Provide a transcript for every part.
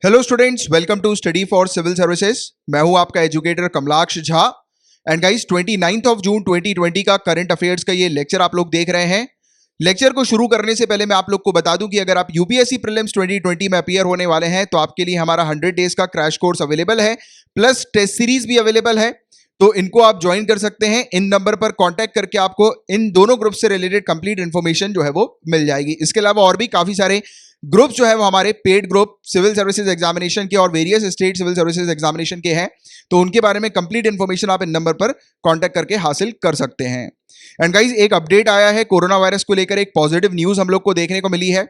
Hello students, welcome to study for civil services. मैं हूं आपका educator Kamlaksh Jha. And guys 29 of June 2020 का current affairs का ये लेक्चर आप लोग देख रहे हैं। लेक्चर को शुरू करने से पहले मैं आप लोग को बता दूं कि अगर आप यूपीएससी प्रीलिम्स 2020 में अपीयर होने वाले हैं तो आपके लिए हमारा 100 डेज का क्रैश कोर्स अवेलेबल है, प्लस टेस्ट सीरीज भी अवेलेबल है। तो इनको आप ज्वाइन कर सकते हैं। इन नंबर पर कांटेक्ट करके आपको इन दोनों ग्रुप से रिलेटेड कंप्लीट इंफॉर्मेशन जो है वो मिल जाएगी। इसके अलावा और भी काफी सारे ग्रुप जो है वो हमारे paid group civil services examination के और various state civil services examination के हैं, तो उनके बारे में कंप्लीट इंफॉर्मेशन आप इन नंबर पर कांटेक्ट करके हासिल कर सकते हैं। एंड गाइस एक अपडेट आया है कोरोना वायरस को लेकर, एक पॉजिटिव न्यूज हम लोग को देखने को मिली है।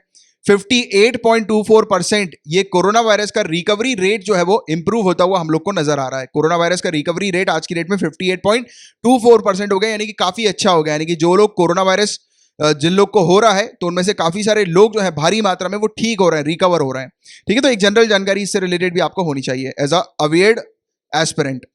58.24% ये कोरोना वायरस का रिकवरी रेट जो है वो इंप्रूव होता हुआ हम लोग को नजर आ रहा है। कोरोना वायरस का रिकवरी रेट आज की डेट में 58.24% हो गया, यानी कि काफी अच्छा हो गया। यानी कि जो लोग कोरोना वायरस जिन लोग को हो रहा है तो उनमें से काफी सारे लोग जो है भारी मात्रा में वो ठीक हो रहे हैं, रिकवर हो रहे हैं। ठीक है, तो एक जनरल जानकारी इससे रिलेटेड भी आपको होनी चाहिए as a awared aspirant.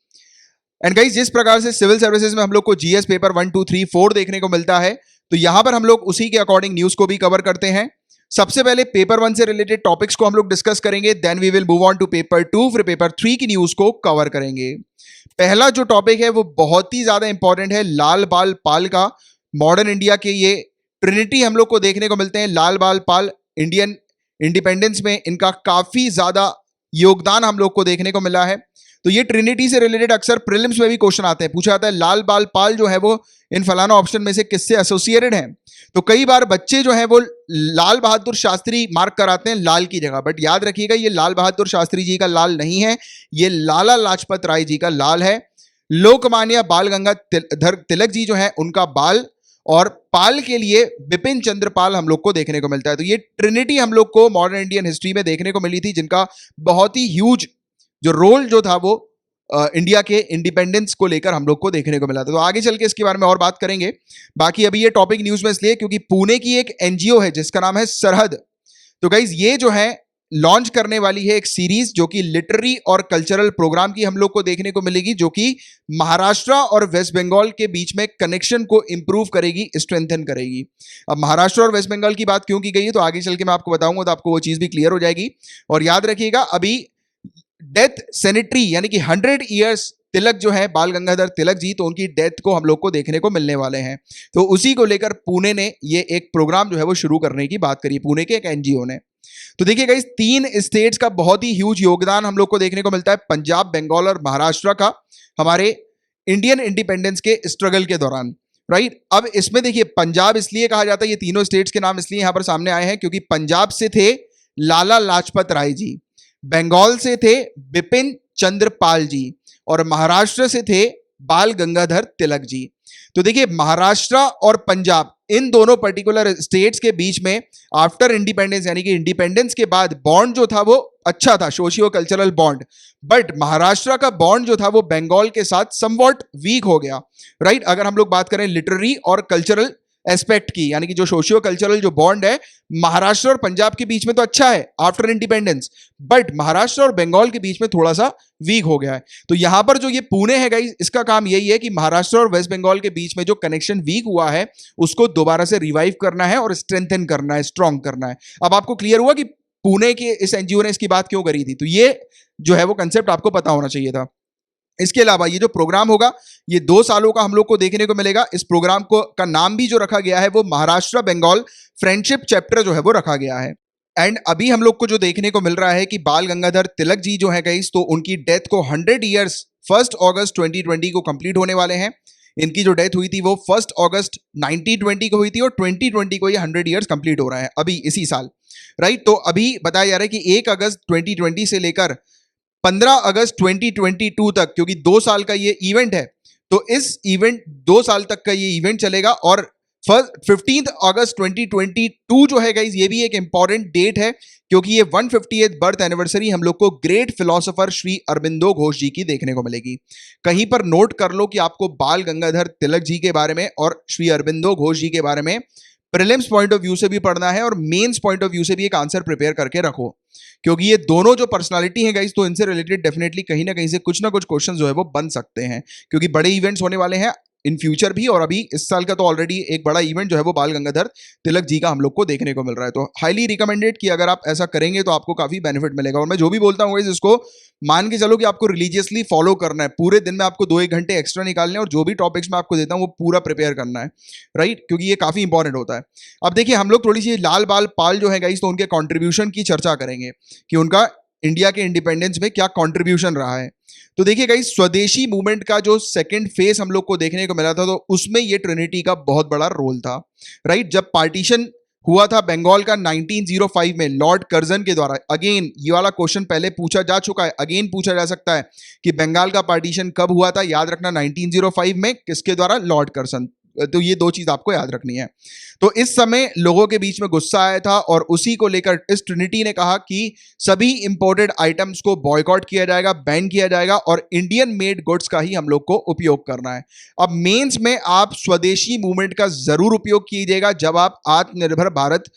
And guys जिस प्रकार से सिविल सर्विसेज में हम लोग को जीएस पेपर 1, 2, 3, 4 देखने को मिलता है, तो यहां पर हम लोग उसी के अकॉर्डिंग न्यूज को भी कवर करते हैं। सबसे पहले पेपर 1 से रिलेटेड टॉपिक्स को हम लोग डिस्कस करेंगे, then we will move on to paper 2, फिर पेपर 3 की न्यूज को कवर करेंगे। पहला जो टॉपिक है वो बहुत ही ज्यादा इंपॉर्टेंट है, लाल बाल पाल का। मॉडर्न इंडिया के ये ट्रिनिटी हम लोग को देखने को मिलते हैं। लाल बाल पाल इंडियन इंडिपेंडेंस में इनका काफी ज्यादा योगदान हम लोग को देखने को मिला है। तो ये ट्रिनिटी से रिलेटेड अक्सर प्रीलिम्स में भी क्वेश्चन आते हैं, पूछा जाता है लाल बाल पाल जो है वो इन फलाना ऑप्शन में से किससे एसोसिएटेड है। तो कई बार बच्चे जो है वो लाल बहादुर शास्त्री मार्क कराते हैं लाल की जगह, बट याद रखिएगा ये लाल बहादुर शास्त्री जी का लाल नहीं है, ये लाला लाजपत राय जी का लाल है। लोकमान्य बाल गंगाधर तिलक जी जो है उनका बाल, और पाल के लिए बिपिन चंद्र पाल हम लोग को देखने को मिलता है। तो ये ट्रिनिटी हम लोग को मॉडर्न इंडियन हिस्ट्री में देखने को मिली थी, जिनका बहुत ही ह्यूज जो रोल जो था वो इंडिया के इंडिपेंडेंस को लेकर हम लोग को देखने को मिला था। तो आगे चल के इसके बारे में और बात करेंगे। बाकी अभी ये टॉपिक न्यूज में इसलिए क्योंकि पुणे की एक एनजीओ है जिसका नाम है सरहद। तो गाइज ये जो है लॉन्च करने वाली है एक सीरीज जो कि लिटरेरी और कल्चरल प्रोग्राम की हम लोग को देखने को मिलेगी, जो कि महाराष्ट्र और वेस्ट बंगाल के बीच में कनेक्शन को इंप्रूव करेगी, स्ट्रेंथन करेगी। अब महाराष्ट्र और वेस्ट बंगाल की बात क्यों की गई है तो आगे चल के मैं आपको बताऊंगा, तो आपको वो चीज भी क्लियर हो जाएगी। और याद रखिएगा अभी डेथ सेनेटरी यानी कि 100 ईयर्स तिलक जो है बाल गंगाधर तिलक जी, तो उनकी डेथ को हम लोग को देखने को मिलने वाले हैं। तो उसी को लेकर पुणे ने ये एक प्रोग्राम जो है वो शुरू करने की बात करी, पुणे के एक एनजीओ ने। तो देखिएगा इस 3 स्टेट्स का बहुत ही ह्यूज योगदान हम लोग को देखने को मिलता है, पंजाब, बंगाल और महाराष्ट्र का, हमारे इंडियन इंडिपेंडेंस के स्ट्रगल के दौरान। राइट, अब इसमें देखिए पंजाब इसलिए कहा जाता है, ये तीनों स्टेट्स के नाम इसलिए यहां पर सामने आए हैं क्योंकि पंजाब से थे लाला लाजपत राय जी, बंगाल से थे बिपिन चंद्र पाल जी, और महाराष्ट्र से थे बाल गंगाधर तिलक जी। तो देखिए महाराष्ट्र और पंजाब इन दोनों पर्टिकुलर स्टेट्स के बीच में आफ्टर इंडिपेंडेंस यानी कि इंडिपेंडेंस के बाद बॉन्ड जो था वो अच्छा था, socio cultural bond. But Maharashtra का बॉन्ड जो था वो बंगाल के साथ समवॉट वीक हो गया। राइट, अगर हम लोग बात करें लिटरेरी और कल्चरल एस्पेक्ट की, यानी कि जो सोशियो कल्चरल जो बॉन्ड है महाराष्ट्र और पंजाब के बीच में तो अच्छा है आफ्टर इंडिपेंडेंस, बट महाराष्ट्र और बंगाल के बीच में थोड़ा सा वीक हो गया है। तो यहां पर जो ये पुणे है गाइस, इसका काम यही है कि महाराष्ट्र और वेस्ट बंगाल के बीच में जो कनेक्शन वीक हुआ है उसको दोबारा से रिवाइव करना है और स्ट्रेंथन करना है, स्ट्रॉन्ग करना है। अब आपको क्लियर हुआ कि पुणे के इस एनजीओ ने इसकी बात क्यों करी थी। तो ये जो है वो कंसेप्ट आपको पता होना चाहिए था। इसके अलावा ये जो प्रोग्राम होगा ये 2 सालों का हम लोग को देखने को मिलेगा। इस प्रोग्राम को का नाम भी जो रखा गया है वो महाराष्ट्र बंगाल फ्रेंडशिप चैप्टर जो है वो रखा गया है। एंड अभी हम लोग को जो देखने को मिल रहा है कि बाल गंगाधर तिलक जी जो है गाइस, तो उनकी डेथ को 100 ईयर्स 1 अगस्त 2020 को कंप्लीट होने वाले हैं। इनकी जो डेथ हुई थी वो 1 अगस्त 1920 को हुई थी और 2020 को ये 100 ईयर्स कंप्लीट हो रहा है अभी इसी साल। राइट, तो अभी बताया जा रहा है कि 1 अगस्त 2020 से लेकर 15 अगस्त 2022 तक, क्योंकि 2 साल का ये इवेंट है, तो इस इवेंट 2 साल तक का ये इवेंट चलेगा। और 15 अगस्त 2022 जो है गाइस, ये भी एक इंपॉर्टेंट डेट है क्योंकि ये 150th बर्थ एनिवर्सरी हम लोग को ग्रेट फिलोसोफर श्री अरबिंदो घोष जी की देखने को मिलेगी। कहीं पर नोट कर लो कि आपको बाल गंगाधर तिलक जी के बारे में और श्री अरबिंदो घोष जी के बारे में प्रीलिम्स पॉइंट ऑफ व्यू से भी पढ़ना है और मेंस पॉइंट ऑफ व्यू से भी एक आंसर प्रिपेयर करके रखो, क्योंकि ये दोनों जो पर्सनालिटी है गाइस, तो इनसे रिलेटेड डेफिनेटली कहीं ना कहीं से कुछ ना कुछ क्वेश्चन जो है वो बन सकते हैं, क्योंकि बड़े इवेंट्स होने वाले हैं इन फ्यूचर भी, और अभी इस साल का तो ऑलरेडी एक बड़ा इवेंट जो है वो बाल गंगाधर तिलक जी का हम लोग को देखने को मिल रहा है। तो हाईली रिकमेंडेड कि अगर आप ऐसा करेंगे तो आपको काफी बेनिफिट मिलेगा। और मैं जो भी बोलता हूँ इसको मान के चलो कि आपको रिलीजियसली फॉलो करना है, पूरे दिन में आपको 2-1 घंटे एक्स्ट्रा निकालने हैं और जो भी टॉपिक्स मैं आपको देता हूँ वो पूरा प्रिपेयर करना है, राइट, क्योंकि ये काफी इंपॉर्टेंट होता है। अब देखिए हम लोग थोड़ी सी लाल बाल पाल जो है गाइस, तो उनके कॉन्ट्रीब्यूशन की चर्चा करेंगे कि उनका इंडिया के इंडिपेंडेंस में क्या कॉन्ट्रीब्यूशन रहा है। तो देखिए गाइस, स्वदेशी मूवमेंट का जो सेकंड फेज हम लोग को देखने को मिला था, तो उसमें ये ट्रिनिटी का बहुत बड़ा रोल था, राइट। जब पार्टीशन हुआ था बंगाल का 1905 में लॉर्ड कर्जन के द्वारा, अगेन ये वाला क्वेश्चन पहले पूछा जा चुका है, अगेन पूछा जा सकता है कि बंगाल का पार्टीशन कब हुआ था। याद रखना 1905 में, किसके द्वारा? Lord Curzon. तो ये दो चीज आपको याद रखनी है। तो इस समय लोगों के बीच में गुस्सा आया था और उसी को लेकर इस ट्रिनिटी ने कहा कि सभी इंपोर्टेड आइटम्स को बॉयकॉट किया जाएगा, बैन किया जाएगा और इंडियन मेड गुड्स का ही हम लोग को उपयोग करना है। अब मेंस में आप स्वदेशी मूवमेंट का जरूर उपयोग कीजिएगा जब आप आत्मनिर्भर भारत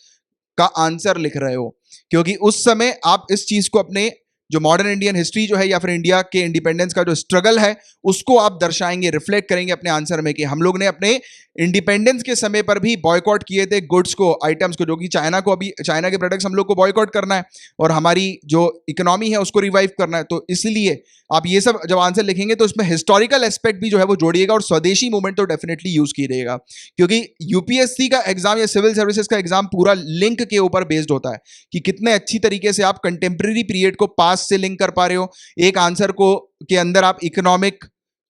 का आंसर लिख रहे हो, क्योंकि उस समय आप इस चीज को अपने जो मॉडर्न इंडियन हिस्ट्री जो है या फिर इंडिया के इंडिपेंडेंस का जो स्ट्रगल है उसको आप दर्शाएंगे, रिफ्लेक्ट करेंगे अपने आंसर में कि हम लोग ने अपने इंडिपेंडेंस के समय पर भी बॉयकॉट किए थे गुड्स को, आइटम्स को, जो कि चाइना को, अभी चाइना के प्रोडक्ट्स हम लोग को बॉयकॉट करना है और हमारी जो इकोनॉमी है उसको रिवाइव करना है। तो इसलिए आप ये सब जब आंसर लिखेंगे तो इसमें हिस्टोरिकल एस्पेक्ट भी जो है वो जोड़िएगा और स्वदेशी मूवमेंट तो डेफिनेटली यूज कीजिएगा, क्योंकि यूपीएससी का एग्जाम या सिविल सर्विसेज का एग्जाम पूरा लिंक के ऊपर बेस्ड होता है कि कितने अच्छी तरीके से आप कंटेम्प्रेरी पीरियड को पास्ट से लिंक कर पा रहे हो। एक आंसर को के अंदर आप इकोनॉमिक,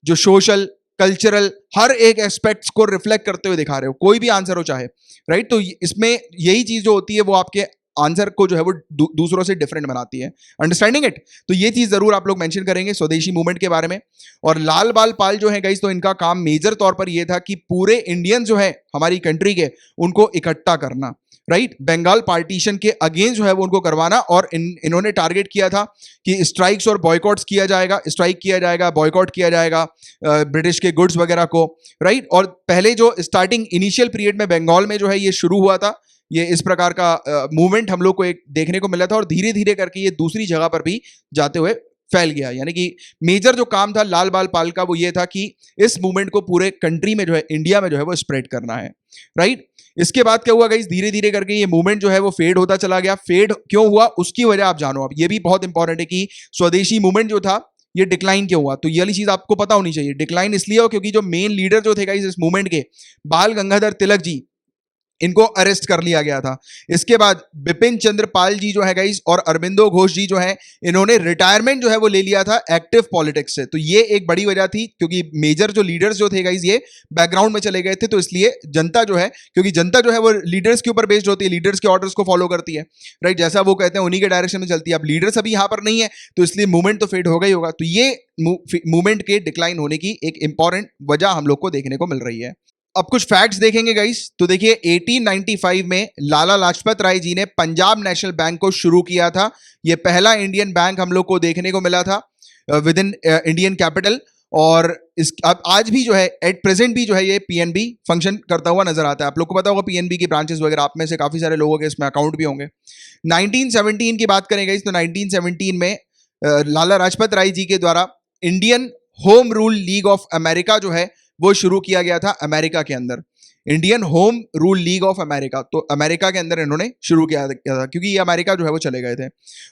जो सोशल, कल्चरल, हर एक एस्पेक्ट्स को रिफ्लेक्ट करते हुए दिखा रहे हो, कोई भी आंसर हो चाहे, राइट। तो इसमें यही चीज जो होती है वो आपके आंसर को जो है वो दूसरों से डिफरेंट बनाती है। Understanding it? तो ये चीज जरूर आप लोग मेंशन करेंगे स्वदेशी मूवमेंट के बारे में। और लाल बाल पाल जो है गाइस, तो इनका काम मेजर तौर पर ये था कि पूरे इंडियन जो है हमारी कंट्री के, उनको इकट्ठा करना, राइट। बंगाल पार्टीशन के अगेंस्ट जो है वो उनको करवाना, और इन्होंने टारगेट किया था कि स्ट्राइक्स और बॉयकॉट्स किया जाएगा, स्ट्राइक किया जाएगा, बॉयकॉट किया जाएगा ब्रिटिश के गुड्स वगैरह को, राइट। और पहले जो स्टार्टिंग इनिशियल पीरियड में बंगाल में जो है ये शुरू हुआ था, ये इस प्रकार का मूवमेंट हम लोग को एक देखने को मिला था और धीरे धीरे करके ये दूसरी जगह पर भी जाते हुए फैल गया। यानी कि मेजर जो काम था लाल बाल पाल का वो ये था कि इस मूवमेंट को पूरे कंट्री में जो है, इंडिया में जो है वो स्प्रेड करना है, राइट। इसके बाद क्या हुआ गाइस, धीरे धीरे करके ये मूवमेंट जो है वो फेड होता चला गया। फेड क्यों हुआ उसकी वजह आप जानो। अब ये भी बहुत इंपॉर्टेंट है कि स्वदेशी मूवमेंट जो था ये डिक्लाइन क्यों हुआ, तो ये वाली चीज आपको पता होनी चाहिए। डिक्लाइन इसलिए हो क्योंकि जो मेन लीडर जो थे गाइस इस मूवमेंट के, बाल गंगाधर तिलक जी, इनको अरेस्ट कर लिया गया था। इसके बाद बिपिन चंद्र पाल जी जो है गाइस और अरबिंदो घोष जी जो है, इन्होंने रिटायरमेंट जो है वो ले लिया था एक्टिव पॉलिटिक्स से। तो ये एक बड़ी वजह थी, क्योंकि मेजर जो लीडर्स जो थे गाइस ये बैकग्राउंड में चले गए थे। तो इसलिए जनता जो है, क्योंकि जनता जो है वो लीडर्स के ऊपर बेस्ड होती है, लीडर्स के ऑर्डर्स को फॉलो करती है, राइट। जैसा वो कहते हैं उन्हीं के डायरेक्शन में चलती है। अब लीडर्स अभी यहाँ पर नहीं है तो इसलिए मूवमेंट तो फेड होगा ही होगा। तो ये मूवमेंट के डिक्लाइन होने की एक इंपॉर्टेंट वजह हम लोग को देखने को मिल रही है। अब कुछ फैक्ट्स देखेंगे गाइस। तो देखिए 1895 में लाला लाजपत राय जी ने पंजाब नेशनल बैंक को शुरू किया था। यह पहला इंडियन बैंक हम लोग को देखने को मिला था विद इन इंडियन कैपिटल। और इस अब आज भी जो है एट प्रेजेंट भी जो है ये पीएनबी फंक्शन करता हुआ नजर आता है। आप लोग को पता होगा पीएनबी की ब्रांचेस वगैरह, आप में से काफी सारे लोगों के इसमें अकाउंट भी होंगे। 1917 की बात करें गाइस, तो 1917 में लाला लाजपत राय जी के द्वारा Indian home rule league of America जो है वो शुरू किया गया था अमेरिका के अंदर। Indian home rule league of America, तो अमेरिका के अंदर इन्होंने शुरू किया था क्योंकि ये अमेरिका जो है वो चले गए थे।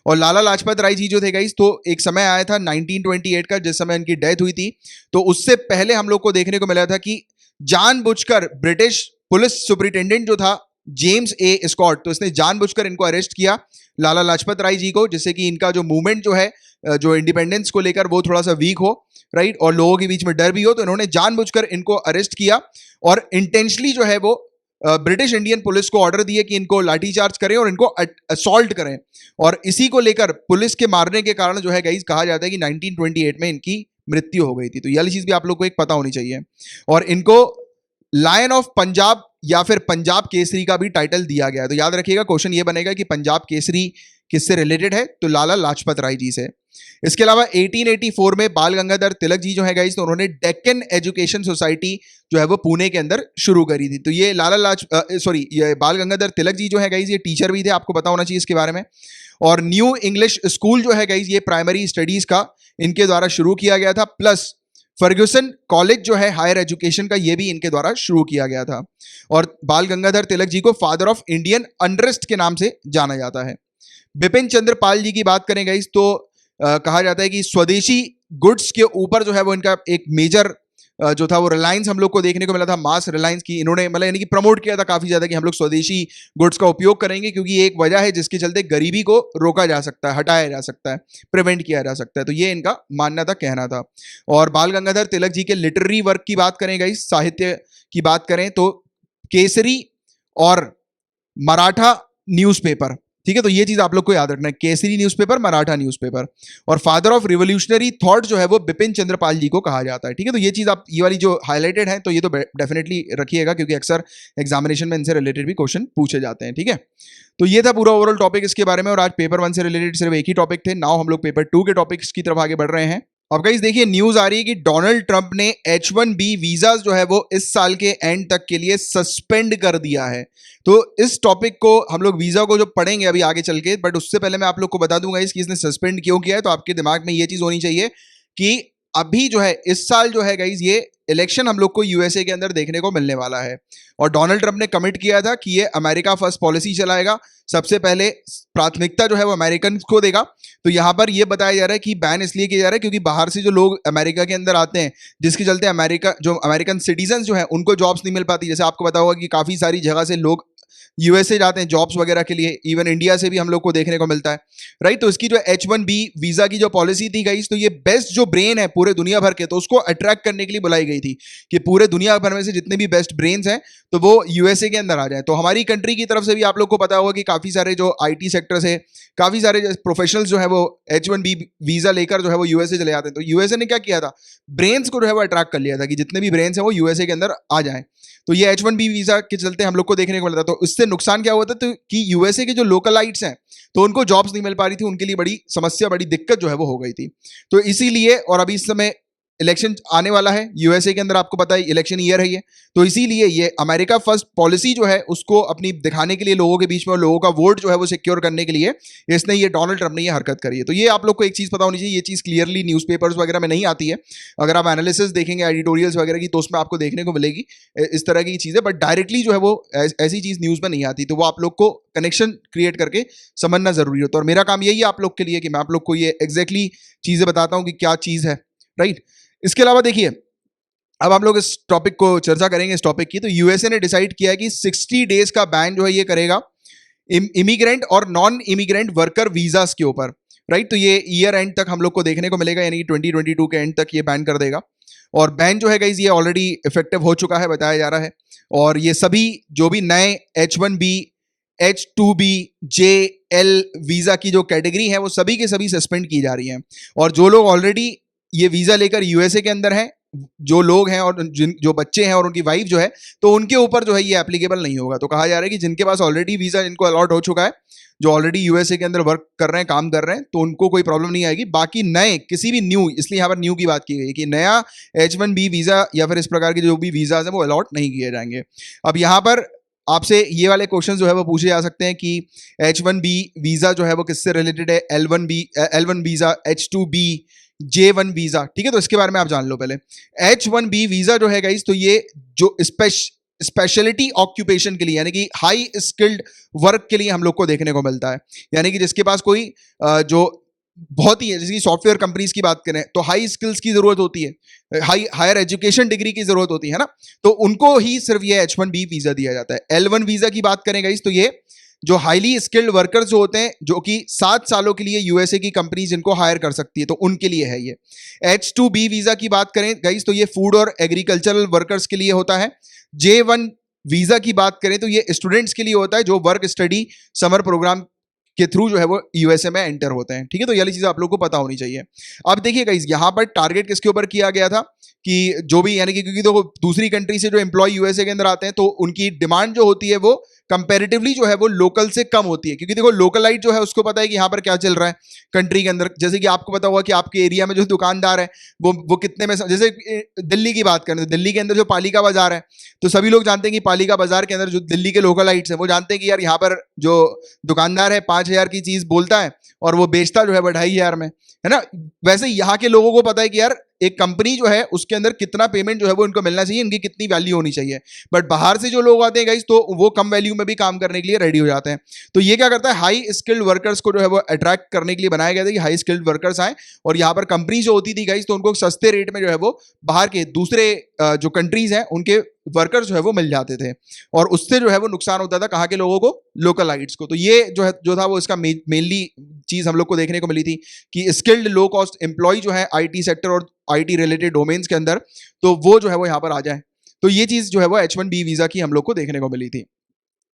और लाला लाजपत राय जी जो थे गाइस, तो एक समय आया था 1928 का जिस समय इनकी डेथ हुई थी। तो उससे पहले हम लोग को देखने को मिला था कि जानबूझकर ब्रिटिश पुलिस सुपरिटेंडेंट जो था जेम्स ए स्कॉट, तो इसने जानबूझकर इनको अरेस्ट किया लाला लाजपत राय जी को, जिससे कि इनका जो मूवमेंट जो है जो इंडिपेंडेंस को लेकर वो थोड़ा सा वीक हो, राइट, और लोगों के बीच में डर भी हो। तो इन्होंने जानबूझकर इनको अरेस्ट किया और इंटेंशनली जो है वो ब्रिटिश इंडियन पुलिस को ऑर्डर दिए कि इनको लाठीचार्ज करें और इनको असॉल्ट करें। और इसी को लेकर पुलिस के मारने के कारण जो है गाइस कहा जाता है कि 1928 में इनकी मृत्यु हो गई थी। तो यह चीज भी आप लोग को एक पता होनी चाहिए। और इनको लायन ऑफ पंजाब या फिर पंजाब केसरी का भी टाइटल दिया गया है। तो याद रखिएगा क्वेश्चन ये बनेगा कि पंजाब केसरी किससे रिलेटेड है, तो लाला लाजपत राय जी से। इसके अलावा 1884 में बाल गंगाधर तिलक जी जो है गाइस, तो उन्होंने डेक्कन एजुकेशन सोसाइटी जो है वो पुणे के अंदर शुरू करी थी। तो ये ये बाल गंगाधर तिलक जी जो है गाइस ये टीचर भी थे, आपको पता होना चाहिए इसके बारे में। और न्यू इंग्लिश स्कूल जो है गाइस ये प्राइमरी स्टडीज का इनके द्वारा शुरू किया गया था। प्लस फर्ग्यूसन कॉलेज जो है हायर एजुकेशन का, ये भी इनके द्वारा शुरू किया गया था। और बाल गंगाधर तिलक जी को फादर ऑफ इंडियन अनरेस्ट के नाम से जाना जाता है। बिपिन चंद्र पाल जी की बात करें गाइस तो कहा जाता है कि स्वदेशी गुड्स के ऊपर जो है वो इनका एक मेजर जो था वो रिलायंस हम लोग को देखने को मिला था, मास रिलायंस की इन्होंने मतलब यानी कि प्रमोट किया था काफी ज्यादा कि हम लोग स्वदेशी गुड्स का उपयोग करेंगे, क्योंकि ये एक वजह है जिसके चलते गरीबी को रोका जा सकता है, हटाया जा सकता है, प्रिवेंट किया जा सकता है। तो ये इनका मानना था, कहना था। और बाल गंगाधर तिलक जी के लिटरेरी वर्क की बात करें गाइस, साहित्य की बात करें तो केसरी और मराठा न्यूज़पेपर, ठीक है, तो ये चीज आप लोग को याद रखना है, केसरी न्यूज़पेपर, मराठा न्यूज़पेपर। और फादर ऑफ रिवोल्यूशनरी थॉट जो है वो बिपिन चंद्र पाल जी को कहा जाता है, ठीक है। तो ये चीज आप, ये वाली जो हाईलाइटेड है, तो ये तो डेफिनेटली रखिएगा, क्योंकि अक्सर एग्जामिनेशन में इनसे रिलेटेड भी क्वेश्चन पूछे जाते हैं, ठीक है। तो ये था पूरा ओवरऑल टॉपिक इसके बारे में, और आज पेपर 1 से रिलेटेड सिर्फ एक ही टॉपिक थे। नाउ हम लोग पेपर 2 के टॉपिक्स की तरफ आगे बढ़ रहे हैं। अब गाइस देखिए, न्यूज आ रही है कि डोनाल्ड ट्रंप ने H1B वीजा जो है वो इस साल के एंड तक के लिए सस्पेंड कर दिया है। तो इस टॉपिक को हम लोग वीजा को जो पढ़ेंगे अभी आगे चल के, बट उससे पहले मैं आप लोग को बता दूंगा कि इसने सस्पेंड क्यों किया है। तो आपके दिमाग में ये चीज होनी चाहिए कि अभी जो है इस साल जो है गाइस ये इलेक्शन हम लोग को यूएसए के अंदर देखने को मिलने वाला है, और डोनाल्ड ट्रंप ने कमिट किया था कि ये अमेरिका फर्स्ट पॉलिसी चलाएगा, सबसे पहले प्राथमिकता जो है वो अमेरिकन को देगा। तो यहाँ पर ये बताया जा रहा है कि बैन इसलिए किया जा रहा है क्योंकि बाहर से जो लोग अमेरिका के अंदर आते हैं, जिसके चलते अमेरिका जो अमेरिकन सिटीजन जो है उनको जॉब्स नहीं मिल पाती। जैसे आपको पता होगा कि काफ़ी सारी जगह से लोग यूएसए जाते हैं जॉब्स वगैरह के लिए, इवन इंडिया से भी हम लोग को देखने को मिलता है, राइट। तो इसकी जो H1B वीजा की जो पॉलिसी थी गई, तो ये बेस्ट जो ब्रेन है पूरे दुनिया भर के, तो उसको अट्रैक्ट करने के लिए बुलाई गई थी कि पूरे दुनिया भर में से जितने भी बेस्ट ब्रेन्स हैं तो वो यूएसए के अंदर आ जाए। तो हमारी कंट्री की तरफ से भी आप लोग को पता होगा कि काफ़ी सारे जो IT सेक्टर्स है, काफ़ी सारे प्रोफेशनल्स जो है वो H1B वीजा लेकर जो है वो यूएसए चले जाते हैं। तो यूएसए ने क्या किया था, ब्रेन्स को जो है वो अट्रैक्ट कर लिया था कि जितने भी ब्रेन्स हैं वो यूएसए के अंदर आ जाएं। तो ये H1B वीजा के चलते हम लोग को देखने को मिलता। तो इससे नुकसान क्या हुआ था, तो कि यूएसए के जो लोकलाइट्स हैं तो उनको जॉब्स नहीं मिल पा रही थी, उनके लिए बड़ी समस्या, बड़ी दिक्कत जो है वो हो गई थी। तो इसीलिए, और अभी इस समय इलेक्शन आने वाला है यूएसए के अंदर, आपको पता है इलेक्शन ईयर है ये, तो इसीलिए ये अमेरिका फर्स्ट पॉलिसी जो है उसको अपनी दिखाने के लिए लोगों के बीच में, लोगों का वोट जो है वो सिक्योर करने के लिए इसने, ये डोनाल्ड ट्रंप ने ये हरकत करी है। तो ये आप लोग को एक चीज़ पता होनी चाहिए, ये चीज़ क्लियरली न्यूज़पेपर्स वगैरह में नहीं आती है। अगर आप एनालिसिस देखेंगे एडिटोरियल्स वगैरह की तो उसमें आपको देखने को मिलेगी इस तरह की चीज़ें, बट डायरेक्टली जो है वो ऐसी चीज़ न्यूज़ में नहीं आती। तो वो आप लोग को कनेक्शन क्रिएट करके समझना जरूरी होता है, और मेरा काम यही है आप लोग के लिए कि मैं आप लोग को ये एग्जैक्टली चीज़ें बताता हूँ कि क्या चीज़ है, राइट। इसके अलावा देखिए, अब हम लोग इस टॉपिक को चर्चा करेंगे, इस टॉपिक की। तो यूएसए ने डिसाइड किया कि 60 डेज का बैन जो है ये करेगा इमिग्रेंट और नॉन इमिग्रेंट वर्कर वीजास के ऊपर, राइट। तो ये ईयर एंड तक हम लोग को देखने को मिलेगा, यानी 2022 के एंड तक ये बैन कर देगा। और बैन जो है गाइस ये ऑलरेडी इफेक्टिव हो चुका है, बताया जा रहा है। और ये सभी जो भी नए H1B, H2B, JL वीजा की जो कैटेगरी है वो सभी के सभी सस्पेंड की जा रही हैं। और जो लोग ऑलरेडी ये वीजा लेकर यूएसए के अंदर हैं, जो लोग हैं और जो बच्चे हैं और उनकी वाइफ जो है, तो उनके ऊपर जो है ये एप्लीकेबल नहीं होगा। तो कहा जा रहा है कि जिनके पास ऑलरेडी वीजा इनको अलॉट हो चुका है, जो ऑलरेडी यूएसए के अंदर वर्क कर रहे हैं, काम कर रहे हैं, तो उनको कोई प्रॉब्लम नहीं आएगी। बाकी नए किसी भी न्यू, इसलिए यहाँ पर न्यू की बात की गई कि नया H1B वीजा या फिर इस प्रकार के जो भी वीजाज हैं वो अलॉट नहीं किए जाएंगे। अब यहाँ पर आपसे ये वाले क्वेश्चन जो है वो पूछे जा सकते हैं कि H1B वीजा जो है वो किससे रिलेटेड है, L1 visa, H2B, J1 visa, ठीक है। तो इसके बारे में आप जान लो पहले। H1B वीजा जो है गाइस, तो ये जो स्पेशलिटी ऑक्यूपेशन के लिए, यानी कि हाई स्किल्ड वर्क के लिए हम लोग को देखने को मिलता है। यानी कि जिसके पास कोई जो बहुत ही है, जैसे कि सॉफ्टवेयर कंपनीज की बात करें तो हाई स्किल्स की जरूरत होती है, हायर एजुकेशन डिग्री की जरूरत होती है ना, तो उनको ही सिर्फ ये H1B वीजा दिया जाता है। L1 वीजा की बात करें गाइस, तो ये जो हाईली स्किल्ड वर्कर्स जो होते हैं, जो कि 7 सालों के लिए यूएसए की कंपनी जिनको हायर कर सकती है, तो उनके लिए है ये। H2B वीजा की बात करें गाइस, तो ये फूड और एग्रीकल्चरल वर्कर्स के लिए होता है। J1 वीजा की बात करें तो ये स्टूडेंट्स के लिए होता है जो वर्क स्टडी समर प्रोग्राम के थ्रू जो है वो यूएसए में एंटर होते हैं, ठीक है। तो ये वाली चीज़ आप लोग को पता होनी चाहिए। अब देखिए गाइस, यहाँ पर टारगेट किसके ऊपर किया गया था कि जो भी, यानी कि क्योंकि तो दूसरी कंट्री से जो एम्प्लॉय यूएसए के अंदर आते हैं तो उनकी डिमांड जो होती है वो कंपैरेटिवली जो है वो लोकल से कम होती है, क्योंकि देखो लोकलाइट जो है उसको पता है कि यहाँ पर क्या चल रहा है कंट्री के अंदर। जैसे कि आपको पता होगा कि आपके एरिया में जो दुकानदार है वो कितने में, जैसे दिल्ली की बात करें तो दिल्ली के अंदर जो पालिका बाजार है, तो सभी लोग जानते हैं कि पालिका बाजार के अंदर जो दिल्ली के लोकलाइट्स हैं वो जानते हैं कि यार यहाँ पर जो दुकानदार है 5,000 की चीज बोलता है और वो बेचता जो है 2,500 में, है ना। वैसे यहाँ के लोगों को पता है कि यार एक कंपनी जो है उसके अंदर कितना पेमेंट जो है वो इनको मिलना चाहिए, इनकी कितनी वैल्यू होनी चाहिए। बट बाहर से जो लोग आते हैं गाइस, तो वो कम वैल्यू में भी काम करने के लिए रेडी हो जाते हैं। तो ये क्या करता है, हाई स्किल्ड वर्कर्स को जो है वो अट्रैक्ट करने के लिए बनाया गया था कि हाई स्किल्ड वर्कर्स आए, और यहाँ पर कंपनी जो होती थी गाइस, तो उनको सस्ते रेट में जो है वो बाहर के दूसरे जो कंट्रीज हैं उनके वर्कर्स जो है वो मिल जाते थे, और उससे जो है वो नुकसान होता था कहाँ के लोगों को, लोकलाइट्स को। तो ये जो है जो था वो इसका मेनली चीज हम लोग को देखने को मिली थी कि स्किल्ड लो कॉस्ट एम्प्लॉय जो है आईटी सेक्टर और आईटी रिलेटेड डोमेन्स के अंदर, तो वो जो है वो यहाँ पर आ जाए। तो ये चीज जो है वो H1B वीजा की हम लोग को देखने को मिली थी।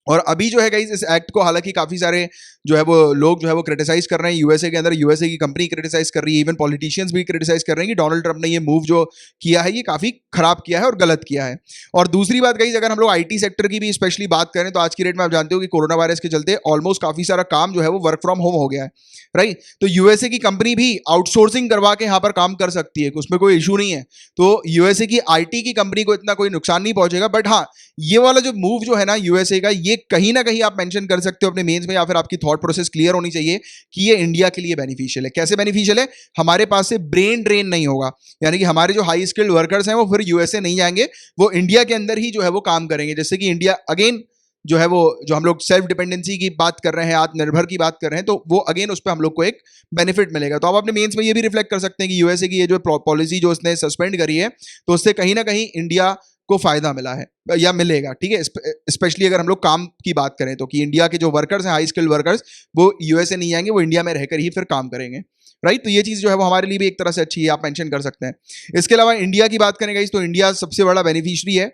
और अभी जो है गाइस इस एक्ट को हालांकि काफी सारे जो है वो लोग जो है वो क्रिटिसाइज कर रहे हैं यूएसए के अंदर, यूएसए की कंपनी क्रिटिसाइज कर रही है, इवन पॉलिटिशियंस भी क्रिटिसाइज कर रहे हैं कि डोनाल्ड ट्रंप ने ये मूव जो किया है ये काफी खराब किया है और गलत किया है। और दूसरी बात गाइस, अगर हम लोग आईटी सेक्टर की भी स्पेशली बात करें तो आज की डेट में आप जानते हो कि कोरोना वायरस के चलते ऑलमोस्ट काफी सारा काम जो है वो वर्क फ्रॉम होम हो गया है, राइट। तो यूएसए की कंपनी भी आउटसोर्सिंग करवा के यहाँ पर काम कर सकती है, उसमें कोई इशू नहीं है। तो यूएसए की आईटी की कंपनी को इतना कोई नुकसान नहीं पहुंचेगा। बट हाँ, ये वाला जो मूव जो है ना यूएसए का, ये कहीं ना कहीं आप मेंशन कर सकते हो अपने मेंस में, या फिर आपकी थॉट प्रोसेस क्लियर होनी चाहिए कि ये इंडिया के लिए बेनिफिशियल है। कैसे बेनिफिशियल है, हमारे पास से ब्रेन ड्रेन नहीं होगा, यानी कि हमारे जो हाई स्किल्ड वर्कर्स हैं वो फिर यूएसए नहीं जाएंगे, वो इंडिया के अंदर ही जो है वो काम करेंगे। जैसे कि इंडिया अगेन जो है वो, जो हम लोग सेल्फ डिपेंडेंसी की बात कर रहे हैं, आत्मनिर्भर की बात कर रहे हैं, तो वो अगेन उस पर हम लोग को एक बेनिफिट मिलेगा। तो आप अपने मेंस में ये भी रिफ्लेक्ट कर सकते हैं कि यूएसए की ये जो पॉलिसी जो उसने सस्पेंड करी है, तो उससे कहीं ना कहीं इंडिया को फायदा मिला है या मिलेगा, ठीक है। स्पेशली अगर हम लोग काम की बात करें तो, कि इंडिया के जो वर्कर्स हैं हाई स्किल्ड वर्कर्स, वो यूएसए नहीं जाएंगे, वो इंडिया में रहकर ही फिर काम करेंगे, राइट। तो ये चीज जो है वो हमारे लिए भी एक तरह से अच्छी है, आप मेंशन कर सकते हैं। इसके अलावा इंडिया की बात करें गाइस, तो इंडिया सबसे बड़ा बेनिफिशियरी है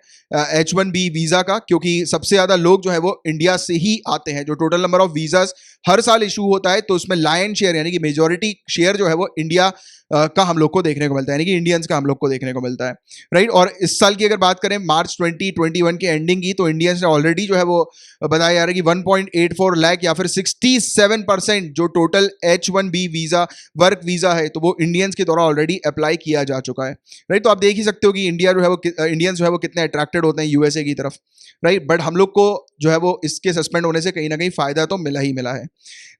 H1B वीजा का, क्योंकि सबसे ज्यादा लोग जो है वो इंडिया से ही आते हैं। जो टोटल नंबर ऑफ वीजास हर साल इशू होता है, तो उसमें लायन शेयर यानी कि मेजोरिटी शेयर जो है वो इंडिया का हम लोग को देखने को मिलता है, यानी कि इंडियंस का हम लोग को देखने को मिलता है, राइट। और इस साल की अगर बात करें मार्च 2021 के एंडिंग की, तो इंडियंस ने ऑलरेडी जो है वो बताया जा रहा है कि 1.84 लाख या फिर 67% जो total H1B visa work visa है, तो वो इंडियंस के द्वारा ऑलरेडी अप्लाई किया जा चुका है, राइट। तो आप देख ही सकते हो कि इंडिया जो है वो इंडियंस जो है वो कितने अट्रैक्टेड होते हैं यूएसए की तरफ, राइट। बट हम लोग को जो है वो इसके सस्पेंड होने से कहीं ना कहीं फायदा तो मिला ही मिला है।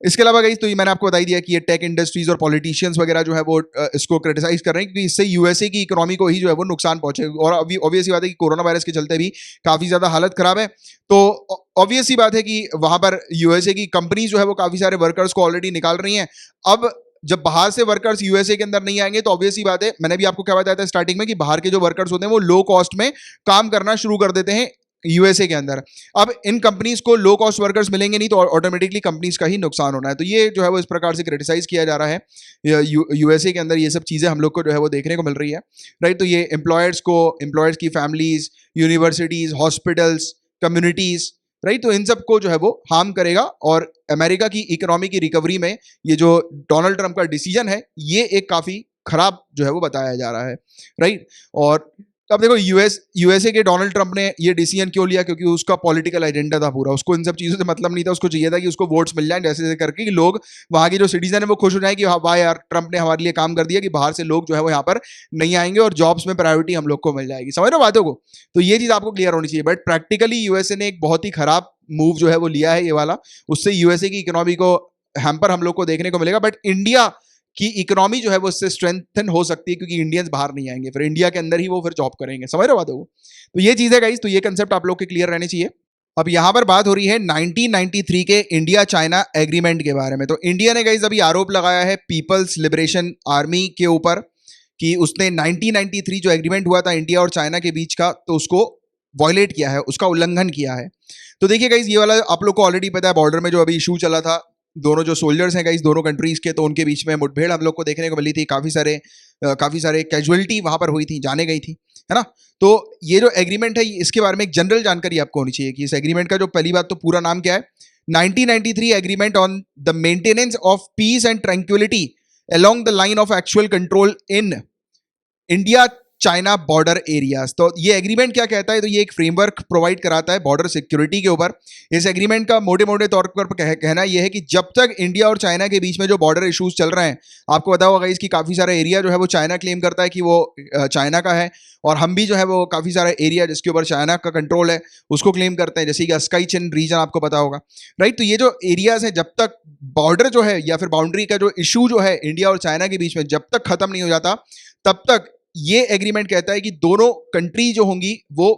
इसके अलावा गाइस, तो ये मैंने आपको बताई दिया कि ये टेक इंडस्ट्रीज और पॉलिटिशियंस वगैरह जो है वो इसको क्रिटिसाइज कर रहे हैं, क्योंकि इससे यूएसए की इकोनॉमी को ही जो है वो नुकसान पहुंचेगा। और अभी ऑब्वियस सी बात है कि कोरोना वायरस के चलते भी काफी ज्यादा हालत खराब है, तो ऑब्वियस सी बात है कि वहां पर यूएसए की कंपनी जो है वो काफी सारे वर्कर्स को ऑलरेडी निकाल रही हैं। अब जब बाहर से वर्कर्स यूएसए के अंदर नहीं आएंगे, तो ऑब्वियस सी बात है, मैंने भी आपको क्या बताया था स्टार्टिंग में, कि बाहर के जो वर्कर्स होते हैं वो लो कॉस्ट में काम करना शुरू कर देते हैं यूएसए के अंदर। अब इन कंपनीज को लो कॉस्ट वर्कर्स मिलेंगे नहीं, तो ऑटोमेटिकली कंपनीज का ही नुकसान होना है। तो ये जो है वो इस प्रकार से क्रिटिसाइज किया जा रहा है यूएसए के अंदर, ये सब चीजें हम लोग को जो है वो देखने को मिल रही है, राइट। तो ये एम्प्लॉयर्स की families, universities, hospitals, communities, right, तो इन सबको जो है वो हार्म करेगा। और अमेरिका की इकोनॉमी की रिकवरी में ये जो डोनाल्ड ट्रंप का डिसीजन है, ये एक काफी खराब जो है वो बताया जा रहा है, राइट। और अब देखो यूएसए के डोनाल्ड ट्रंप ने ये डिसीजन क्यों लिया, क्योंकि उसका पॉलिटिकल एजेंडा था पूरा, उसको इन सब चीजों से मतलब नहीं था। उसको चाहिए था कि उसको वोट्स मिल जाएं जैसे जैसे करके, कि लोग वहां के जो सिटीजन है वो खुश हो जाए कि हाँ वाह यार, ट्रंप ने हमारे लिए काम कर दिया कि बाहर से लोग जो है वो यहाँ पर नहीं आएंगे और जॉब्स में प्रायोरिटी हम लोग को मिल जाएगी। समझ रहे हो बातों को? तो ये चीज आपको क्लियर होनी चाहिए। बट प्रैक्टिकली यूएसए ने एक बहुत ही खराब मूव जो है वो लिया है ये वाला, उससे यूएसए की इकोनॉमी को हैम्पर हम लोग को देखने को मिलेगा। बट इंडिया की इकोनॉमी जो है वो इससे स्ट्रेंथन हो सकती है, क्योंकि इंडियंस बाहर नहीं आएंगे, फिर इंडिया के अंदर ही वो फिर जॉब करेंगे। समझ रहे हो बातों को? तो ये चीज है गाइस, तो ये कंसेप्ट आप लोग के क्लियर रहने चाहिए। अब यहां पर बात हो रही है 1993 के इंडिया चाइना एग्रीमेंट के बारे में। तो इंडिया ने गाइस अभी आरोप लगाया है पीपल्स लिबरेशन आर्मी के ऊपर कि उसने 1993 जो एग्रीमेंट हुआ था इंडिया और चाइना के बीच का, तो उसको वॉयलेट किया है, उसका उल्लंघन किया है। तो देखिए गाइस, ये वाला आप लोग को ऑलरेडी पता है, बॉर्डर में जो अभी इशू चला था, दोनों जो सोल्जर्स हैं गाइस दोनों कंट्रीज के, तो उनके बीच में मुठभेड़ हम लोग को देखने को मिली थी। काफी सारे कैजुअलिटी वहां पर हुई थी, जाने गई थी, है ना। तो ये जो एग्रीमेंट है, इसके बारे में एक जनरल जानकारी आपको होनी चाहिए कि इस एग्रीमेंट का जो पहली बात तो पूरा नाम क्या है, 1993 agreement on the maintenance of peace and tranquillity along the line of actual control in India China border areas. तो ये एग्रीमेंट क्या कहता है, तो ये एक फ्रेमवर्क प्रोवाइड कराता है बॉर्डर सिक्योरिटी के ऊपर। इस एग्रीमेंट का मोटे मोटे तौर पर कहना यह है कि जब तक इंडिया और चाइना के बीच में जो बॉर्डर इश्यूज चल रहे हैं, आपको पता होगा इसकी काफ़ी सारा एरिया जो है वो चाइना क्लेम करता है कि वो चाइना का है, और हम भी जो है वो काफ़ी सारा एरिया जिसके ऊपर चाइना का कंट्रोल है उसको क्लेम करते हैं, जैसे कि स्काई चीन रीजन आपको पता होगा, राइट। तो ये जो एरियाज है, जब तक बॉर्डर जो है या फिर बाउंड्री का जो इशू जो है इंडिया और चाइना के बीच में जब तक खत्म नहीं हो जाता, तब तक ये एग्रीमेंट कहता है कि दोनों कंट्री जो होंगी वो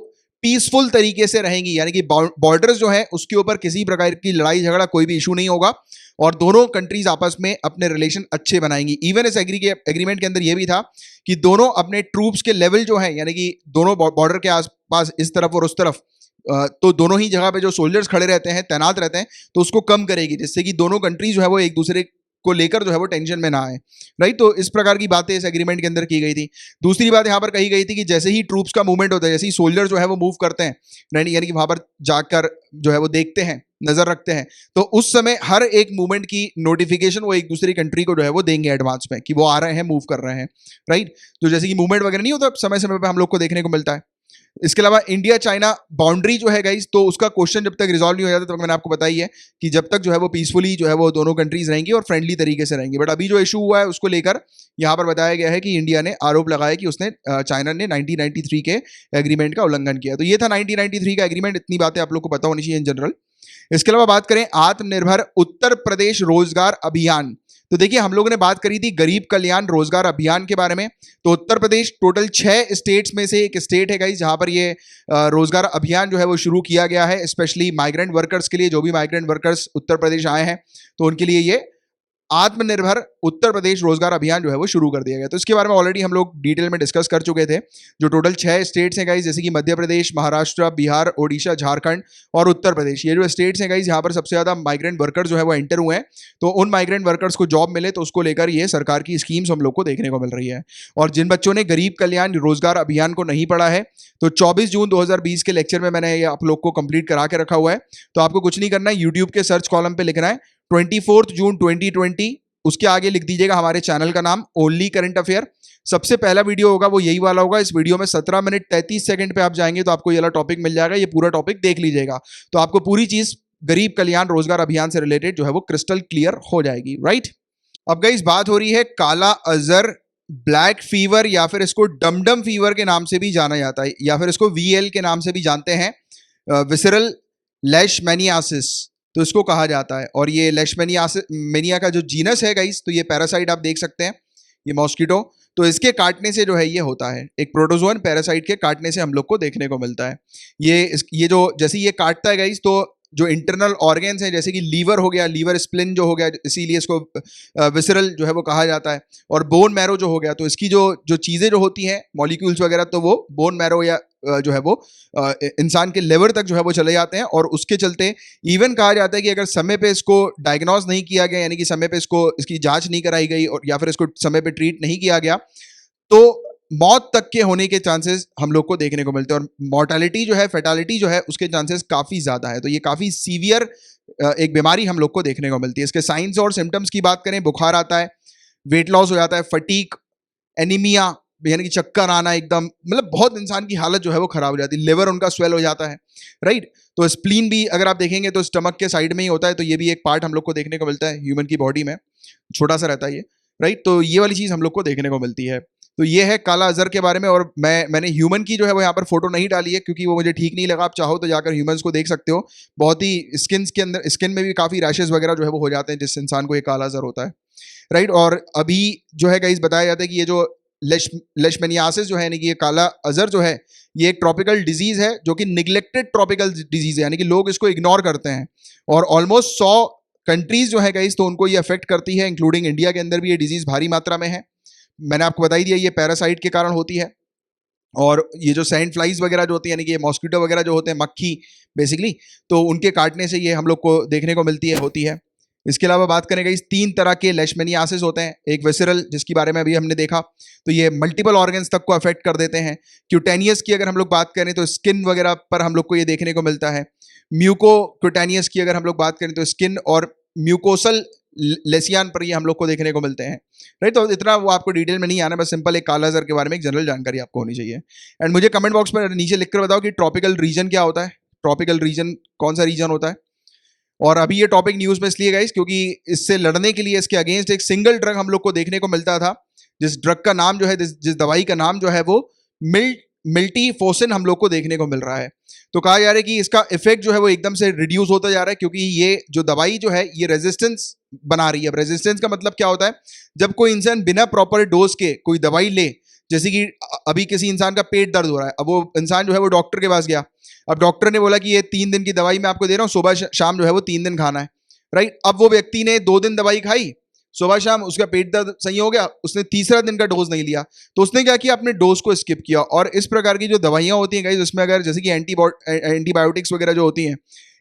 पीसफुल तरीके से रहेंगी, यानी कि बॉर्डर्स जो है उसके ऊपर किसी प्रकार की लड़ाई झगड़ा कोई भी इशू नहीं होगा और दोनों कंट्रीज आपस में अपने रिलेशन अच्छे बनाएंगी। इवन इस एग्रीमेंट के अंदर यह भी था कि दोनों अपने ट्रूप्स के लेवल जो है, यानी कि दोनों बॉर्डर के आसपास इस तरफ और उस तरफ, तो दोनों ही जगह पे जो सोल्जर्स खड़े रहते हैं, तैनात रहते हैं, तो उसको कम करेगी, जिससे कि दोनों कंट्री जो है वो एक दूसरे को लेकर जो है वो टेंशन में ना आए। राइट, तो इस प्रकार की बातें इस एग्रीमेंट के अंदर की गई थी। दूसरी बात यहाँ पर कही गई थी कि जैसे ही ट्रूप्स का मूवमेंट होता है, जैसे ही सोल्जर जो है वो मूव करते हैं, यानी कि वहां पर जाकर जो है वो देखते हैं, नजर रखते हैं, तो उस समय हर एक मूवमेंट की नोटिफिकेशन वो एक दूसरी कंट्री को जो है वो देंगे एडवांस में कि वो आ रहे हैं, मूव कर रहे हैं। राइट, तो जैसे कि मूवमेंट वगैरह नहीं होता समय समय पर हम लोग को देखने को मिलता है। इसके अलावा इंडिया चाइना बाउंड्री जो है गाइस, तो उसका क्वेश्चन जब तक रिजॉल्व नहीं हो जाता, तो मैंने आपको बताई है कि जब तक जो है वो पीसफुली जो है वो दोनों कंट्रीज रहेंगी और फ्रेंडली तरीके से रहेंगी। बट अभी जो इशू हुआ है उसको लेकर यहाँ पर बताया गया है कि इंडिया ने आरोप लगाया कि उसने चाइना ने 1993 के एग्रीमेंट का उल्लंघन किया। तो ये था 1993 का एग्रीमेंट, इतनी बातें आप लोग को पता होनी चाहिए इन जनरल। इसके अलावा बात करें आत्मनिर्भर उत्तर प्रदेश रोजगार अभियान, तो देखिए हम लोगों ने बात करी थी गरीब कल्याण रोजगार अभियान के बारे में। तो उत्तर प्रदेश टोटल 6 स्टेट्स में से एक स्टेट है गाइस जहां पर ये रोजगार अभियान जो है वो शुरू किया गया है, स्पेशली माइग्रेंट वर्कर्स के लिए। जो भी माइग्रेंट वर्कर्स उत्तर प्रदेश आए हैं तो उनके लिए ये आत्मनिर्भर उत्तर प्रदेश रोजगार अभियान जो है वो शुरू कर दिया गया। तो इसके बारे में ऑलरेडी हम लोग डिटेल में डिस्कस कर चुके थे। जो टोटल 6 स्टेट्स हैं गाइस, जैसे कि मध्य प्रदेश, महाराष्ट्र, बिहार, ओडिशा, झारखंड और उत्तर प्रदेश, ये जो स्टेट्स हैं गाइस यहाँ पर सबसे ज्यादा माइग्रेंट वर्कर जो है वो एंटर हुए हैं। तो उन माइग्रेंट वर्कर्स को जॉब मिले तो उसको लेकर ये सरकार की स्कीम्स हम लोग को देखने को मिल रही है। और जिन बच्चों ने गरीब कल्याण रोजगार अभियान को नहीं पढ़ा है, तो 24 जून 2020 के लेक्चर में मैंने ये आप लोग को कंप्लीट करा के रखा हुआ है। तो आपको कुछ नहीं करना है, यूट्यूब के सर्च कॉलम पे लिखना है 24 जून 2020, उसके आगे लिख दीजिएगा हमारे चैनल का नाम ओनली करंट अफेयर। सबसे पहला वीडियो होगा वो यही वाला होगा। इस वीडियो में 17 मिनट 33 सेकंड पे आप जाएंगे तो आपको ये वाला टॉपिक मिल जाएगा। ये पूरा टॉपिक देख लीजिएगा तो आपको पूरी चीज गरीब कल्याण रोजगार अभियान से रिलेटेड जो है वो क्रिस्टल क्लियर हो जाएगी। राइट, अब गाइस बात हो रही है काला अजहर ब्लैक फीवर, या फिर इसको डमडम फीवर के नाम से भी जाना जाता है, या फिर इसको वीएल के नाम से भी जानते हैं, विसरल लेशमैनियासिस तो इसको कहा जाता है। और ये लेशमैनिया का जो जीनस है गाइस, तो ये पैरासाइट आप देख सकते हैं, ये मॉस्किटो, तो इसके काटने से जो है ये होता है, एक प्रोटोजोन पैरासाइट के काटने से हम लोग को देखने को मिलता है। ये जो जैसे ये काटता है गाइस, तो जो इंटरनल ऑर्गेन्स हैं जैसे कि लीवर हो गया, लीवर स्प्लिन जो हो गया, इसीलिए इसको विसरल जो है वो कहा जाता है। और बोन मैरो जो हो गया, तो इसकी जो चीज़ें जो होती हैं मॉलिक्यूल्स वगैरह, तो वो बोन मैरो या जो है वो इंसान के लिवर तक जो है वो चले जाते हैं। और उसके चलते इवन कहा जाता है कि अगर समय पे इसको डायग्नोज नहीं किया गया, यानी कि समय पे इसकी जांच नहीं कराई गई और या फिर इसको समय पे ट्रीट नहीं किया गया, तो मौत तक के होने के चांसेस हम लोग को देखने को मिलते हैं। और मॉर्टेलिटी जो है, फेटालिटी जो है, उसके चांसेस काफ़ी ज़्यादा है। तो ये काफ़ी सीवियर एक बीमारी हम लोग को देखने को मिलती है। इसके साइंस और सिम्टम्स की बात करें, बुखार आता है, वेट लॉस हो जाता है, फटीक, एनीमिया यानी कि चक्कर आना, एकदम मतलब बहुत इंसान की हालत जो है वो खराब हो जाती है, लिवर उनका स्वेल हो जाता है। राइट, तो स्प्लीन भी अगर आप देखेंगे तो स्टमक के साइड में ही होता है, तो ये भी एक पार्ट हम लोग को देखने को मिलता है ह्यूमन की बॉडी में, छोटा सा रहता है ये। राइट, तो ये वाली चीज़ हम लोग को देखने को मिलती है। तो ये है काला अजहर के बारे में। और मैंने ह्यूमन की जो है वो यहाँ पर फोटो नहीं डाली है क्योंकि वो मुझे ठीक नहीं लगा। आप चाहो तो जाकर ह्यूमंस को देख सकते हो, बहुत ही स्किन में भी काफ़ी रैशेज वगैरह जो है वो हो जाते हैं जिस इंसान को ये काला अजहर होता है। राइट, और अभी जो है गाइस बताया जाता है कि ये जो लेशमैनियासिस जो है, यानी कि ये काला अजहर जो है, ये एक ट्रॉपिकल डिजीज है जो कि निगलेक्टेड ट्रॉपिकल डिजीज है, यानी कि लोग इसको इग्नोर करते हैं। और ऑलमोस्ट 100 कंट्रीज जो है गाइस तो उनको ये अफेक्ट करती है, इंक्लूडिंग इंडिया के अंदर भी ये डिजीज भारी मात्रा में है। मैंने आपको बताई दिया ये पैरासाइट के कारण होती है। और ये जो सैंड फ्लाइज वगैरह जो होती है, यानी कि ये मॉस्किटो वगैरह जो होते हैं, मक्खी बेसिकली, तो उनके काटने से ये हम लोग को देखने को मिलती है, होती है। इसके अलावा बात करें इस 3 तरह के लेशमैनियासिस होते हैं। एक विसरल, जिसके बारे में अभी हमने देखा, तो ये मल्टीपल ऑर्गन्स तक को अफेक्ट कर देते हैं। क्यूटेनियस की अगर हम लोग बात करें तो स्किन वगैरह पर हम लोग को ये देखने को मिलता है। म्यूकोक्यूटेनियस की अगर हम लोग बात करें तो स्किन और म्यूकोसल लेसियान पर ये हम लोग को देखने को मिलते हैं। राइट, तो इतना वो आपको डिटेल में नहीं आना, बस सिंपल एक काला अजहर के बारे में एक जनरल जानकारी आपको होनी चाहिए। एंड मुझे कमेंट बॉक्स में नीचे लिखकर बताओ कि ट्रॉपिकल रीजन क्या होता है, ट्रॉपिकल रीजन कौन सा रीजन होता है। और अभी ये टॉपिक न्यूज़ में इसलिए गाइस क्योंकि इससे लड़ने के लिए, इसके अगेंस्ट एक सिंगल ड्रग हम लोग को देखने को मिलता था, जिस ड्रग का नाम जो है, जिस दवाई का नाम जो है वो मिल्टीफोसिन हम लोग को देखने को मिल रहा है। तो कहा जा रहा है कि इसका इफेक्ट जो है वो एकदम से रिड्यूस होता जा रहा है क्योंकि ये जो दवाई जो है ये रेजिस्टेंस बना रही है। अब रेजिस्टेंस का मतलब क्या होता है, जब कोई इंसान बिना प्रॉपर डोज के कोई दवाई ले, जैसे कि अभी किसी इंसान का पेट दर्द हो रहा है, अब वो इंसान जो है वो डॉक्टर के पास गया, अब डॉक्टर ने बोला कि ये 3 दिन की दवाई मैं आपको दे रहा हूँ, सुबह शाम जो है वो 3 दिन खाना है, राइट। अब वो व्यक्ति ने 2 दिन दवाई खाई, सुबह शाम उसका पेट दर्द सही हो गया, उसने तीसरा दिन का डोज नहीं लिया, तो उसने क्या किया, अपने डोज को स्किप किया। और इस प्रकार की जो दवाइयां होती हैं गाइस, इसमें अगर जैसे कि एंटीबायोटिक्स वगैरह जो होती हैं,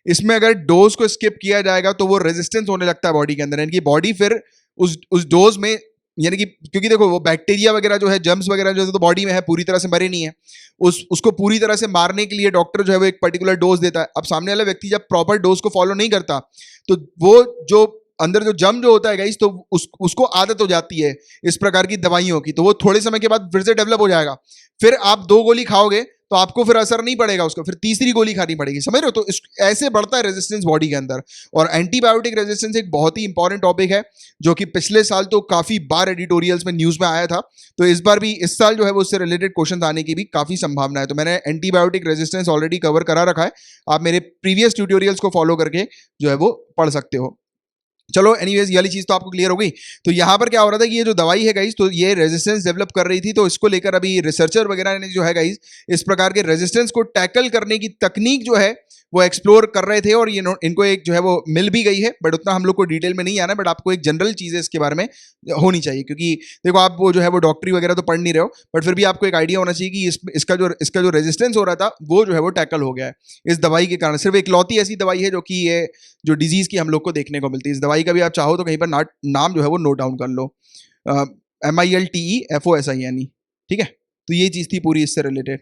इसमें अगर डोज को स्किप किया जाएगा तो वो रेजिस्टेंस होने लगता है बॉडी के अंदर, यानी कि बॉडी फिर उस डोज में, यानी कि क्योंकि देखो वो बैक्टीरिया वगैरह जो है, जर्म्स वगैरह जो है तो बॉडी में है, पूरी तरह से मरे नहीं है, उसको पूरी तरह से मारने के लिए डॉक्टर जो है वो एक पर्टिकुलर डोज देता है। अब सामने वाला व्यक्ति जब प्रॉपर डोज को फॉलो नहीं करता, तो वो जो अंदर जो जम जो होता है गाइस, तो उसको आदत हो जाती है इस प्रकार की दवाइयों की, तो वो थोड़े समय के बाद फिर से डेवलप हो जाएगा। फिर आप 2 गोली खाओगे तो आपको फिर असर नहीं पड़ेगा उसको, फिर तीसरी गोली खानी पड़ेगी, समझ रहे हो। तो ऐसे बढ़ता है रेजिस्टेंस बॉडी के अंदर। और एंटीबायोटिक रेजिस्टेंस एक बहुत ही इंपॉर्टेंट टॉपिक है, जो कि पिछले साल तो काफी बार एडिटोरियल्स में न्यूज में आया था, तो इस बार भी, इस साल जो है वो उससे रिलेटेड क्वेश्चन आने की भी काफी संभावना है। तो मैंने एंटीबायोटिक रेजिस्टेंस ऑलरेडी कवर करा रखा है, आप मेरे प्रीवियस ट्यूटोरियल्स को फॉलो करके जो है वो पढ़ सकते हो। चलो एनीवेज, ये वाली चीज तो आपको क्लियर हो गई। तो यहाँ पर क्या हो रहा था कि ये जो दवाई है गाइस, तो ये रेजिस्टेंस डेवलप कर रही थी, तो इसको लेकर अभी रिसर्चर वगैरह ने जो है गाइस, इस प्रकार के रेजिस्टेंस को टैकल करने की तकनीक जो है वो एक्सप्लोर कर रहे थे, और ये इनको एक जो है वो मिल भी गई है, बट उतना हम लोग को डिटेल में नहीं आना, बट आपको एक जनरल चीज़ है इसके बारे में होनी चाहिए, क्योंकि देखो आप वो जो है वो डॉक्टरी वगैरह तो पढ़ नहीं रहे हो, बट फिर भी आपको एक आइडिया होना चाहिए कि इसका जो रेजिस्टेंस हो रहा था वो जो है वो टैकल हो गया है इस दवाई के कारण। सिर्फ इकलौती ऐसी दवाई है जो कि ये जो डिजीज की हम लोग को देखने को मिलती है। इस दवाई का भी आप चाहो तो कहीं पर नाम जो है वो नोट डाउन कर लो, MILTEFOSINE, ठीक है। तो ये चीज थी पूरी इससे रिलेटेड।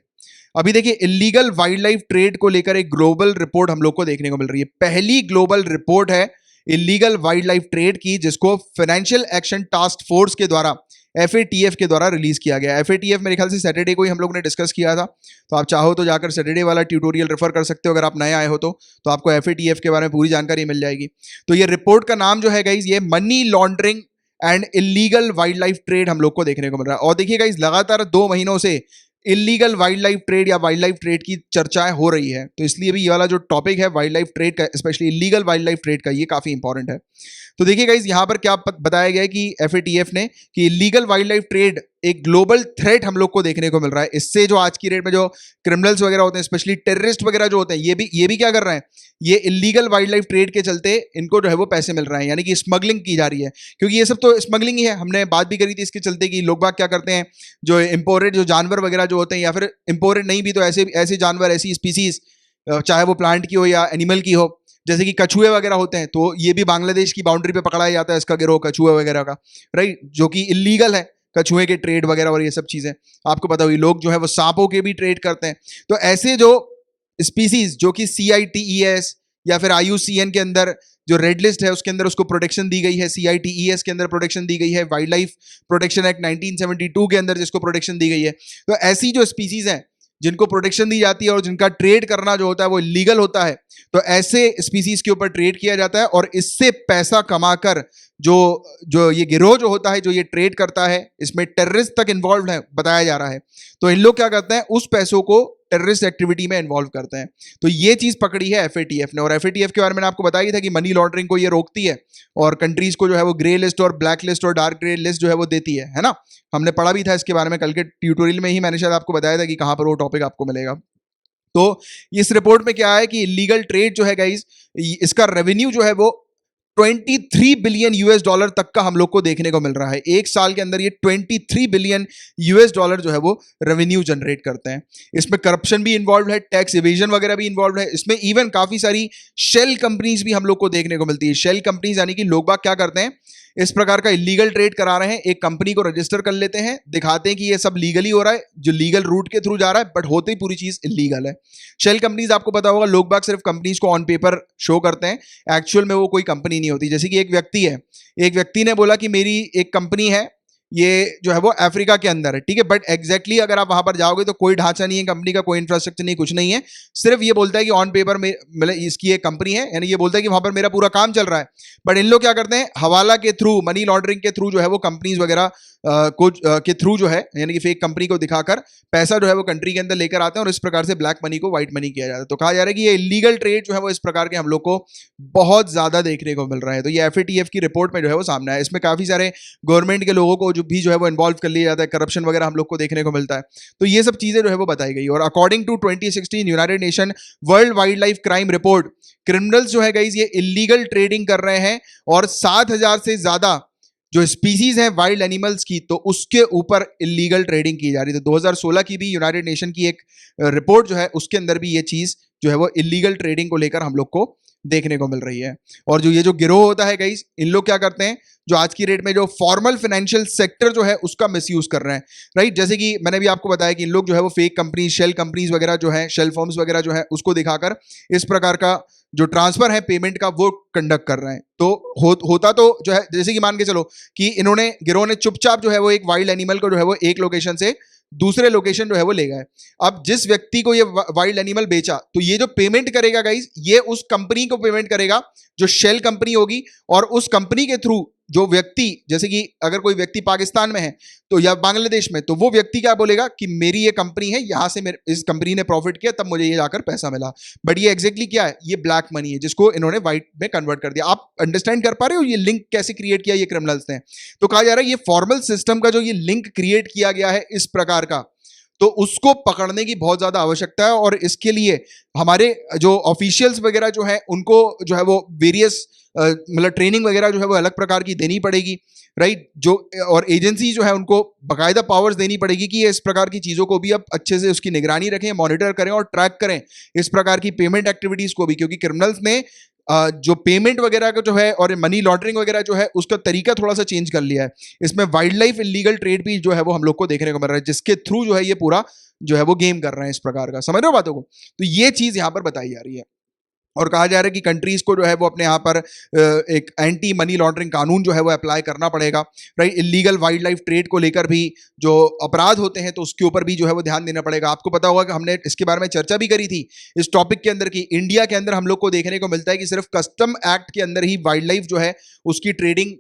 अभी देखिए, इलीगल वाइल्ड लाइफ ट्रेड को लेकर एक ग्लोबल रिपोर्ट हम लोग को देखने को मिल रही है। पहली ग्लोबल रिपोर्ट है इलीगल वाइल्ड लाइफ ट्रेड की, जिसको फाइनेंशियल एक्शन टास्क फोर्स के द्वारा, FATF के द्वारा रिलीज किया गया। FATF मेरे ख्याल से सैटरडे को ही हम लोग ने डिस्कस किया था, तो आप चाहो तो जाकर सैटरडे वाला ट्यूटोरियल रेफर कर सकते हो अगर आप नए आए हो तो आपको FATF के बारे में पूरी जानकारी मिल जाएगी। तो ये रिपोर्ट का नाम जो है गाइज, ये money laundering and illegal wild life trade हम लोग को देखने को मिल रहा है। और देखिए गाइज, लगातार 2 महीनों से इलीगल वाइल्ड लाइफ ट्रेड या वाइल्ड लाइफ ट्रेड की चर्चाएं हो रही है, तो इसलिए भी ये वाला जो टॉपिक है वाइल्ड लाइफ ट्रेड का, specially illegal wild life trade का, ये काफी इंपॉर्टेंट है। तो देखिए गाइज, यहाँ पर क्या बताया गया है कि FATF ने कि इलीगल वाइल्ड लाइफ ट्रेड एक ग्लोबल थ्रेट हम लोग को देखने को मिल रहा है। इससे जो आज की डेट में जो क्रिमिनल्स वगैरह होते हैं, स्पेशली टेररिस्ट वगैरह जो होते हैं, ये भी क्या कर रहे हैं, ये इलीगल वाइल्ड लाइफ ट्रेड के चलते इनको जो है वो पैसे मिल रहे हैं, यानी कि स्मगलिंग की जा रही है, क्योंकि ये सब तो स्मगलिंग ही है। हमने बात भी करी थी इसके चलते कि लोग बाग क्या करते हैं, जो इम्पोर्टेड जो जानवर वगैरह जो होते हैं, या फिर इम्पोर्टेड नहीं भी तो ऐसे जानवर, ऐसी स्पीसीज, चाहे वो प्लांट की हो या एनिमल की हो, जैसे कि कछुए वगैरह होते हैं, तो ये भी बांग्लादेश की बाउंड्री पे पकड़ाया जाता है इसका गिरोह, कछुए वगैरह का, राइट, जो कि इलीगल है, कछुए के ट्रेड वगैरह और ये सब चीजें आपको पता हुई। लोग जो है वो सांपों के भी ट्रेड करते हैं। तो ऐसे जो स्पीसीज जो कि CITES या फिर IUCN के अंदर जो रेड लिस्ट है उसके अंदर उसको प्रोटेक्शन दी गई है, CITES के अंदर प्रोटेक्शन दी गई है, वाइल्ड लाइफ प्रोटेक्शन एक्ट 1972 के अंदर जिसको प्रोटेक्शन दी गई है। तो ऐसी जो स्पीसीज हैं जिनको प्रोटेक्शन दी जाती है और जिनका ट्रेड करना जो होता है वो लीगल होता है, तो ऐसे स्पीसीज के ऊपर ट्रेड किया जाता है, और इससे पैसा कमाकर जो ये गिरोह जो होता है, जो ये ट्रेड करता है, इसमें टेररिस्ट तक इन्वॉल्व है बताया जा रहा है। तो इन लोग क्या करते हैं, उस पैसों को टेररिस्ट एक्टिविटी में इन्वॉल्व करते हैं। तो ये चीज पकड़ी है FATF ने, और FATF के बारे में आपको बताया था कि मनी लॉन्ड्रिंग को ये रोकती है और कंट्रीज को जो है वो ग्रे लिस्ट और ब्लैक लिस्ट और डार्क ग्रे लिस्ट जो है वो देती है ना। हमने पढ़ा भी था इसके बारे में, कल के ट्यूटोरियल में ही मैंने शायद आपको बताया था कि कहां पर वो टॉपिक आपको मिलेगा। तो इस रिपोर्ट में क्या है कि इलीगल ट्रेड जो है गाइस, इसका रेवेन्यू जो है वो 23 बिलियन US$ तक का हम लोग को देखने को मिल रहा है। एक साल के अंदर ये 23 बिलियन US$ जो है वो रेवेन्यू जनरेट करते हैं। इसमें करप्शन भी इन्वॉल्व है, टैक्स इवेजन वगैरह भी इन्वॉल्व है। इसमें इवन काफी सारी शेल कंपनीज भी हम लोग को देखने को मिलती है। शेल कंपनीज यानी कि लोग बाग क्या करते हैं, इस प्रकार का इलीगल ट्रेड करा रहे हैं, एक कंपनी को रजिस्टर कर लेते हैं, दिखाते हैं कि ये सब लीगली हो रहा है, जो लीगल रूट के थ्रू जा रहा है, बट होते ही पूरी चीज इलीगल है। शेल कंपनीज आपको पता होगा, लोग बाग सिर्फ कंपनीज को ऑन पेपर शो करते हैं, एक्चुअल में वो कोई कंपनी नहीं होती। जैसे कि एक व्यक्ति है, एक व्यक्ति ने बोला कि मेरी एक कंपनी है, ये जो है वो अफ्रीका के अंदर है, ठीक है, बट एग्जैक्टली अगर आप वहां पर जाओगे तो कोई ढांचा नहीं है कंपनी का, कोई इंफ्रास्ट्रक्चर नहीं, कुछ नहीं है, सिर्फ ये बोलता है कि ऑन पेपर में मतलब इसकी एक कंपनी है, यानी ये बोलता है कि वहां पर मेरा पूरा काम चल रहा है। बट इन लोग क्या करते हैं, हवाला के थ्रू, मनी लॉन्ड्रिंग के थ्रू जो है वो कंपनीज वगैरह के थ्रू जो है, यानी कि फेक कंपनी को दिखाकर पैसा जो है वो कंट्री के अंदर लेकर आते हैं, और इस प्रकार से ब्लैक मनी को व्हाइट मनी किया जाता है। तो कहा जा रहा है कि ये इलीगल ट्रेड जो है वो इस प्रकार के हम लोग को बहुत ज्यादा देखने को मिल रहा है। तो ये FATF की रिपोर्ट में जो है वो सामने आया। इसमें काफी सारे गवर्नमेंट के लोगों को जो भी जो है वो इन्वॉल्व कर लिया जाता है, करप्शन वगैरह हम लोग को देखने को मिलता है। तो ये सब चीजें जो है वो बताई गई। और according to 2016 United Nation World wildlife crime report, criminals जो है गाइस ये इलीगल ट्रेडिंग कर रहे हैं और 7,000 से ज्यादा जो स्पीसीज हैं वाइल्ड एनिमल्स की, तो उसके ऊपर इलीगल ट्रेडिंग की जा रही है। तो 2016 की भी यूनाइटेड नेशन की एक रिपोर्ट जो है उसके अंदर भी ये चीज जो है वो इलीगल ट्रेडिंग को लेकर हम लोग को देखने को मिल रही है। और जो ये जो गिरोह होता है गाइस, इन लोग क्या करते हैं, जो आज की रेट में जो फॉर्मल फाइनेंशियल सेक्टर जो है उसका मिसयूज कर रहे हैं, राइट। जैसे कि मैंने भी आपको बताया कि इन लोग जो है वो फेक कंपनी, शेल कंपनीज वगैरह जो है, शेल फॉर्म्स वगैरह जो है उसको दिखाकर इस प्रकार का जो ट्रांसफर है पेमेंट का वो कंडक्ट कर रहे हैं। तो होता तो जो है, जैसे कि मान के चलो कि इन्होंने गिरोह ने चुपचाप जो है वो एक वाइल्ड एनिमल को जो है वो एक लोकेशन से दूसरे लोकेशन जो है वो ले गए। अब जिस व्यक्ति को ये वाइल्ड एनिमल बेचा, तो ये जो पेमेंट करेगा गाइस, ये उस कंपनी को पेमेंट करेगा जो शेल कंपनी होगी, और उस कंपनी के थ्रू जो व्यक्ति, जैसे कि अगर कोई व्यक्ति पाकिस्तान में है तो या बांग्लादेश में, तो वो व्यक्ति क्या बोलेगा कि मेरी ये कंपनी है, यहां से मेरे इस कंपनी ने प्रॉफिट किया तब मुझे ये जाकर पैसा मिला। बट ये एग्जैक्टली क्या है, ये ब्लैक मनी है जिसको इन्होंने व्हाइट में कन्वर्ट कर दिया। आप अंडरस्टैंड कर पा रहे हो ये लिंक कैसे क्रिएट किया ये क्रिमिनल्स ने? तो कहा जा रहा है ये फॉर्मल सिस्टम का जो ये लिंक क्रिएट किया गया है इस प्रकार का, तो उसको पकड़ने की बहुत ज्यादा आवश्यकता है। और इसके लिए हमारे जो ऑफिशियल्स वगैरह जो है उनको जो है वो वेरियस मतलब ट्रेनिंग वगैरह जो है वो अलग प्रकार की देनी पड़ेगी, राइट। जो और एजेंसी जो है उनको बाकायदा पावर्स देनी पड़ेगी कि ये इस प्रकार की चीज़ों को भी अब अच्छे से उसकी निगरानी रखें, मॉनिटर करें और ट्रैक करें इस प्रकार की पेमेंट एक्टिविटीज़ को भी। क्योंकि क्रिमिनल्स ने जो पेमेंट वगैरह का जो है और मनी लॉन्ड्रिंग वगैरह जो है उसका तरीका थोड़ा सा चेंज कर लिया है। इसमें वाइल्ड लाइफ इलीगल ट्रेड भी जो है वो हम लोग को देखने को मिल रहा है, जिसके थ्रू जो है ये पूरा जो है वो गेम कर रहे हैं इस प्रकार का। समझ रहे हो बातों को? तो ये चीज़ यहाँ पर बताई जा रही है। और कहा जा रहा है कि कंट्रीज को जो है वो अपने यहाँ पर एक एंटी मनी लॉन्ड्रिंग कानून जो है वो अप्लाई करना पड़ेगा, right. Illegal wild life trade को लेकर भी जो अपराध होते हैं तो उसके ऊपर भी जो है वो ध्यान देना पड़ेगा। आपको पता होगा कि हमने इसके बारे में चर्चा भी करी थी इस टॉपिक के अंदर, कि इंडिया के अंदर हम लोग को देखने को मिलता है कि सिर्फ कस्टम एक्ट के अंदर ही वाइल्ड लाइफ जो है उसकी ट्रेडिंग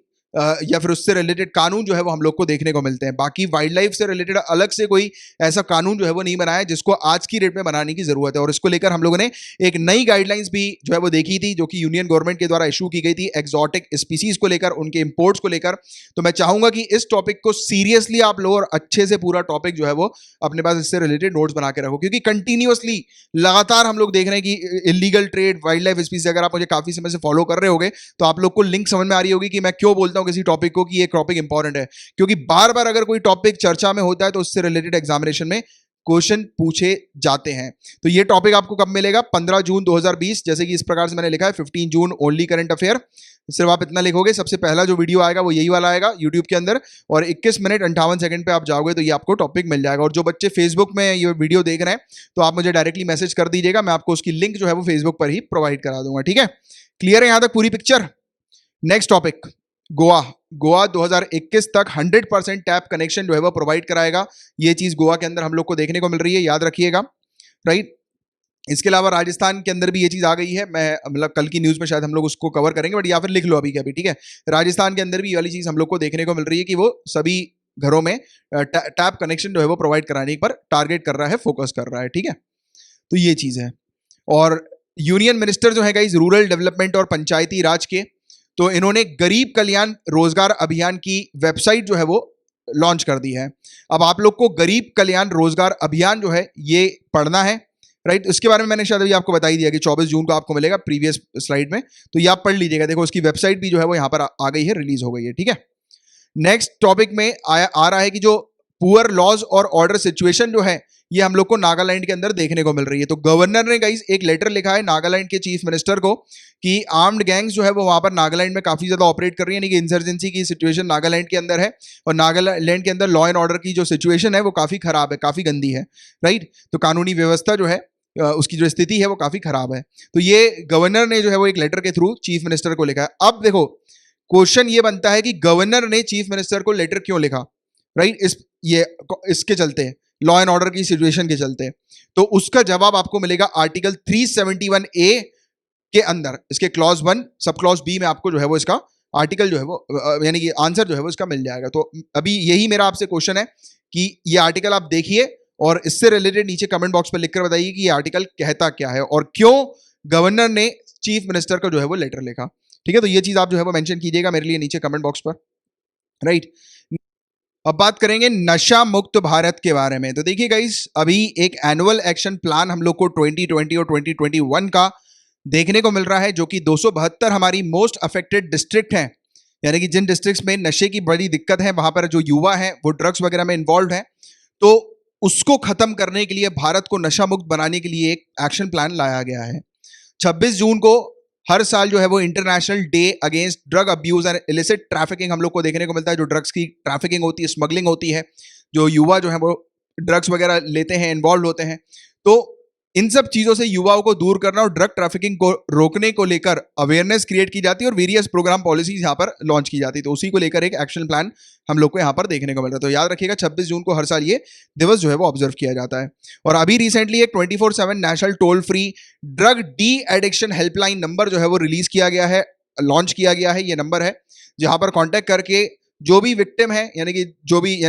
या फिर उससे रिलेटेड कानून जो है वो हम लोग को देखने को मिलते हैं। बाकी वाइल्ड लाइफ से रिलेटेड अलग से कोई ऐसा कानून जो है वो नहीं बनाया है, जिसको आज की डेट में बनाने की जरूरत है। और इसको लेकर हम लोगों ने एक नई गाइडलाइंस भी जो है वो देखी थी, जो कि यूनियन गवर्नमेंट के द्वारा इशू की गई थी एक्सोटिक स्पीसीज को लेकर, उनके इंपोर्ट्स को लेकर। तो मैं चाहूंगा कि इस टॉपिक को सीरियसली आप लो और अच्छे से पूरा टॉपिक जो है वो अपने पास इससे रिलेटेड नोट्स बना के रखो, क्योंकि कंटिन्यूअसली लगातार हम लोग देख रहे हैं कि illegal trade, wild life species, अगर आप मुझे काफी समय से फॉलो कर रहे होगे तो आप लोग को लिंक समझ में आ रही होगी कि मैं क्यों बोलता हूं किसी टॉपिक को कि ये टॉपिक इंपॉर्टेंट है। क्योंकि बार बार अगर कोई टॉपिक चर्चा में होता है तो उससे रिलेटेड एग्जामिनेशन में क्वेश्चन पूछे जाते हैं। तो ये टॉपिक आपको कब मिलेगा? 15 जून 2020, जैसे कि इस प्रकार से मैंने लिखा है 15 जून ओनली करंट अफेयर। सिर्फ आप इतना लिखोगे, सबसे पहला जो वीडियो आएगा वो यही वाला आएगा यूट्यूब के अंदर, और 21 मिनट 58 सेकंड पे आप जाओगे तो ये आपको टॉपिक मिल जाएगा। और जो बच्चे फेसबुक में ये वीडियो देख रहे हैं तो आप मुझे डायरेक्टली मैसेज कर दीजिएगा, मैं आपको उसकी लिंक जो है वो फेसबुक पर ही प्रोवाइड करा दूंगा। ठीक है, क्लियर है यहां तक पूरी पिक्चर? नेक्स्ट टॉपिक, गोवा 2021 तक 100% टैप कनेक्शन जो है वो प्रोवाइड कराएगा। ये चीज गोवा के अंदर हम लोग को देखने को मिल रही है, याद रखिएगा, राइट। इसके अलावा राजस्थान के अंदर भी ये चीज आ गई है, मैं मतलब कल की न्यूज में शायद हम लोग उसको कवर करेंगे, बट या फिर लिख लो अभी के अभी, ठीक है। राजस्थान के अंदर भी ये वाली चीज हम लोग को देखने को मिल रही है कि वो सभी घरों में टैप कनेक्शन जो है वो प्रोवाइड कराने पर टारगेट कर रहा है, फोकस कर रहा है, ठीक है। तो ये चीज है। और यूनियन मिनिस्टर जो है गाइस रूरल डेवलपमेंट और पंचायती राज के, तो इन्होंने गरीब कल्याण रोजगार अभियान की वेबसाइट जो है वो लॉन्च कर दी है। अब आप लोग को गरीब कल्याण रोजगार अभियान जो है ये पढ़ना है, राइट। इसके बारे में मैंने शायद अभी आपको बता ही दिया कि 24 जून को आपको मिलेगा प्रीवियस स्लाइड में, तो ये आप पढ़ लीजिएगा। देखो उसकी वेबसाइट भी जो है वो यहाँ पर आ गई है, रिलीज हो गई है, ठीक है। नेक्स्ट टॉपिक में आ रहा है कि जो पुअर लॉज और ऑर्डर सिचुएशन जो है ये हम लोग को नागालैंड के अंदर देखने को मिल रही है। तो गवर्नर ने गाइस एक लेटर लिखा है नागालैंड के चीफ मिनिस्टर को कि आर्म्ड गैंग्स जो है वो वहां पर नागालैंड में काफी ज्यादा ऑपरेट कर रही है, यानी कि इंसर्जेंसी की सिचुएशन नागालैंड के अंदर है, और नागालैंड के अंदर लॉ एंड ऑर्डर की जो सिचुएशन है वो काफी खराब है, काफी गंदी है, राइट। तो कानूनी व्यवस्था जो है उसकी जो स्थिति है वो काफी खराब है। तो ये गवर्नर ने जो है वो एक लेटर के थ्रू चीफ मिनिस्टर को लिखा है। अब देखो क्वेश्चन ये बनता है कि गवर्नर ने चीफ मिनिस्टर को लेटर क्यों लिखा, राइट, इसके चलते, लॉ एंड ऑर्डर की सिचुएशन के चलते। तो उसका जवाब आपको मिलेगा आर्टिकल 371A के अंदर, इसके क्लॉज 1 सब क्लॉज बी में आपको जो है वो इसका आर्टिकल जो है वो यानी कि आंसर जो है वो इसका मिल जाएगा। तो अभी यही मेरा आपसे क्वेश्चन है कि ये आर्टिकल आप देखिए और इससे रिलेटेड नीचे कमेंट बॉक्स पर लिखकर बताइए कि ये आर्टिकल कहता क्या है और क्यों गवर्नर ने चीफ मिनिस्टर को जो है वो लेटर लिखा, ठीक है। तो ये चीज आप जो है वो मेंशन कीजिएगा मेरे लिए नीचे कमेंट बॉक्स पर, राइट। अब बात करेंगे नशा मुक्त भारत के बारे में। तो देखिए गाइस, अभी एक एनुअल एक्शन प्लान हम लोग को 2020 और 2021 का देखने को मिल रहा है, जो कि 272 हमारी मोस्ट अफेक्टेड डिस्ट्रिक्ट हैं, यानी कि जिन डिस्ट्रिक्ट्स में नशे की बड़ी दिक्कत है, वहां पर जो युवा हैं वो ड्रग्स वगैरह में इन्वॉल्व हैं, तो उसको खत्म करने के लिए, भारत को नशा मुक्त बनाने के लिए एक एक्शन प्लान लाया गया है। 26 जून को हर साल जो है वो international day against drug abuse and illicit trafficking हम लोग को देखने को मिलता है। जो ड्रग्स की ट्रैफिकिंग होती है, स्मगलिंग होती है, जो युवा जो है वो ड्रग्स वगैरह लेते हैं, इन्वॉल्व होते हैं, तो इन सब चीजों से युवाओं को दूर करना और ड्रग ट्रैफिकिंग को रोकने को लेकर अवेयरनेस क्रिएट की जाती है और वेरियस प्रोग्राम पॉलिसीज यहाँ पर लॉन्च की जाती है। तो उसी को लेकर एक एक्शन प्लान हम लोग को यहाँ पर देखने को मिल रहा है। तो याद रखिएगा, 26 जून को हर साल ये दिवस जो है वो ऑब्जर्व किया जाता है। और अभी रिसेंटली एक 24/7 national toll free drug de addiction helpline number जो है वो रिलीज किया गया है, लॉन्च किया गया है। ये नंबर है जहां पर कॉन्टेक्ट करके जो भी विक्टिम है, यानी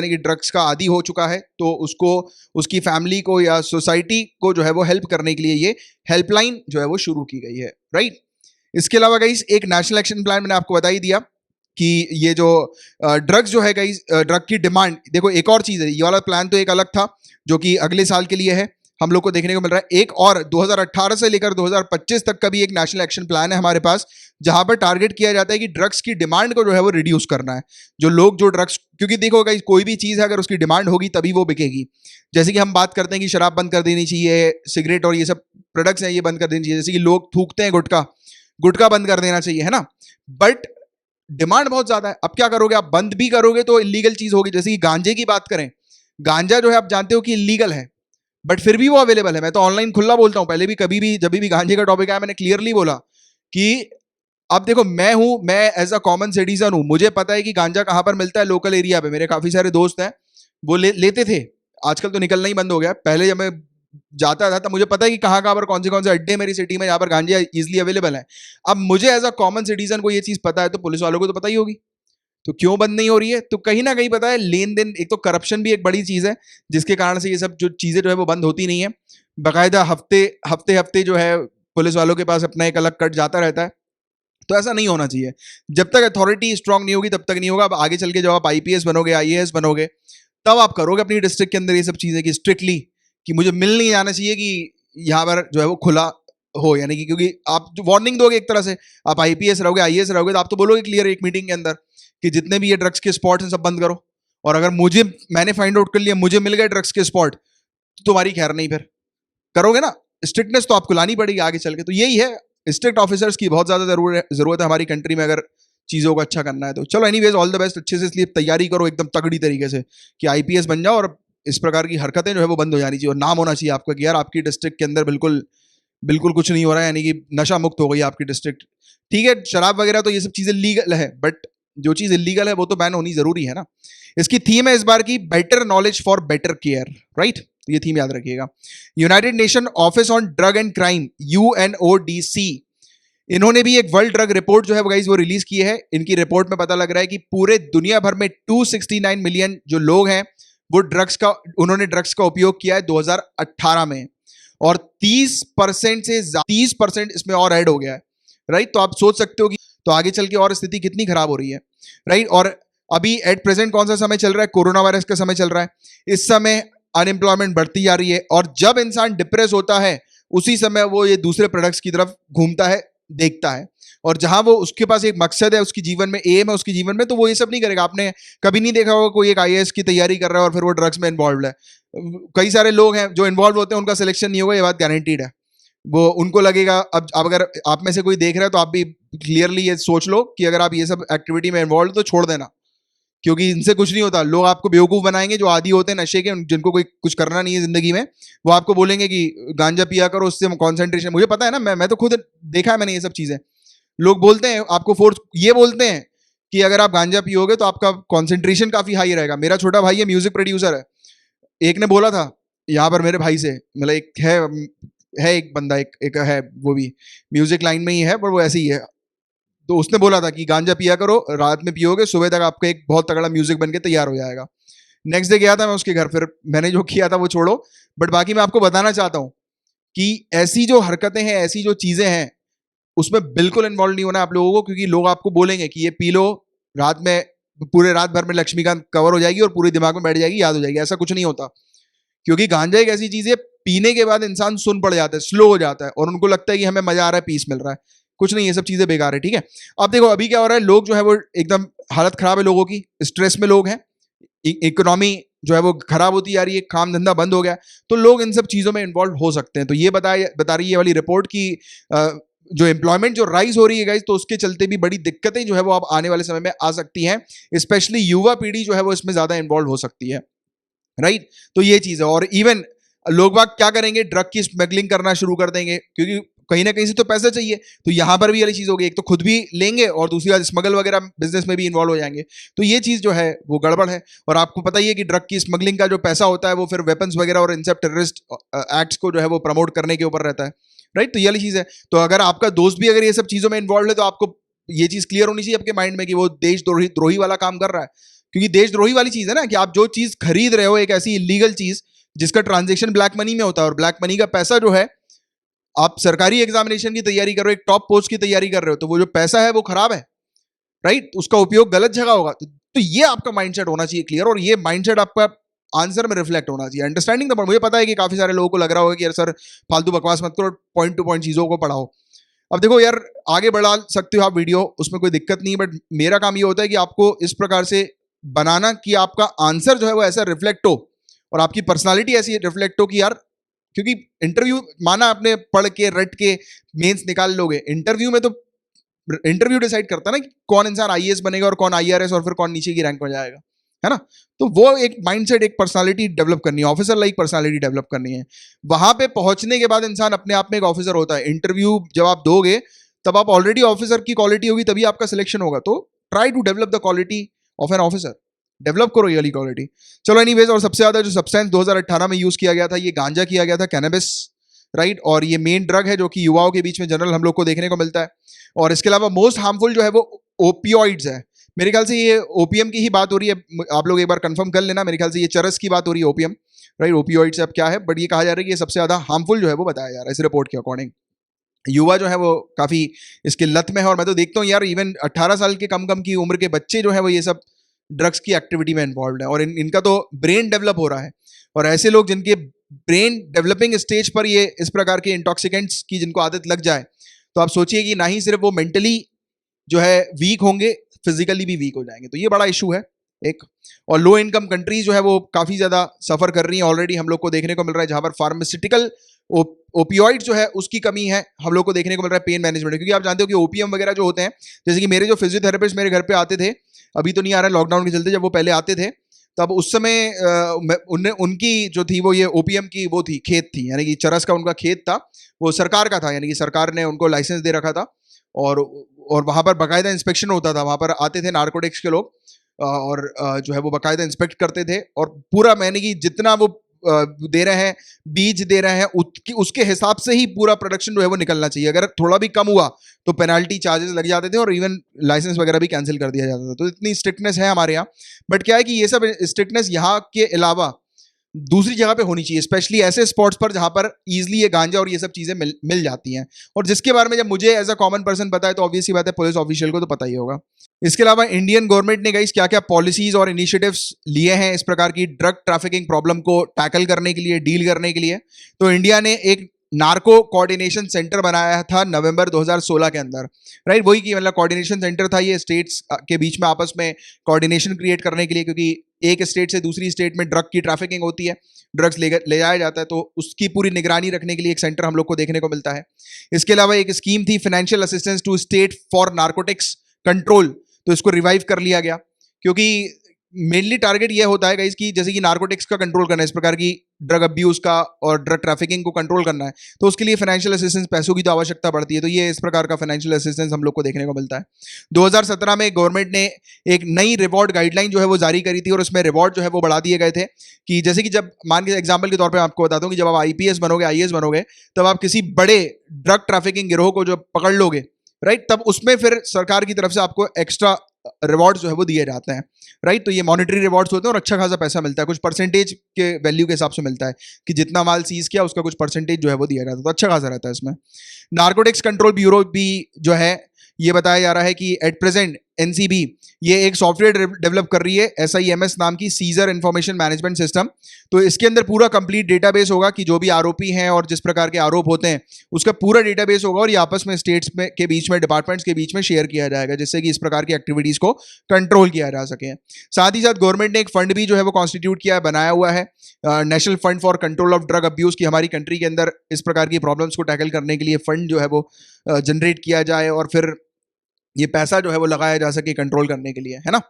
कि ड्रग्स का आदी हो चुका है, तो उसको, उसकी फैमिली को या सोसाइटी को जो है वो हेल्प करने के लिए ये हेल्पलाइन जो है वो शुरू की गई है, राइट। इसके अलावा गाइस, एक नेशनल एक्शन प्लान मैंने आपको बता ही दिया कि ये जो ड्रग्स जो है गाइस, ड्रग की डिमांड, देखो एक और चीज है, ये वाला प्लान तो एक अलग था जो कि अगले साल के लिए है, हम लोग को देखने को मिल रहा है। एक और 2018 से लेकर 2025 तक का भी एक नेशनल एक्शन प्लान है हमारे पास, जहां पर टारगेट किया जाता है कि ड्रग्स की डिमांड को जो है वो रिड्यूस करना है। जो लोग जो ड्रग्स, क्योंकि देखो गाइस, कोई भी चीज है अगर उसकी डिमांड होगी तभी वो बिकेगी। जैसे कि हम बात करते हैं कि शराब बंद कर देनी चाहिए, सिगरेट और ये सब प्रोडक्ट्स हैं ये बंद कर देनी चाहिए, जैसे कि लोग थूकते हैं गुटखा, गुटखा बंद कर देना चाहिए, है ना। बट डिमांड बहुत ज्यादा है, अब क्या करोगे, आप बंद भी करोगे तो इलीगल चीज होगी। जैसे कि गांजे की बात करें, गांजा जो है आप जानते हो कि इलीगल है, बट फिर भी वो अवेलेबल है। मैं तो ऑनलाइन खुला बोलता हूं, पहले भी कभी भी जब भी गांजे का टॉपिक आया मैंने क्लियरली बोला कि अब देखो, मैं एज अ कॉमन सिटीजन हूं, मुझे पता है कि गांजा कहां पर मिलता है लोकल एरिया पे। मेरे काफी सारे दोस्त हैं वो लेते थे, आजकल तो निकलना ही बंद हो गया। पहले जब मैं जाता था तब मुझे पता है कि कहां पर कौन से अड्डे मेरी सिटी में, यहाँ पर गांजा इजिली अवेलेबल है। अब मुझे एज अ कॉमन सिटीजन को ये चीज पता है, तो पुलिस वालों को तो पता ही होगी, तो क्यों बंद नहीं हो रही है। तो कहीं ना कहीं पता है, लेन देन, एक तो करप्शन भी एक बड़ी चीज है जिसके कारण से ये सब जो चीजें जो है वो बंद होती नहीं है। बाकायदा हफ्ते हफ्ते हफ्ते जो है पुलिस वालों के पास अपना एक अलग कट जाता रहता है। तो ऐसा नहीं होना चाहिए, जब तक अथॉरिटी स्ट्रांग नहीं होगी तब तक नहीं होगा। अब आगे चल के जब आप आईपीएस बनोगे, आईएएस बनोगे, तब आप करोगे अपनी डिस्ट्रिक्ट के अंदर ये सब चीजें कि स्ट्रिक्टली, कि मुझे मिल नहीं जाना चाहिए कि यहाँ पर जो है वो खुला हो, यानी कि क्योंकि आप वार्निंग दोगे एक तरह से, आप आईपीएस रहोगे, आईएएस रहोगे, तो आप तो बोलोगे क्लियर एक मीटिंग के अंदर कि जितने भी ये ड्रग्स के स्पॉट हैं सब बंद करो। और अगर मैंने फाइंड आउट कर लिया, मुझे मिल गए ड्रग्स के स्पॉट, तो तुम्हारी खैर नहीं, फिर करोगे ना। स्ट्रिक्टनेस तो आपको लानी पड़ेगी आगे चल के। तो यही है, स्ट्रिक्ट ऑफिसर्स की बहुत ज्यादा जरूरत है हमारी कंट्री में, अगर चीजों को अच्छा करना है तो। चलो एनीवेज, ऑल द बेस्ट, अच्छे से इसलिए तैयारी करो एकदम तगड़ी तरीके से कि आईपीएस बन जाओ, और इस प्रकार की हरकतें जो है वो बंद हो जानी चाहिए, और नाम होना चाहिए आपका कि यार आपकी डिस्ट्रिक्ट के अंदर बिल्कुल बिल्कुल कुछ नहीं हो रहा है, यानी कि नशा मुक्त हो गई आपकी डिस्ट्रिक्ट। ठीक है, शराब वगैरह तो ये सब चीजें लीगल है, बट जो चीज इलीगल है वो तो बैन होनी जरूरी है ना। इसकी थीम है इस बार की better knowledge for better care, right. ये थीम याद रखिएगा। United nation office on drug and crime, UNODC, इन्होंने भी एक वर्ल्ड ड्रग रिपोर्ट जो है गाइस वो रिलीज की है। इनकी रिपोर्ट में पता लग रहा है कि पूरे दुनिया भर में 269 मिलियन जो लोग हैं वो उन्होंने ड्रग्स का उपयोग किया है 2018 में, और 30% से 30% इसमें और ऐड हो गया है, राइट। तो आप सोच सकते हो कि तो आगे चल के और स्थिति कितनी खराब हो रही है, राइट। और अभी एट प्रेजेंट कौन सा समय चल रहा है, कोरोना वायरस का समय चल रहा है। इस समय अनएम्प्लॉयमेंट बढ़ती जा रही है, और जब इंसान डिप्रेस होता है उसी समय वो ये दूसरे प्रोडक्ट्स की तरफ घूमता है, देखता है। और जहां वो, उसके पास एक मकसद है उसकी जीवन में, एम है उसकी जीवन में, तो वो ये सब नहीं करेगा। आपने कभी नहीं देखा होगा कोई एक आईएएस की तैयारी कर रहा है और फिर वो ड्रग्स में इन्वॉल्व है। कई सारे लोग हैं जो इन्वॉल्व होते हैं, उनका सिलेक्शन नहीं होगा, ये बात गारंटीड है। वो उनको लगेगा, अब अगर आप में से कोई देख रहा है तो आप भी क्लियरली ये सोच लो कि अगर आप ये सब एक्टिविटी में इन्वॉल्व तो छोड़ देना, क्योंकि इनसे कुछ नहीं होता। लोग आपको बेवकूफ बनाएंगे, जो आदी होते हैं नशे के, जिनको कोई कुछ करना नहीं है जिंदगी में, वो आपको बोलेंगे कि गांजा पिया करो, उससे कॉन्सेंट्रेशन, मुझे पता है ना, मैं तो खुद देखा है मैंने ये सब चीजें। लोग बोलते हैं आपको, फोर्स ये बोलते हैं कि अगर आप गांजा पियोगे तो आपका कॉन्सेंट्रेशन काफी हाई रहेगा। मेरा छोटा भाई है, म्यूजिक प्रोड्यूसर है, एक ने बोला था यहाँ पर मेरे भाई से, मतलब एक है एक बंदा, एक है वो भी म्यूजिक लाइन में ही है, पर वो ऐसे ही है। तो उसने बोला था कि गांजा पिया करो, रात में पियोगे, सुबह तक आपका एक बहुत तगड़ा म्यूजिक बन के तैयार हो जाएगा। नेक्स्ट डे गया था मैं उसके घर, फिर मैंने जो किया था वो छोड़ो, बट बाकी मैं आपको बताना चाहता हूं कि ऐसी जो हरकतें हैं, ऐसी जो चीजें हैं, उसमें बिल्कुल इन्वॉल्व नहीं होना आप लोगों को, क्योंकि लोग आपको बोलेंगे कि ये पी लो, रात में पूरे रात भर में लक्ष्मीकांत कवर हो जाएगी और पूरे दिमाग में बैठ जाएगी, याद हो जाएगी, ऐसा कुछ नहीं होता। क्योंकि गांजा एक ऐसी चीज है, पीने के बाद इंसान सुन पड़ जाता है, स्लो हो जाता है और उनको लगता है कि हमें मजा आ रहा है, पीस मिल रहा है। कुछ नहीं, ये सब चीजें बेकार है, ठीक है। अब देखो अभी क्या हो रहा है, लोग जो है वो एकदम हालत खराब है लोगों की, स्ट्रेस में लोग हैं, इकोनॉमी जो है वो खराब होती जा रही है, काम धंधा बंद हो गया, तो लोग इन सब चीजों में इन्वॉल्व हो सकते हैं। तो ये बता रही है ये वाली रिपोर्ट की जो एम्प्लॉयमेंट जो राइज हो रही है गाइस, तो उसके चलते भी बड़ी दिक्कतें जो है वो अब आने वाले समय में आ सकती हैं, स्पेशली युवा पीढ़ी जो है वो इसमें ज्यादा इन्वॉल्व हो सकती है, राइट। तो ये चीज है। और इवन लोग बाग क्या करेंगे, ड्रग की स्मगलिंग करना शुरू कर देंगे, क्योंकि कहीं ना कहीं से तो पैसा चाहिए। तो यहां पर भी वाली चीज होगी, एक तो खुद भी लेंगे और दूसरी बात स्मगल वगैरह बिजनेस में भी इन्वॉल्व हो जाएंगे। तो ये चीज जो है वो गड़बड़ है। और आपको पता ही है कि ड्रग की स्मगलिंग का जो पैसा होता है वो फिर वेपन्स वगैरह और इन सब टेररिस्ट एक्ट्स को जो है वो प्रमोट करने के ऊपर रहता है, राइट। तो ये वाली चीज है। तो अगर आपका दोस्त भी अगर ये सब चीजों में इन्वॉल्व है, तो आपको ये चीज क्लियर होनी चाहिए आपके माइंड में कि वो देशद्रोही वाला काम कर रहा है। क्योंकि देशद्रोही वाली चीज है ना, कि आप जो चीज खरीद रहे हो, एक ऐसी इलीगल चीज जिसका ट्रांजेक्शन ब्लैक मनी में होता है, और ब्लैक मनी का पैसा जो है, आप सरकारी एग्जामिनेशन की तैयारी कर रहे हो, एक टॉप पोस्ट की तैयारी कर रहे हो, तो वो जो पैसा है वो खराब है, राइट। उसका उपयोग गलत जगह होगा। तो ये आपका माइंडसेट होना चाहिए क्लियर, और ये माइंडसेट आपका आंसर में रिफ्लेक्ट होना चाहिए। Understanding the point. मुझे पता है कि काफी सारे लोगों को लग रहा होगा कि यार सर फालतू बकवास मत करो, पॉइंट टू पॉइंट चीजों को पढ़ाओ। अब देखो यार, आगे बढ़ा सकते हो आप वीडियो, उसमें कोई दिक्कत नहीं, बट मेरा काम ये होता है कि आपको इस प्रकार से बनाना कि आपका आंसर जो है वो ऐसा रिफ्लेक्ट हो और आपकी पर्सनालिटी ऐसी रिफ्लेक्ट हो कि यार, क्योंकि इंटरव्यू माना आपने पढ़ के रट के मेंस निकाल लोगे, इंटरव्यू में तो इंटरव्यू डिसाइड करता है ना कि कौन इंसान आईएएस बनेगा और कौन आईआरएस और फिर कौन नीचे की रैंक में जाएगा, है ना। तो वो एक माइंडसेट, एक पर्सनालिटी डेवलप करनी है, ऑफिसर लाइक पर्सनालिटी डेवलप करनी है। वहां पे पहुंचने के बाद इंसान अपने आप में एक ऑफिसर होता है। इंटरव्यू जब आप दोगे तब आप ऑलरेडी ऑफिसर की क्वालिटी होगी, तभी आपका सिलेक्शन होगा। तो try to develop the quality of an officer, develop करो ये वाली क्वालिटी। चलो एनीवेज, और सबसे ज्यादा जो सब्सटेंस 2018 में यूज किया गया था, ये गांजा किया गया था, कैनबिस, राइट। और ये मेन ड्रग है जो कि युवाओं के बीच में जनरल हम लोग को देखने को मिलता है। और इसके अलावा मोस्ट हार्मफुल जो है वो ओपियोइड्स है। मेरे ख्याल से ये ओपीएम की ही बात हो रही है, आप लोग एक बार कंफर्म कर लेना। मेरे ख्याल से ये चरस की बात हो रही है, ओपीएम, राइट। ओपियोइड्स अब क्या है, बट ये कहा जा रहा है कि ये सबसे ज्यादा हार्मफुल जो है वो बताया जा रहा है इस रिपोर्ट के अकॉर्डिंग। युवा जो है वो काफी इसके लत में है, और मैं तो देखता हूँ यार, इवन 18 साल के कम की उम्र के बच्चे जो है वो ये सब ड्रग्स की एक्टिविटी में इन्वॉल्व है, और इनका तो ब्रेन डेवलप हो रहा है। और ऐसे लोग जिनके ब्रेन डेवलपिंग स्टेज पर ये इस प्रकार के इंटॉक्सिकेंट्स की जिनको आदत लग जाए, तो आप सोचिए कि ना ही सिर्फ वो मेंटली जो है वीक होंगे, फिजिकली भी वीक हो जाएंगे। तो ये बड़ा इशू है एक। और लो इनकम कंट्रीज जो है वो काफी ज्यादा सफर कर रही हैं ऑलरेडी, हम लोग को देखने को मिल रहा है, जहां पर फार्मास्यूटिकल ओपियोइड जो है उसकी कमी है, हम लोग को देखने को मिल रहा है पेन मैनेजमेंट। क्योंकि आप जानते हो कि ओपीएम वगैरह जो होते हैं, जैसे कि मेरे जो फिजियोथेरेपिस्ट मेरे घर पे आते थे, अभी तो नहीं आ रहा है लॉकडाउन के चलते, जब वो पहले आते थे तब उस समय उनकी जो थी वो ये ओपीएम की वो थी, खेत थी, यानी कि चरस का उनका खेत था, वो सरकार का था, यानी कि सरकार ने उनको लाइसेंस दे रखा था। और वहां पर बाकायदा इंस्पेक्शन होता था, वहां पर आते थे नार्कोटिक्स के लोग, और जो है वो बाकायदा इंस्पेक्ट करते थे, और पूरा मैंने कि जितना वो दे रहे हैं, बीज दे रहे हैं, उसके हिसाब से ही पूरा प्रोडक्शन जो है वो निकलना चाहिए। अगर थोड़ा भी कम हुआ तो पेनाल्टी चार्जेस लग जाते थे, और इवन लाइसेंस वगैरह भी कैंसिल कर दिया जाता था। तो इतनी स्ट्रिक्टनेस है हमारे यहाँ। बट क्या है कि ये सब स्ट्रिक्टनेस यहाँ के अलावा दूसरी जगह पे होनी चाहिए, स्पेशली ऐसे स्पॉट्स पर जहां पर इजीली ये गांजा और ये सब चीजें मिल जाती हैं, और जिसके बारे में जब मुझे एज अ कॉमन पर्सन पता है, तो ऑब्वियस ही बात है पुलिस ऑफिशियल को तो पता ही होगा। इसके अलावा इंडियन गवर्नमेंट ने गाइस क्या क्या पॉलिसीज और इनिशिएटिव्स लिए हैं इस प्रकार की ड्रग ट्रैफिकिंग प्रॉब्लम को टैकल करने के लिए, डील करने के लिए। तो इंडिया ने एक नार्को कोऑर्डिनेशन सेंटर बनाया था नवंबर 2016 के अंदर, राइट। वही की मतलब कोऑर्डिनेशन सेंटर था ये, स्टेट्स के बीच में आपस में कोऑर्डिनेशन क्रिएट करने के लिए, क्योंकि एक स्टेट से दूसरी स्टेट में ड्रग की ट्रैफिकिंग होती है, ड्रग्स ले जाया जाता है, तो उसकी पूरी निगरानी रखने के लिए एक सेंटर हम लोग को देखने को मिलता है। इसके अलावा एक स्कीम थी financial assistance to state for narcotics control, तो इसको रिवाइव कर लिया गया, क्योंकि मेनली टारगेट ये होता है गाइस कि जैसे कि नार्कोटिक्स का कंट्रोल करना है, इस प्रकार की ड्रग अब्यूज का और ड्रग ट्रैफिकिंग को कंट्रोल करना है, तो उसके लिए फाइनेंशियल असिस्टेंस, पैसों की तो आवश्यकता पड़ती है। तो ये इस प्रकार का फाइनेंशियल असिस्टेंस हम लोग को देखने को मिलता है। 2017 में गवर्नमेंट ने एक नई रिवॉर्ड गाइडलाइन जो है वो जारी करी थी, और उसमें रिवॉर्ड जो है वो बढ़ा दिए गए थे, कि जैसे कि जब मान के एग्जाम्पल के तौर पर आपको बताता हूँ कि जब आप आईपीएस बनोगे, आईएएस बनोगे, तब आप किसी बड़े ड्रग ट्रैफिकिंग गिरोह को जो पकड़ लोगे, राइट, तब उसमें फिर सरकार की तरफ से आपको एक्स्ट्रा रिवॉर्ड्स जो है वो दिए जाते हैं, राइट। तो ये मॉनेटरी रिवॉर्ड्स होते हैं और अच्छा खासा पैसा मिलता है, कुछ परसेंटेज के वैल्यू के हिसाब से मिलता है, कि जितना माल सीज किया उसका कुछ परसेंटेज जो है वो दिया जाता है, तो अच्छा खासा रहता है इसमें। नार्कोटिक्स कंट्रोल ब्यूरो भी जो है, ये बताया जा रहा है कि एट प्रेजेंट एनसीबी ये एक सॉफ्टवेयर डेवलप कर रही है SIMS नाम की, सीजर इंफॉर्मेशन मैनेजमेंट सिस्टम। तो इसके अंदर पूरा कंप्लीट डेटाबेस होगा कि जो भी आरोपी हैं और जिस प्रकार के आरोप होते हैं उसका पूरा डेटाबेस होगा, और ये आपस में स्टेट्स में के बीच में, डिपार्टमेंट्स के बीच में शेयर किया जाएगा, जिससे कि इस प्रकार की एक्टिविटीज को कंट्रोल किया जा सके। साथ ही साथ गवर्नमेंट ने एक फंड भी जो है वो कॉन्स्टिट्यूट किया, बनाया हुआ है, national fund for control of drug abuse, की हमारी कंट्री के अंदर इस प्रकार की प्रॉब्लम्स को टैकल करने के लिए फंड जो है वो जनरेट किया जाए और फिर ये पैसा जो है वो लगाया जा सके कंट्रोल करने के लिए, है ना।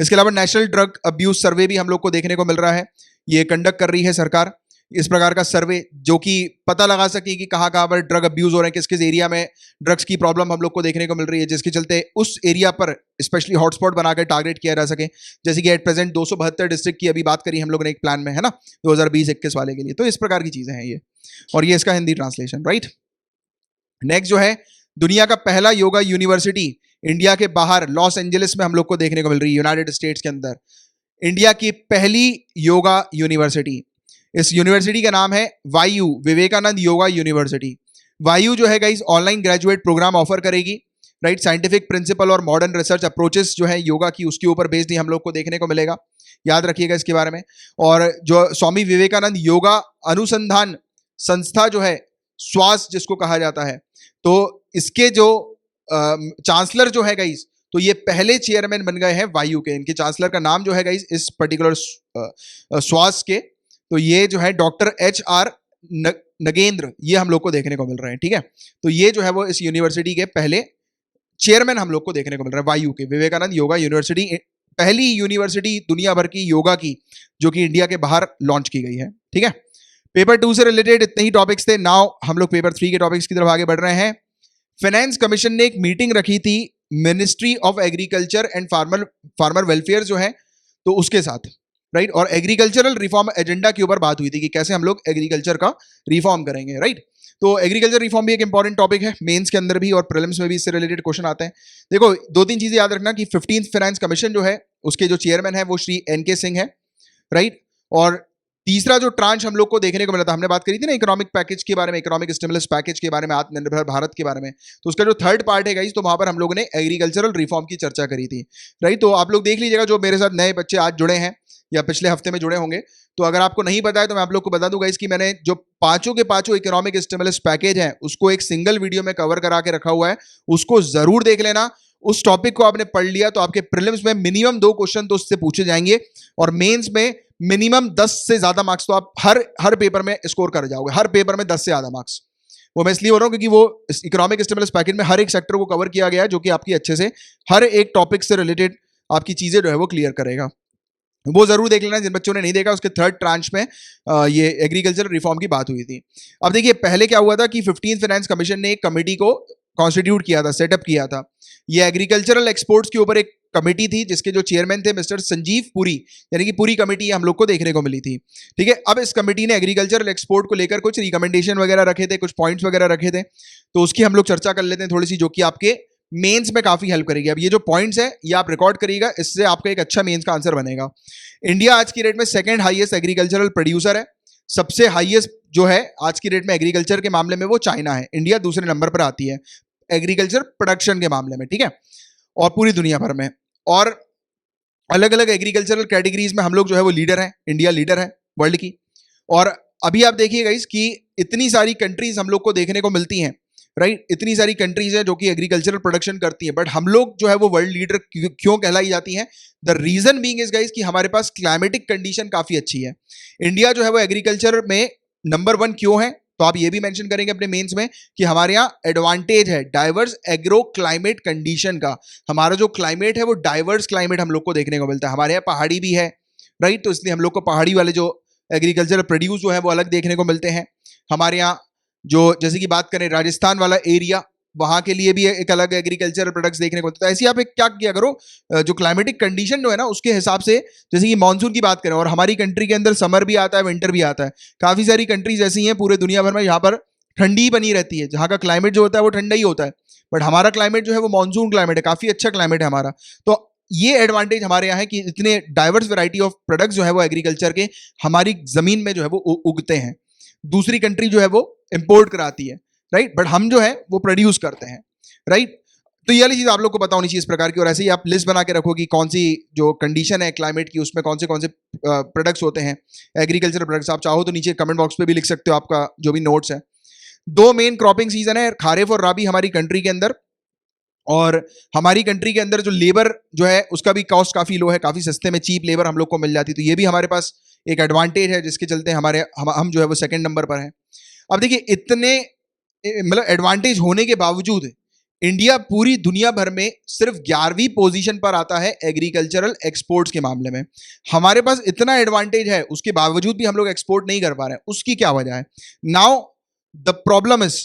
इसके अलावा नेशनल ड्रग अब्यूज सर्वे भी हम लोग को देखने को मिल रहा है, ये कंडक्ट कर रही है सरकार इस प्रकार का सर्वे, जो कि पता लगा सके कि कहाँ कहाँ पर ड्रग अब्यूज हो रहे हैं, किस किस एरिया में ड्रग्स की प्रॉब्लम हम लोग को देखने को मिल रही है, जिसके चलते उस एरिया पर स्पेशली हॉटस्पॉट बनाकर टारगेट किया जा सके। जैसे कि एट प्रेजेंट 272 डिस्ट्रिक्ट की अभी बात करी हम लोगों ने एक प्लान में, है ना, 2020-21 वाले के लिए। तो इस प्रकार की चीजें हैं ये, और ये इसका हिंदी ट्रांसलेशन, राइट। नेक्स्ट जो है, दुनिया का पहला योगा यूनिवर्सिटी इंडिया के बाहर लॉस एंजलिस में हम लोग को देखने को मिल रही है, यूनाइटेड स्टेट्स के अंदर इंडिया की पहली योगा यूनिवर्सिटी। इस यूनिवर्सिटी का नाम है वायु, विवेकानंद योगा यूनिवर्सिटी। वायु जो है guys online graduate program offer करेगी, राइट। साइंटिफिक प्रिंसिपल और मॉडर्न रिसर्च अप्रोचेस जो है योगा की, उसके ऊपर बेस्ड ही हम लोग को देखने को मिलेगा, याद रखिएगा इसके बारे में। और जो स्वामी विवेकानंद योगा अनुसंधान संस्था जो है, स्वास जिसको कहा जाता है, तो इसके जो चांसलर जो है गाइस, तो ये पहले चेयरमैन बन गए हैं वायु के। इनके चांसलर का नाम जो है गाइस इस पर्टिकुलर स्वास के, तो ये जो है डॉक्टर HR नगेंद्र, ये हम लोग को देखने को मिल रहे हैं, ठीक है। तो ये जो है वो इस यूनिवर्सिटी के पहले चेयरमैन हम लोग को देखने को मिल रहा है, वायु के, विवेकानंद योगा यूनिवर्सिटी, पहली यूनिवर्सिटी दुनिया भर की योगा की जो कि इंडिया के बाहर लॉन्च की गई है, ठीक है। पेपर 2 से रिलेटेड इतने ही टॉपिक्स थे। नाउ हम लोग पेपर 3 के टॉपिक्स की तरफ आगे बढ़ रहे हैं। फाइनेंस कमीशन ने एक मीटिंग रखी थी ministry of agriculture and farmer welfare जो है, तो उसके साथ, राइट। और एग्रीकल्चरल रिफॉर्म एजेंडा के ऊपर बात हुई थी कि कैसे हम लोग एग्रीकल्चर का रिफॉर्म करेंगे, राइट। तो एग्रीकल्चर रिफॉर्म भी एक इंपॉर्टेंट टॉपिक है, मेंस के अंदर भी और प्रीलिम्स में भी इससे रिलेटेड क्वेश्चन आते हैं। देखो 2-3 चीजें याद रखना कि 15th फाइनेंस कमीशन जो है उसके जो चेयरमैन है वो श्री NK सिंह है, राइट। और तीसरा जो ट्रांच हम लोग को देखने को मिला था, हमने बात करी थी ना इकोनॉमिक पैकेज के बारे में, इकोनॉमिक स्टिमुलस पैकेज के बारे में, आत्मनिर्भर भारत के बारे में, तो उसका जो थर्ड पार्ट है गाइस, तो वहां पर हम लोगों ने एग्रीकल्चरल रिफॉर्म की चर्चा करी थी, राइट। तो आप लोग देख लीजिएगा, जो मेरे साथ नए बच्चे आज जुड़े हैं या पिछले हफ्ते में जुड़े होंगे, तो अगर आपको नहीं पता है तो मैं आप लोग को बता दूंगा इसकी, मैंने जो पांचों के पांचों इकोनॉमिक स्टिमुलस पैकेज है उसको एक सिंगल वीडियो में कवर करा के रखा हुआ है, उसको जरूर देख लेना। उस टॉपिक को आपने पढ़ लिया तो आपके प्रीलिम्स में मिनिमम 2 क्वेश्चन तो उससे पूछे जाएंगे, और मेंस में मिनिमम 10 से ज्यादा मार्क्स तो आप हर पेपर में स्कोर कर जाओगे, हर पेपर में 10 से ज्यादा मार्क्स। वो मैं इसलिए बोल रहा हूं क्योंकि वो इकोनॉमिक स्टिमुलस पैकेज में हर एक सेक्टर को कवर किया गया है, जो कि आपकी अच्छे से हर एक टॉपिक से रिलेटेड आपकी चीजें जो है वो क्लियर करेगा। वो जरूर देख लेना जिन बच्चों ने नहीं देखा, उसके थर्ड ट्रांच में ये एग्रीकल्चर रिफॉर्म की बात हुई थी। अब देखिए पहले क्या हुआ था कि 15th फाइनेंस कमीशन ने एक कमेटी को कॉन्स्टिट्यूट किया था, सेटअप किया था। ये एग्रीकल्चरल एक्सपोर्ट्स के ऊपर एक कमेटी थी जिसके जो चेयरमैन थे मिस्टर संजीव पुरी, यानी कि पूरी कमेटी हम लोग को देखने को मिली थी, ठीक है। अब इस कमेटी ने एग्रीकल्चरल एक्सपोर्ट को लेकर कुछ रिकमेंडेशन वगैरह रखे थे, कुछ पॉइंट्स वगैरह रखे थे, तो उसकी हम लोग चर्चा कर लेते हैं थोड़ी सी, जो कि आपके मेंस में काफी हेल्प करेगी। अब ये जो पॉइंट्स है ये आप रिकॉर्ड करिएगा, इससे आपका एक अच्छा मेंस का आंसर बनेगा। इंडिया आज की डेट में सेकंड हाईएस्ट एग्रीकल्चरल प्रोड्यूसर है, सबसे हाईएस्ट जो है आज की डेट में एग्रीकल्चर के मामले में वो चाइना है, इंडिया दूसरे नंबर पर आती है एग्रीकल्चर प्रोडक्शन के मामले में, ठीक है, और पूरी दुनिया भर में। और अलग अलग एग्रीकल्चरल कैटेगरीज में हम लोग जो है वो लीडर हैं, इंडिया लीडर है वर्ल्ड की। और अभी आप देखिएगा कि इतनी सारी कंट्रीज हम लोग को देखने को मिलती हैं, राइट। इतनी सारी कंट्रीज हैं जो कि एग्रीकल्चरल प्रोडक्शन करती हैं, बट हम लोग जो है वो वर्ल्ड लीडर क्यों कहलाई जाती हैं? The reason being is guys कि हमारे पास क्लाइमेटिक कंडीशन काफी अच्छी है। इंडिया जो है वो एग्रीकल्चर में नंबर 1 क्यों है? तो आप ये भी मेंशन करेंगे अपने मेंस में कि हमारे यहाँ एडवांटेज है डाइवर्स एग्रो क्लाइमेट कंडीशन का। हमारा जो क्लाइमेट है वो डाइवर्स क्लाइमेट हम लोग को देखने को मिलता है। हमारे यहाँ पहाड़ी भी है, राइट, तो इसलिए हम लोग को पहाड़ी वाले जो एग्रीकल्चरल प्रोड्यूस जो है वो अलग देखने को मिलते हैं। हमारे यहाँ जो जैसे कि बात करें राजस्थान वाला एरिया, वहां के लिए भी एक अलग एग्रीकल्चरल प्रोडक्ट्स देखने को मिलता है। ऐसे आप एक क्या किया करो, जो क्लाइमेटिक कंडीशन जो है ना उसके हिसाब से, जैसे कि मानसून की बात करें, और हमारी कंट्री के अंदर समर भी आता है, विंटर भी आता है। काफी सारी कंट्रीज ऐसी हैं पूरे दुनिया भर में यहाँ पर ठंडी बनी रहती है, जहाँ का क्लाइमेट जो होता है वो ठंडा ही होता है, बट हमारा क्लाइमेट जो है वो मानसून क्लाइमेट है, काफी अच्छा क्लाइमेट है हमारा। तो ये एडवांटेज हमारे यहाँ है कि इतने डाइवर्स वेराइटी ऑफ प्रोडक्ट्स जो है वो एग्रीकल्चर के हमारी जमीन में जो है वो उगते हैं। दूसरी कंट्री जो है वो इंपोर्ट कराती है, राइट, बट हम जो है वो प्रोड्यूस करते हैं, राइट। तो ये वाली चीज आप लोग को पता होनी चाहिए इस प्रकार की, और ऐसे ही आप लिस्ट बना के रखो कि कौन सी जो कंडीशन है क्लाइमेट की उसमें कौन से प्रोडक्ट्स होते हैं, एग्रीकल्चर प्रोडक्ट्स। आप चाहो तो नीचे कमेंट बॉक्स पे भी लिख सकते हो आपका जो भी नोट्स है। दो मेन क्रॉपिंग सीजन है, खारिफ और राबी हमारी कंट्री के अंदर, और हमारी कंट्री के अंदर जो लेबर जो है उसका भी कॉस्ट काफी लो है, काफी सस्ते में चीप लेबर हम लोग को मिल जाती है, तो ये भी हमारे पास एक एडवांटेज है जिसके चलते हमारे हम जो है वो सेकंड नंबर पर है। अब देखिए इतने मतलब एडवांटेज होने के बावजूद इंडिया पूरी दुनिया भर में सिर्फ 11वीं पोजीशन पर आता है एग्रीकल्चरल एक्सपोर्ट्स के मामले में। हमारे पास इतना एडवांटेज है उसके बावजूद भी हम लोग एक्सपोर्ट नहीं कर पा रहे हैं, उसकी क्या वजह है? नाउ द प्रॉब्लम इज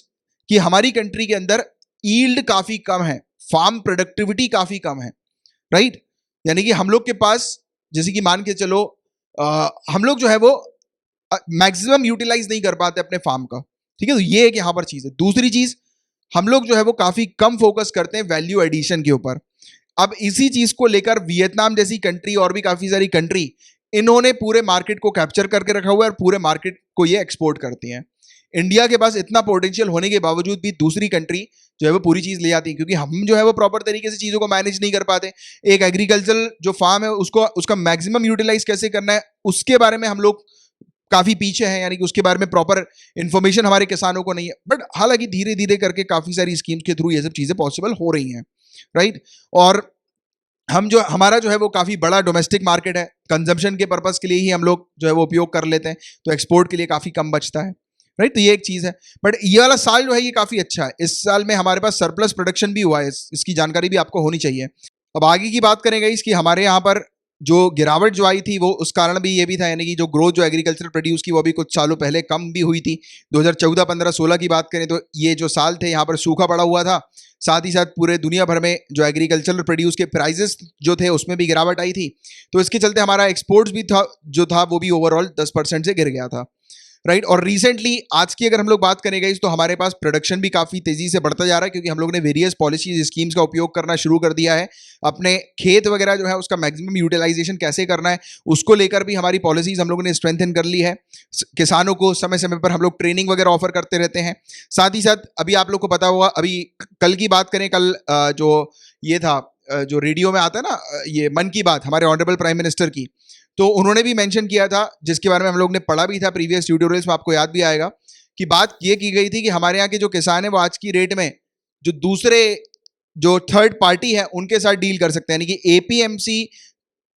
कि हमारी कंट्री के अंदर ईल्ड काफी कम है, फार्म प्रोडक्टिविटी काफी कम है, राइट? यानी कि हम लोग के पास, जैसे कि मान के चलो हम लोग जो है वो मैक्सिमम यूटिलाइज नहीं कर पाते अपने फार्म का, ठीक है? तो ये एक यहां पर चीज है। दूसरी चीज, हम लोग जो है वो काफी कम फोकस करते हैं वैल्यू एडिशन के ऊपर। अब इसी चीज को लेकर वियतनाम जैसी कंट्री और भी काफी सारी कंट्री, इन्होंने पूरे मार्केट को कैप्चर करके रखा हुआ है और पूरे मार्केट को ये एक्सपोर्ट करती हैं। इंडिया के पास इतना पोटेंशियल होने के बावजूद भी दूसरी कंट्री जो है वो पूरी चीज ले आती है, क्योंकि हम जो है वो प्रॉपर तरीके से चीजों को मैनेज नहीं कर पाते। एक एग्रीकल्चर जो फार्म है उसको उसका मैक्सिमम यूटिलाइज कैसे करना है उसके बारे में हम लोग काफी पीछे हैं, यानी कि उसके बारे में प्रॉपर इंफॉर्मेशन हमारे किसानों को नहीं है। बट हालांकि धीरे धीरे करके काफी सारी स्कीम्स के थ्रू ये सब चीजें पॉसिबल हो रही हैं, राइट? और हमारा जो है वो काफी बड़ा डोमेस्टिक मार्केट है, कंजम्पशन के पर्पस के लिए ही हम लोग जो है वो उपयोग कर लेते हैं, तो एक्सपोर्ट के लिए काफी कम बचता है, राइट? तो ये एक चीज है। बट ये वाला साल जो है ये काफी अच्छा है, इस साल में हमारे पास सरप्लस प्रोडक्शन भी हुआ है, इसकी जानकारी भी आपको होनी चाहिए। अब आगे की बात करेंगे इसकी, हमारे यहाँ पर जो गिरावट जो आई थी वो उस कारण भी ये भी था, यानी कि जो ग्रोथ जो एग्रीकल्चर प्रोड्यूस की वो भी कुछ सालों पहले कम भी हुई थी। 2014, 15, 16 की बात करें तो ये जो साल थे यहाँ पर सूखा पड़ा हुआ था, साथ ही साथ पूरे दुनिया भर में जो एग्रीकल्चरल प्रोड्यूस के प्राइजेस जो थे उसमें भी गिरावट आई थी, तो इसके चलते हमारा एक्सपोर्ट्स भी था जो था वो भी ओवरऑल 10% से गिर गया था, राइट? और रिसेंटली आज की अगर हम लोग बात करेंगे तो हमारे पास प्रोडक्शन भी काफ़ी तेज़ी से बढ़ता जा रहा है, क्योंकि हम लोग ने वेरियस पॉलिसीज स्कीम्स का उपयोग करना शुरू कर दिया है। अपने खेत वगैरह जो है उसका मैक्सिमम यूटिलाइजेशन कैसे करना है उसको लेकर भी हमारी पॉलिसीज हम लोगों ने स्ट्रेंथन कर ली है। किसानों को समय समय पर हम लोग ट्रेनिंग वगैरह ऑफर करते रहते हैं। साथ ही साथ अभी आप लोग को पता होगा, अभी कल की बात करें, कल जो ये था जो रेडियो में आता है ना, ये मन की बात हमारे ऑनरेबल प्राइम मिनिस्टर की, तो उन्होंने भी मेंशन किया था, जिसके बारे में हम लोग ने पढ़ा भी था प्रीवियस ट्यूटोरियल्स में, आपको याद भी आएगा कि बात ये की गई थी कि हमारे यहाँ के जो किसान है वो आज की रेट में जो दूसरे जो थर्ड पार्टी है उनके साथ डील कर सकते हैं, यानी कि एपीएमसी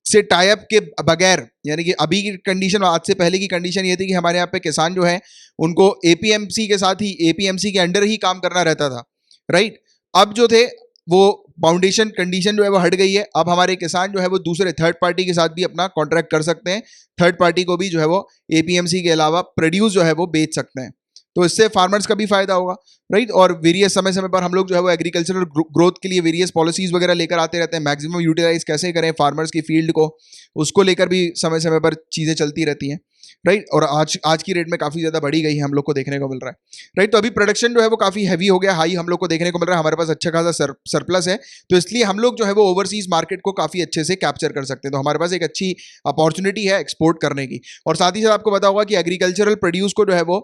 से टाई अप के बगैर। यानी कि अभी की कंडीशन, आज से पहले की कंडीशन ये थी कि हमारे यहाँ पे किसान जो है उनको एपीएमसी के साथ ही, एपीएमसी के अंडर ही काम करना रहता था, राइट? अब जो थे वो फाउंडेशन कंडीशन जो है वो हट गई है। अब हमारे किसान जो है वो दूसरे थर्ड पार्टी के साथ भी अपना कॉन्ट्रैक्ट कर सकते हैं, थर्ड पार्टी को भी जो है वो एपीएमसी के अलावा प्रोड्यूस जो है वो बेच सकते हैं, तो इससे फार्मर्स का भी फायदा होगा, राइट? और वेरियस समय समय पर हम लोग जो है वो एग्रीकल्चरल ग्रोथ के लिए वेरियस पॉलिसीज वगैरह लेकर आते रहते हैं। मैक्सिमम यूटिलाइज कैसे करें फार्मर्स की फील्ड को, उसको लेकर भी समय समय पर चीज़ें चलती रहती हैं, राइट? और आज की रेट में काफ़ी ज़्यादा बढ़ी गई है, हम लोग को देखने को मिल रहा है, राइट? तो अभी प्रोडक्शन जो है वो काफ़ी हैवी हो गया, हाई हम लोग को देखने को मिल रहा है, हमारे पास अच्छा खासा सरप्लस है, तो इसलिए हम लोग जो है वो ओवरसीज मार्केट को काफ़ी अच्छे से कैप्चर कर सकते हैं। तो हमारे पास एक अच्छी अपॉर्चुनिटी है एक्सपोर्ट करने की। और साथ ही साथ आपको पता होगा कि एग्रीकल्चरल प्रोड्यूस को जो है वो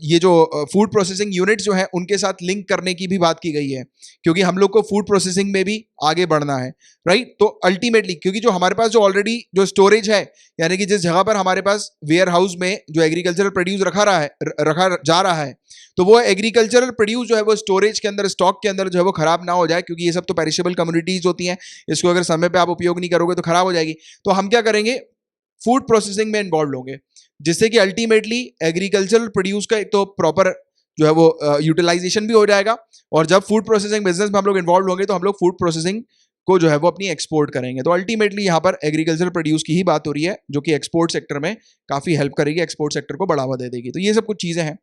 ये जो फूड प्रोसेसिंग यूनिट जो है उनके साथ लिंक करने की भी बात की गई है, क्योंकि हम लोग को फूड प्रोसेसिंग में भी आगे बढ़ना है, राइट? तो अल्टीमेटली क्योंकि जो हमारे पास जो ऑलरेडी जो स्टोरेज है, यानी कि जिस जगह पर हमारे पास वेयर हाउस में जो एग्रीकल्चरल प्रोड्यूस रखा जा रहा है, तो वो एग्रीकल्चरल प्रोड्यूस जो है वो स्टोरेज के अंदर, स्टॉक के अंदर जो है वो खराब ना हो जाए, क्योंकि ये सब तो पेरिशेबल कम्युनिटीज होती हैं, इसको अगर समय पे आप उपयोग नहीं करोगे तो खराब हो जाएगी। तो हम क्या करेंगे, फूड प्रोसेसिंग में इन्वॉल्व होंगे, जिससे कि अल्टीमेटली एग्रीकल्चरल प्रोड्यूस का एक तो प्रॉपर जो है वो यूटिलाइजेशन भी हो जाएगा, और जब फूड प्रोसेसिंग बिजनेस में हम लोग इन्वॉल्व होंगे तो हम लोग फूड प्रोसेसिंग को जो है वो अपनी एक्सपोर्ट करेंगे। तो अल्टीमेटली यहाँ पर एग्रीकल्चर प्रोड्यूस की ही बात हो रही है, जो कि एक्सपोर्ट सेक्टर में काफ़ी हेल्प करेगी, एक्सपोर्ट सेक्टर को बढ़ावा दे देगी। तो ये सब कुछ चीज़ें हैं,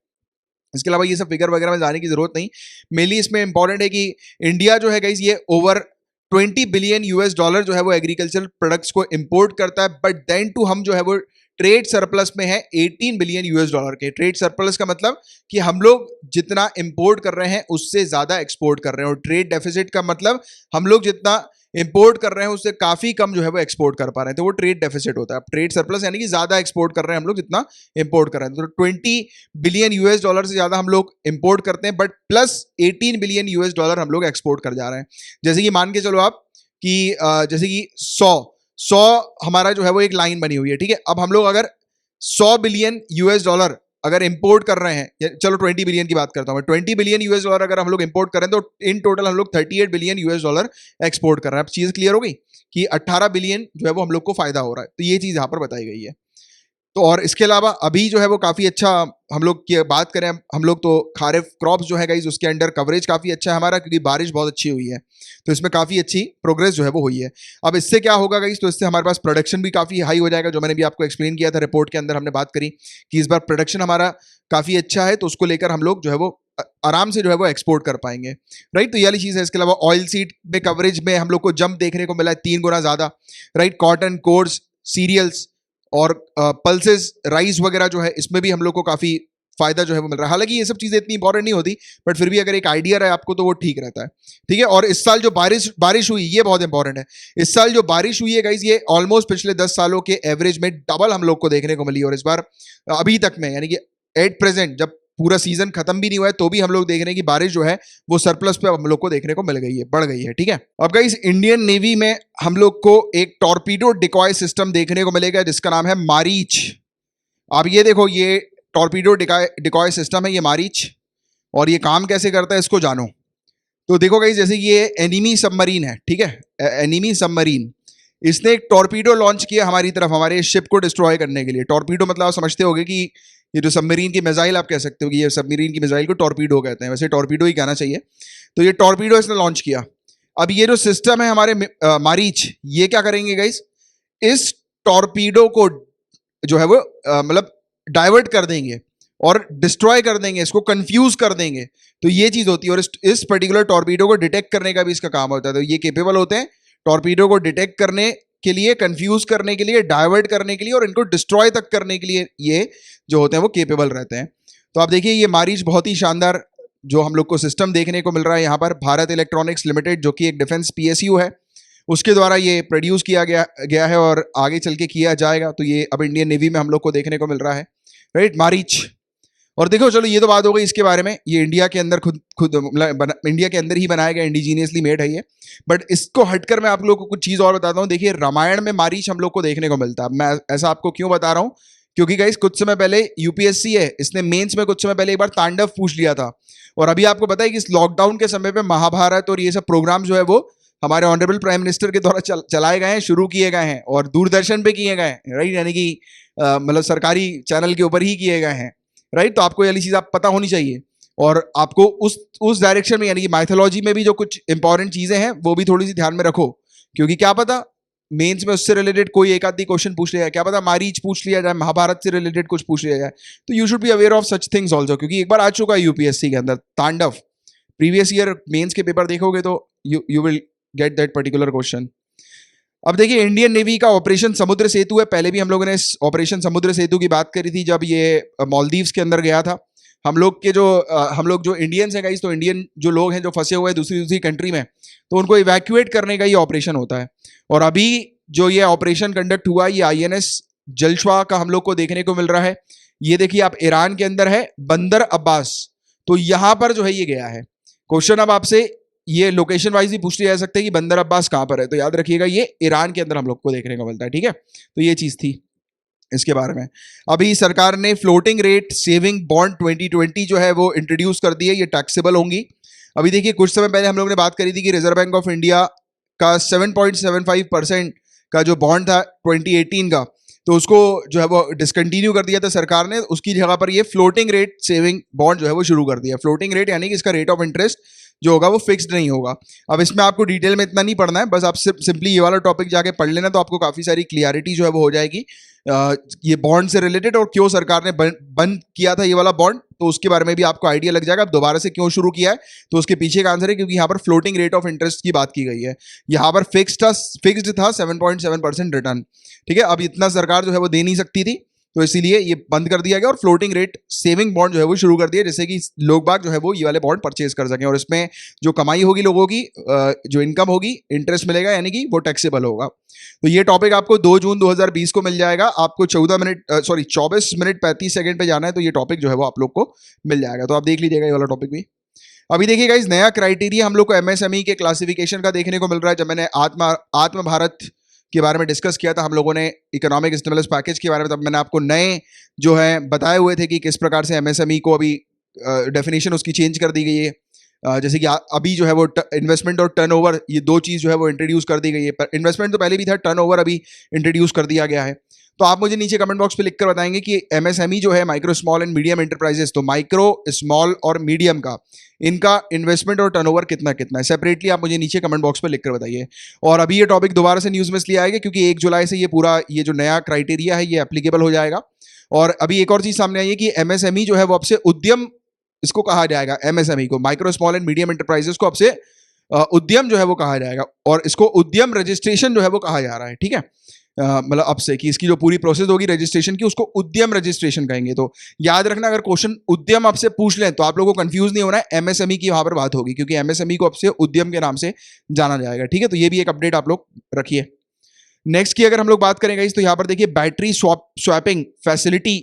इसके अलावा ये सब फिगर वगैरह में जाने की जरूरत नहीं। मेनली इसमें इंपॉर्टेंट है कि इंडिया जो है गाइस ये ओवर 20 बिलियन यूएस डॉलर जो है वो एग्रीकल्चर प्रोडक्ट्स को इंपोर्ट करता है, बट देन टू हम जो है वो ट्रेड सरप्लस में है 18 बिलियन यूएस डॉलर के। ट्रेड सरप्लस का मतलब कि हम लोग जितना इंपोर्ट कर रहे हैं उससे ज्यादा एक्सपोर्ट कर रहे हैं, और ट्रेड डेफिसिट का मतलब हम लोग जितना इंपोर्ट कर रहे हैं उससे काफी कम जो है वो एक्सपोर्ट कर पा रहे हैं, तो वो ट्रेड डेफिसिट होता है। ट्रेड सरप्लस यानी कि ज्यादा एक्सपोर्ट कर रहे हैं हम लोग जितना इंपोर्ट कर रहे हैं, तो 20 बिलियन US डॉलर से ज्यादा हम लोग इंपोर्ट करते हैं, but plus 18 billion US dollar हम लोग एक्सपोर्ट कर जा रहे हैं। जैसे कि मान के चलो आप कि जैसे कि 100 हमारा जो है वो एक लाइन बनी हुई है, ठीक है। अब हम लोग अगर 100 बिलियन US डॉलर अगर इंपोर्ट कर रहे हैं, चलो 20 बिलियन की बात करता हूं मैं, 20 बिलियन US डॉलर अगर हम लोग इंपोर्ट करें तो इन टोटल हम लोग 38 बिलियन US डॉलर एक्सपोर्ट कर रहे हैं। अब चीज क्लियर हो गई कि 18 बिलियन जो है वो हम लोग को फायदा हो रहा है, तो ये चीज यहां पर बताई गई है। तो और इसके अलावा अभी जो है वो काफी अच्छा, हम लोग की बात करें हम लोग तो खारिफ क्रॉप्स जो है गाइस उसके अंडर कवरेज काफी अच्छा है हमारा, क्योंकि बारिश बहुत अच्छी हुई है, तो इसमें काफी अच्छी प्रोग्रेस जो है वो हुई है। अब इससे क्या होगा गाइस, तो इससे हमारे पास प्रोडक्शन भी काफी हाई हो जाएगा, जो मैंने भी आपको एक्सप्लेन किया था रिपोर्ट के अंदर, हमने बात करी कि इस बार प्रोडक्शन हमारा काफी अच्छा है, तो उसको लेकर हम लोग जो है वो आराम से जो है वो एक्सपोर्ट कर पाएंगे, राइट। तो ये वाली चीज है। इसके अलावा ऑयल सीड में कवरेज में हम लोग को जंप देखने को मिला है 3 गुना ज्यादा, राइट। कॉटन, कोर्स, सीरियल्स और पल्सेस, राइस वगैरह जो है इसमें भी हम लोग को काफी फायदा जो है वो मिल रहा है। हालांकि ये सब चीजें इतनी इंपॉर्टेंट नहीं होती, बट फिर भी अगर एक आइडिया रहे आपको तो वो ठीक रहता है, ठीक है। और इस साल जो बारिश हुई ये बहुत इंपॉर्टेंट है। इस साल जो बारिश हुई है गाइस ये ऑलमोस्ट पिछले 10 सालों के एवरेज में डबल हम लोग को देखने को मिली, और इस बार अभी तक में यानी कि एट प्रेजेंट जब पूरा सीजन खत्म भी नहीं हुआ है तो भी हम लोग देख रहे हैं कि बारिश जो है वो सरप्लस पे हम लोग को देखने को मिल गई है, बढ़ गई है, ठीक है। अब गाइस इंडियन नेवी में हम लोग को एक टॉर्पीडो डिकॉय सिस्टम देखने को मिलेगा जिसका नाम है मारीच। अब ये देखो, ये टॉर्पीडो डिकॉय सिस्टम है, ये मारीच, और ये काम कैसे करता है इसको जानो। तो देखो गाइस, जैसे ये एनिमी सबमरीन है, ठीक है, एनिमी सबमरीन, इसने एक टॉर्पीडो लॉन्च किया हमारी तरफ, हमारे शिप को डिस्ट्रॉय करने के लिए। टॉर्पीडो मतलब आप समझते होगे कि ये जो सबमरीन की मिसाइल आप कह सकते हो कि ये सबमरीन की मिसाइल को टॉर्पीडो कहते हैं, वैसे टॉर्पीडो ही कहना चाहिए। तो ये टॉर्पीडो इसने लॉन्च किया। अब ये जो सिस्टम है हमारे मारीच, ये क्या करेंगे गाइस, इस टॉर्पीडो को जो है वो मतलब डाइवर्ट कर देंगे और डिस्ट्रॉय कर देंगे, इसको कंफ्यूज कर देंगे। तो ये चीज होती है, और इस पर्टिकुलर टॉर्पीडो को डिटेक्ट करने का भी इसका काम होता है। तो ये केपेबल होते हैं टॉर्पीडो को डिटेक्ट करने के लिए, कंफ्यूज करने के लिए, डाइवर्ट करने के लिए और इनको डिस्ट्रॉय तक करने के लिए ये जो होते हैं वो केपेबल रहते हैं। तो आप देखिए ये मारीच बहुत ही शानदार जो हम लोग को सिस्टम देखने को मिल रहा है यहाँ पर। भारत इलेक्ट्रॉनिक्स लिमिटेड जो कि एक डिफेंस PSU है उसके द्वारा ये प्रोड्यूस किया गया है और आगे चल के किया जाएगा। तो ये अब इंडियन नेवी में हम लोग को देखने को मिल रहा है, राइट, मारीच। और देखो चलो ये तो बात हो गई इसके बारे में, ये इंडिया के अंदर खुद इंडिया के अंदर ही बनाया गया, इंडिजीनियसली मेड है ये। बट इसको हटकर मैं आप लोगों को कुछ चीज़ और बताता हूँ। देखिए रामायण में मारीच हम लोग को देखने को मिलता है। मैं ऐसा आपको क्यों बता रहा हूँ, क्योंकि गाइस कुछ समय पहले UPSC है, इसने मेंस में कुछ समय पहले एक बार तांडव पूछ लिया था। और अभी आपको पता है कि इस लॉकडाउन के समय पे महाभारत और ये सब प्रोग्राम जो है वो हमारे ऑनरेबल प्राइम मिनिस्टर के द्वारा चलाए गए हैं, शुरू किए गए हैं और दूरदर्शन पे किए गए हैं, राइट, यानी कि मतलब सरकारी चैनल के ऊपर ही किए गए हैं, राइट। तो आपको ये वाली चीज़ आप पता होनी चाहिए, और आपको उस डायरेक्शन में यानी कि माइथोलॉजी में भी जो कुछ इंपॉर्टेंट चीज़ें हैं वो भी थोड़ी सी ध्यान में रखो, क्योंकि क्या पता मेंस में उससे रिलेटेड कोई एक आधी क्वेश्चन पूछ लिया जाए, क्या पता मारीच पूछ लिया जाए, महाभारत से रिलेटेड कुछ पूछ लिया जाए। तो you should be aware of such things also, क्योंकि एक बार आ चुका है UPSC के अंदर तांडव, प्रीवियस ईयर मेंस के पेपर देखोगे तो you will get that particular question. अब देखिए इंडियन नेवी का ऑपरेशन समुद्र सेतु है, पहले भी हम लोगों ने इस ऑपरेशन समुद्र सेतु की बात करी थी जब ये मालदीव्स के अंदर गया था। हम लोग जो इंडियंस हैं गाइस, तो इंडियन जो लोग हैं जो फंसे हुए हैं दूसरी कंट्री में, तो उनको इवैक्यूएट करने का ये ऑपरेशन होता है। और अभी जो ये ऑपरेशन कंडक्ट हुआ ये INS जलश्वा का हम लोग को देखने को मिल रहा है। ये देखिए आप, ईरान के अंदर है बंदर अब्बास, तो यहां पर जो है ये गया है। क्वेश्चन अब आपसे ये लोकेशन वाइज भी पूछ लिया जा सकता है कि बंदर अब्बास कहां पर है, तो याद रखिएगा ये ईरान के अंदर हम लोग को देखने को मिलता है, ठीक है। तो ये चीज थी इसके बारे में। अभी सरकार ने फ्लोटिंग रेट सेविंग बॉन्ड 2020 जो है वो इंट्रोड्यूस कर दी है, ये टैक्सेबल होंगी। अभी देखिए कुछ समय पहले हम लोग ने बात करी थी कि रिजर्व बैंक ऑफ इंडिया का 7.75% का जो बॉन्ड था 2018 का, तो उसको जो है वो डिसकंटिन्यू कर दिया था सरकार ने। उसकी जगह पर ये फ्लोटिंग रेट सेविंग बॉन्ड जो है वो शुरू कर दिया। फ्लोटिंग रेट यानी कि इसका रेट ऑफ इंटरेस्ट जो होगा वो फिक्स्ड नहीं होगा। अब इसमें आपको डिटेल में इतना नहीं पढ़ना है, बस आप सिंपली ये वाला टॉपिक जाके पढ़ लेना, तो आपको काफ़ी सारी क्लियरिटी जो है वो हो जाएगी ये बॉन्ड से रिलेटेड, और क्यों सरकार ने बंद किया था ये वाला बॉन्ड, तो उसके बारे में भी आपको आइडिया लग जाएगा। अब दोबारा से क्यों शुरू किया है, तो उसके पीछे का आंसर है क्योंकि यहाँ पर फ्लोटिंग रेट ऑफ इंटरेस्ट की बात की गई है। यहाँ पर फिक्स्ड था 7.7% रिटर्न, ठीक है। अब इतना सरकार जो है वो दे नहीं सकती थी, तो इसीलिए ये बंद कर दिया गया और फ्लोटिंग रेट सेविंग बॉन्ड जो है वो शुरू कर दिया, जैसे कि लोग बाग जो है वो ये वाले बॉन्ड परचेज कर सकें, और इसमें जो कमाई होगी लोगों की, जो इनकम होगी, इंटरेस्ट मिलेगा, यानी कि वो टैक्सेबल होगा। तो ये टॉपिक आपको 2 जून 2020 को मिल जाएगा। आपको 24 मिनट 35 सेकंड पे जाना है, तो ये टॉपिक जो है वो आप लोग को मिल जाएगा, तो आप देख लीजिएगा ये वाला टॉपिक भी। अभी देखिएगा इस नया क्राइटेरिया हम लोग को एमएसएमई के क्लासिफिकेशन का देखने को मिल रहा है। जब मैंने आत्म भारत के बारे में डिस्कस किया था हम लोगों ने, इकोनॉमिक स्टिमुलस पैकेज के बारे में, तब मैंने आपको नए जो है बताए हुए थे कि किस प्रकार से एमएसएमई को अभी डेफिनेशन उसकी चेंज कर दी गई है। जैसे कि अभी जो है वो इन्वेस्टमेंट और टर्नओवर, ये दो चीज़ जो है वो इंट्रोड्यूस कर दी गई है। पर इन्वेस्टमेंट तो पहले भी था, टर्नओवर अभी इंट्रोड्यूस कर दिया गया है। तो आप मुझे नीचे कमेंट बॉक्स पे लिखकर बताएंगे कि एमएसएमई जो है, micro small and medium enterprises, तो माइक्रो स्मॉल और मीडियम का इनका इन्वेस्टमेंट और टर्नओवर कितना कितना है, सेपरेटली आप मुझे नीचे कमेंट बॉक्स पे लिखकर बताइए। और अभी ये टॉपिक दोबारा से न्यूज़ में इसलिए आएगा क्योंकि 1 जुलाई से ये पूरा ये जो नया क्राइटेरिया है ये एप्लीकेबल हो जाएगा। और अभी एक और चीज़ सामने आई है कि एमएसएमई जो है वो अब से उद्यम, इसको कहा जाएगा एमएसएमई को, micro small and medium enterprises को अब से उद्यम जो है वो कहा जाएगा, और इसको उद्यम रजिस्ट्रेशन जो है वो कहा जा रहा है। ठीक है, मतलब अब से कि इसकी जो पूरी प्रोसेस होगी रजिस्ट्रेशन की, उसको उद्यम रजिस्ट्रेशन कहेंगे। तो याद रखना, अगर क्वेश्चन उद्यम आपसे पूछ लें तो आप लोगों को कंफ्यूज नहीं होना है, एमएसएमई की वहां पर बात होगी, क्योंकि एमएसएमई को अब से उद्यम के नाम से जाना जाएगा। ठीक है, तो ये भी एक अपडेट आप लोग रखिए। नेक्स्ट की अगर हम लोग बात करेंगे तो यहाँ पर देखिए, battery swapping facility